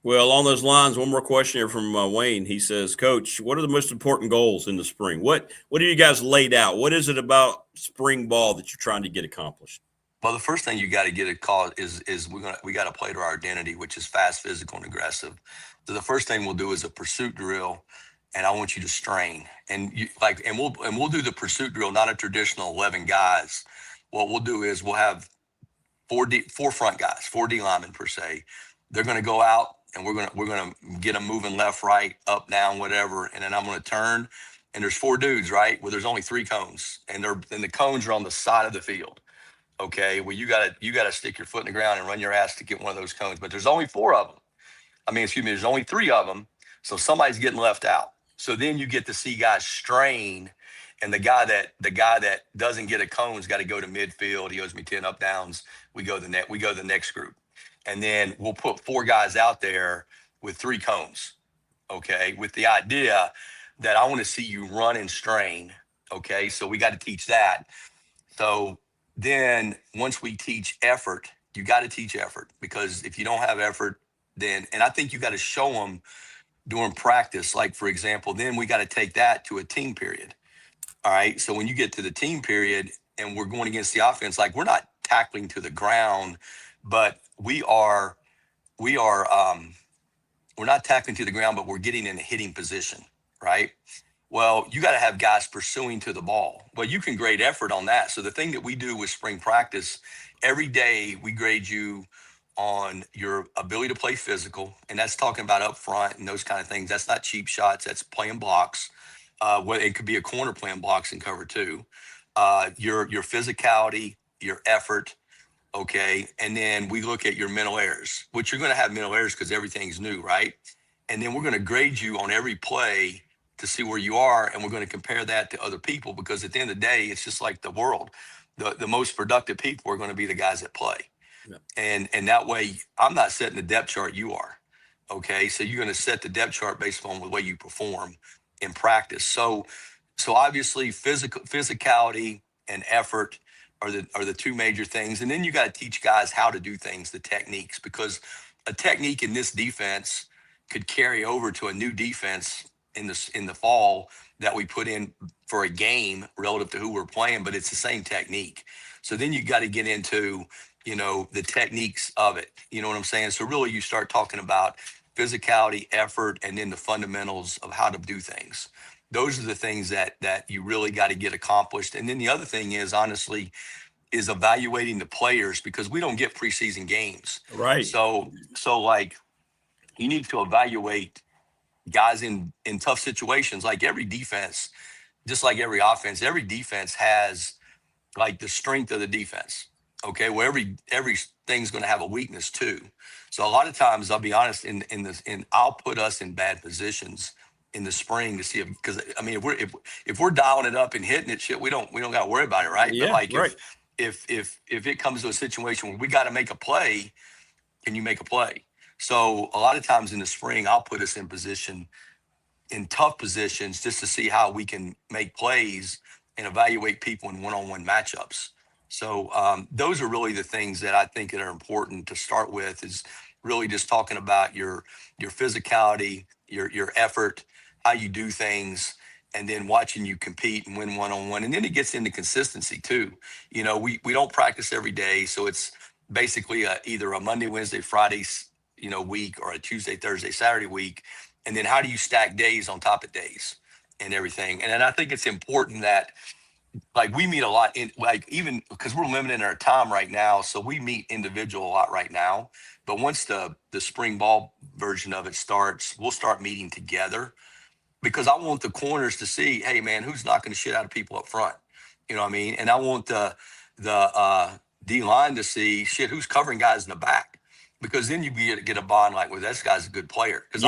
Well, along those lines, one more question here from Wayne. He says, Coach, what are the most important goals in the spring? What are you guys laid out? What is it about spring ball that you're trying to get accomplished? Well, the first thing you got to get a call is we got to play to our identity, which is fast, physical, and aggressive. So the first thing we'll do is a pursuit drill, and I want you to strain. And we'll do the pursuit drill, not a traditional 11 guys. What we'll do is we'll have four front guys, 4 D linemen per se. They're going to go out, and we're going to get them moving left, right, up, down, whatever. And then I'm going to turn, and there's 4 dudes, right? Well, there's only 3 cones, and the cones are on the side of the field. Okay. Well, you gotta stick your foot in the ground and run your ass to get one of those cones, but there's only 4 of them. There's only 3 of them. So somebody's getting left out. So then you get to see guys strain, and the guy that doesn't get a cone's got to go to midfield. He owes me 10 up downs. We go the next group. And then we'll put 4 guys out there with 3 cones. Okay. With the idea that I want to see you run and strain. Okay. So we got to teach that. So then once we teach effort, you got to teach effort, because if you don't have effort, and I think you got to show them during practice, like for example, then we got to take that to a team period. All right. So when you get to the team period and we're going against the offense, like we're not tackling to the ground, but we're not tackling to the ground, but we're getting in a hitting position. Right. Well, you got to have guys pursuing to the ball. Well, you can grade effort on that. So the thing that we do with spring practice, every day we grade you on your ability to play physical. And that's talking about up front and those kind of things. That's not cheap shots. That's playing blocks. It could be a corner playing blocks and cover too. Your physicality, your effort. Okay. And then we look at your mental errors, which you're going to have mental errors because everything's new. Right. And then we're going to grade you on every play to see where you are, and we're going to compare that to other people, because at the end of the day, it's just like the world. The most productive people are going to be the guys that play. Yeah. And that way, I'm not setting the depth chart, you are. Okay, so you're going to set the depth chart based on the way you perform in practice. So obviously, physicality and effort are the 2 major things, and then you got to teach guys how to do things, the techniques, because a technique in this defense could carry over to a new defense in the fall that we put in for a game relative to who we're playing, but it's the same technique. So then you got to get into, the techniques of it. You know what I'm saying? So really you start talking about physicality, effort, and then the fundamentals of how to do things. Those are the things that you really got to get accomplished. And then the other thing is, honestly, is evaluating the players, because we don't get preseason games. Right. So like you need to evaluate guys in tough situations. Like every defense, just like every offense, every defense has like the strength of the defense. Okay. Well, every thing's going to have a weakness too. So a lot of times, I'll be honest, I'll put us in bad positions in the spring to see because if we're dialing it up and hitting it, shit, we don't got to worry about it. Right. Yeah, But like right. if it comes to a situation where we got to make a play, can you make a play? So a lot of times in the spring, I'll put us in tough positions just to see how we can make plays and evaluate people in one-on-one matchups. So those are really the things that I think that are important to start with, is really just talking about your physicality, your effort, how you do things, and then watching you compete and win one-on-one. And then it gets into consistency too. You know, we don't practice every day, so it's basically either a Monday, Wednesday, Friday, week, or a Tuesday, Thursday, Saturday week. And then how do you stack days on top of days and everything? And then I think it's important that, like, we meet a lot in, like, even because we're limited in our time right now, so we meet individual a lot right now. But once the spring ball version of it starts, we'll start meeting together, because I want the corners to see, hey man, who's knocking the shit out of people up front? You know what I mean? And I want the D line to see, shit, who's covering guys in the back. Because then you get a bond like, well, this guy's a good player. Because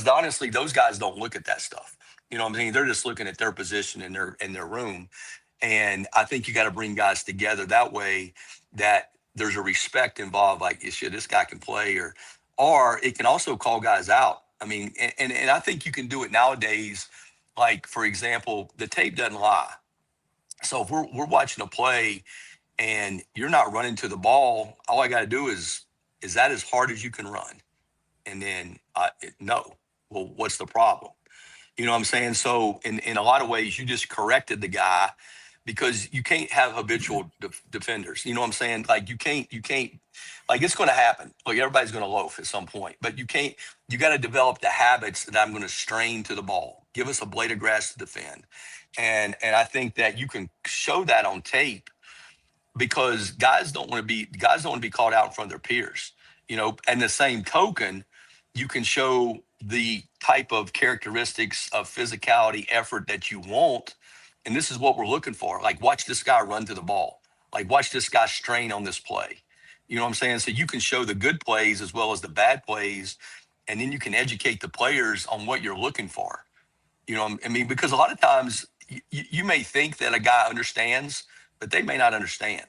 honestly, those guys don't look at that stuff. You know what I'm saying? They're just looking at their position in their room. And I think you got to bring guys together that way, that there's a respect involved. Like, shit, this guy can play, or it can also call guys out. I mean, and I think you can do it nowadays. Like, for example, the tape doesn't lie. So if we're watching a play and you're not running to the ball, all I got to do is that as hard as you can run? And then no. Well, what's the problem? You know what I'm saying? So in a lot of ways, you just corrected the guy, because you can't have habitual defenders. You know what I'm saying? Like, you can't, like, it's going to happen. Like, everybody's going to loaf at some point, but you got to develop the habits that I'm going to strain to the ball. Give us a blade of grass to defend. And I think that you can show that on tape, because guys don't want to be called out in front of their peers, you know. And the same token, you can show the type of characteristics of physicality, effort that you want. And this is what we're looking for. Like, watch this guy run to the ball. Like, watch this guy strain on this play. You know what I'm saying? So you can show the good plays as well as the bad plays. And then you can educate the players on what you're looking for. You know, I mean, because a lot of times you may think that a guy understands, but they may not understand.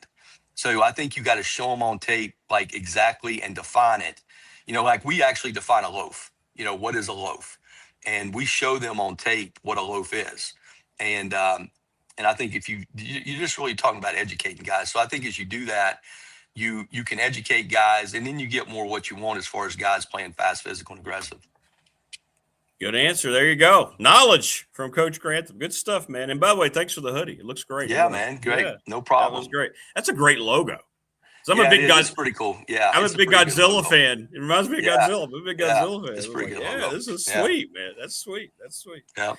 So I think you got to show them on tape, like, exactly, and define it. You know, like, we actually define a loaf. You know, what is a loaf? And we show them on tape what a loaf is. And I think if you're just really talking about educating guys. So I think as you do that, you can educate guys, and then you get more what you want as far as guys playing fast, physical, and aggressive. Good answer. There you go. Knowledge from Coach Grantham. Good stuff, man. And by the way, thanks for the hoodie. It looks great. Yeah, man. Great. Yeah, no problem. That was great. That's a great logo. So I'm a big It's pretty cool. Yeah. I'm a big Godzilla fan. It reminds me of Godzilla. I'm a big Godzilla fan. It's pretty good. Yeah, this is sweet, man. That's sweet. Yeah.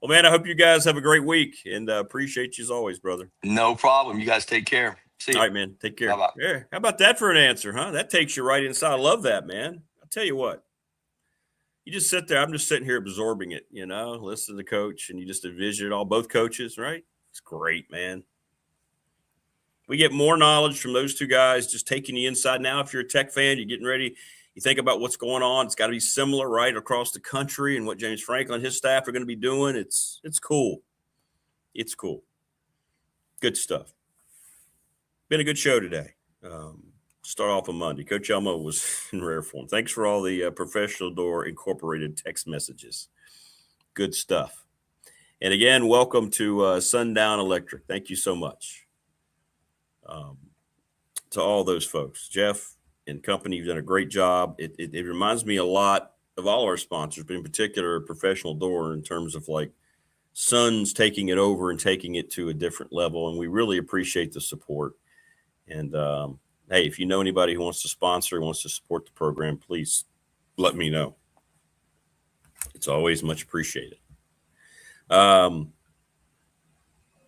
Well, man, I hope you guys have a great week, and appreciate you as always, brother. No problem. You guys take care. See you. All right, man. Take care. Bye-bye. Yeah. How about that for an answer, huh? That takes you right inside. I love that, man. I'll tell you what. You just sit there. I'm just sitting here absorbing it, you know, listen to the coach, and you just envision it all, both coaches, right? It's great, man. We get more knowledge from those two guys, just taking you inside. Now, if you're a Tech fan, you're getting ready, you think about what's going on. It's got to be similar, right, across the country, and what James Franklin and his staff are going to be doing. It's cool. It's cool. Good stuff. Been a good show today. Start off on Monday. Coach Elmo was in rare form. Thanks for all the Professional Door Incorporated text messages. Good stuff. And again, welcome to Sundown Electric. Thank you so much. To all those folks, Jeff and company, you've done a great job. It reminds me a lot of all our sponsors, but in particular, Professional Door, in terms of like Suns taking it over and taking it to a different level. And we really appreciate the support. And hey, if you know anybody who wants to sponsor, wants to support the program, please let me know. It's always much appreciated.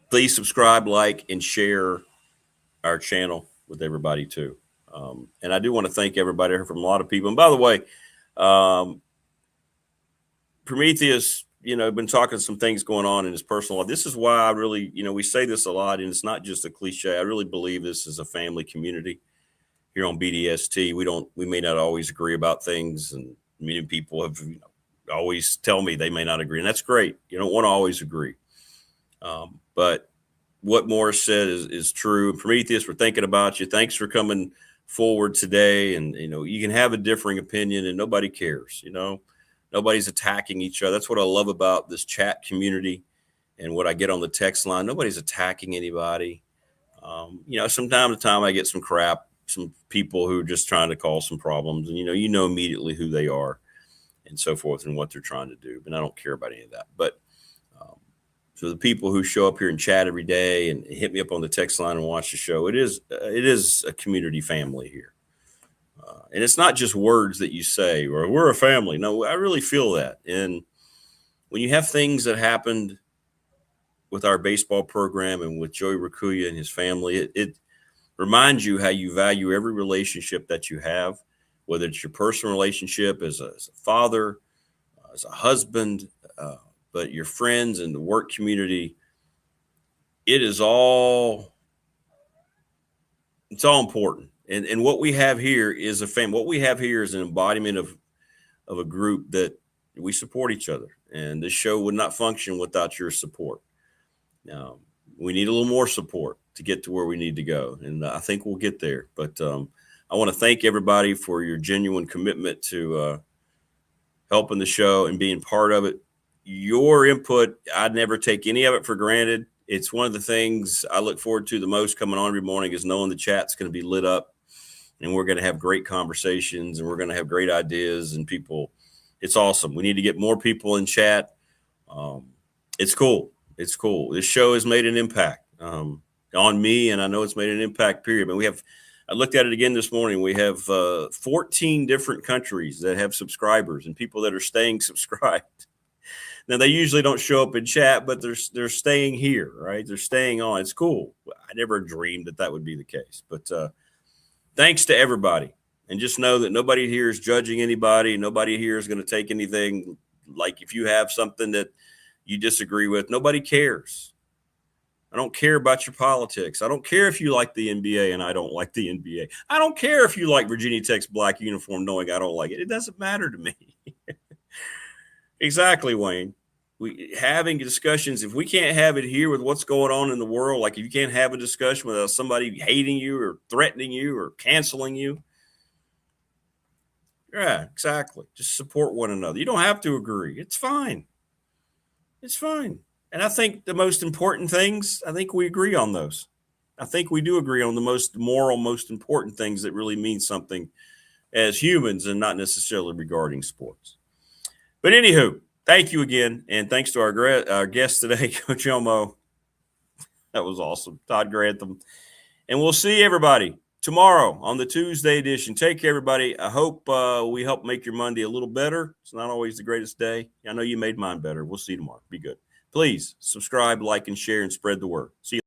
Please subscribe, like, and share our channel with everybody too. And I do want to thank everybody. I heard from a lot of people. And by the way, Prometheus, you know, been talking some things going on in his personal life. This is why I really, you know, we say this a lot, and it's not just a cliche. I really believe this is a family community here on BDST. We may not always agree about things, and many people have always tell me they may not agree, and that's great. You don't want to always agree. But what Morris said is true. Prometheus, we're thinking about you. Thanks for coming forward today. And, you can have a differing opinion and nobody cares, nobody's attacking each other. That's what I love about this chat community and what I get on the text line. Nobody's attacking anybody. From time to time I get some crap, some people who are just trying to cause some problems, and, you know immediately who they are and so forth and what they're trying to do. But I don't care about any of that. But so the people who show up here and chat every day and hit me up on the text line and watch the show, it is a community family here. And it's not just words that you say, or we're a family. No, I really feel that. And when you have things that happened with our baseball program and with Joey Rakuya and his family, it reminds you how you value every relationship that you have, whether it's your personal relationship as a father, as a husband, but your friends and the work community. It's all important. And what we have here is a family. What we have here is an embodiment of a group that we support each other. And this show would not function without your support. Now, we need a little more support to get to where we need to go. And I think we'll get there. But I want to thank everybody for your genuine commitment to helping the show and being part of it. Your input, I'd never take any of it for granted. It's one of the things I look forward to the most coming on every morning, is knowing the chat's going to be lit up and we're going to have great conversations and we're going to have great ideas and people. It's awesome. We need to get more people in chat. It's cool. It's cool. This show has made an impact on me, and I know it's made an impact, period. But I looked at it again this morning. We have 14 different countries that have subscribers and people that are staying subscribed. Now, they usually don't show up in chat, but they're staying here, right? They're staying on. It's cool. I never dreamed that would be the case. But thanks to everybody. And just know that nobody here is judging anybody. Nobody here is going to take anything. Like if you have something that you disagree with, nobody cares. I don't care about your politics. I don't care if you like the NBA and I don't like the NBA. I don't care if you like Virginia Tech's black uniform knowing I don't like it. It doesn't matter to me. Exactly, Wayne. We having discussions, if we can't have it here with what's going on in the world, like if you can't have a discussion without somebody hating you or threatening you or canceling you. Yeah, exactly. Just support one another. You don't have to agree. It's fine. It's fine. And I think the most important things, I think we agree on those. I think we do agree on the most moral, most important things that really mean something as humans and not necessarily regarding sports. But anywho, thank you again. And thanks to our guest today, Coach Elmo. That was awesome. Todd Grantham. And we'll see everybody tomorrow on the Tuesday edition. Take care, everybody. I hope we help make your Monday a little better. It's not always the greatest day. I know you made mine better. We'll see you tomorrow. Be good. Please subscribe, like, and share, and spread the word. See you.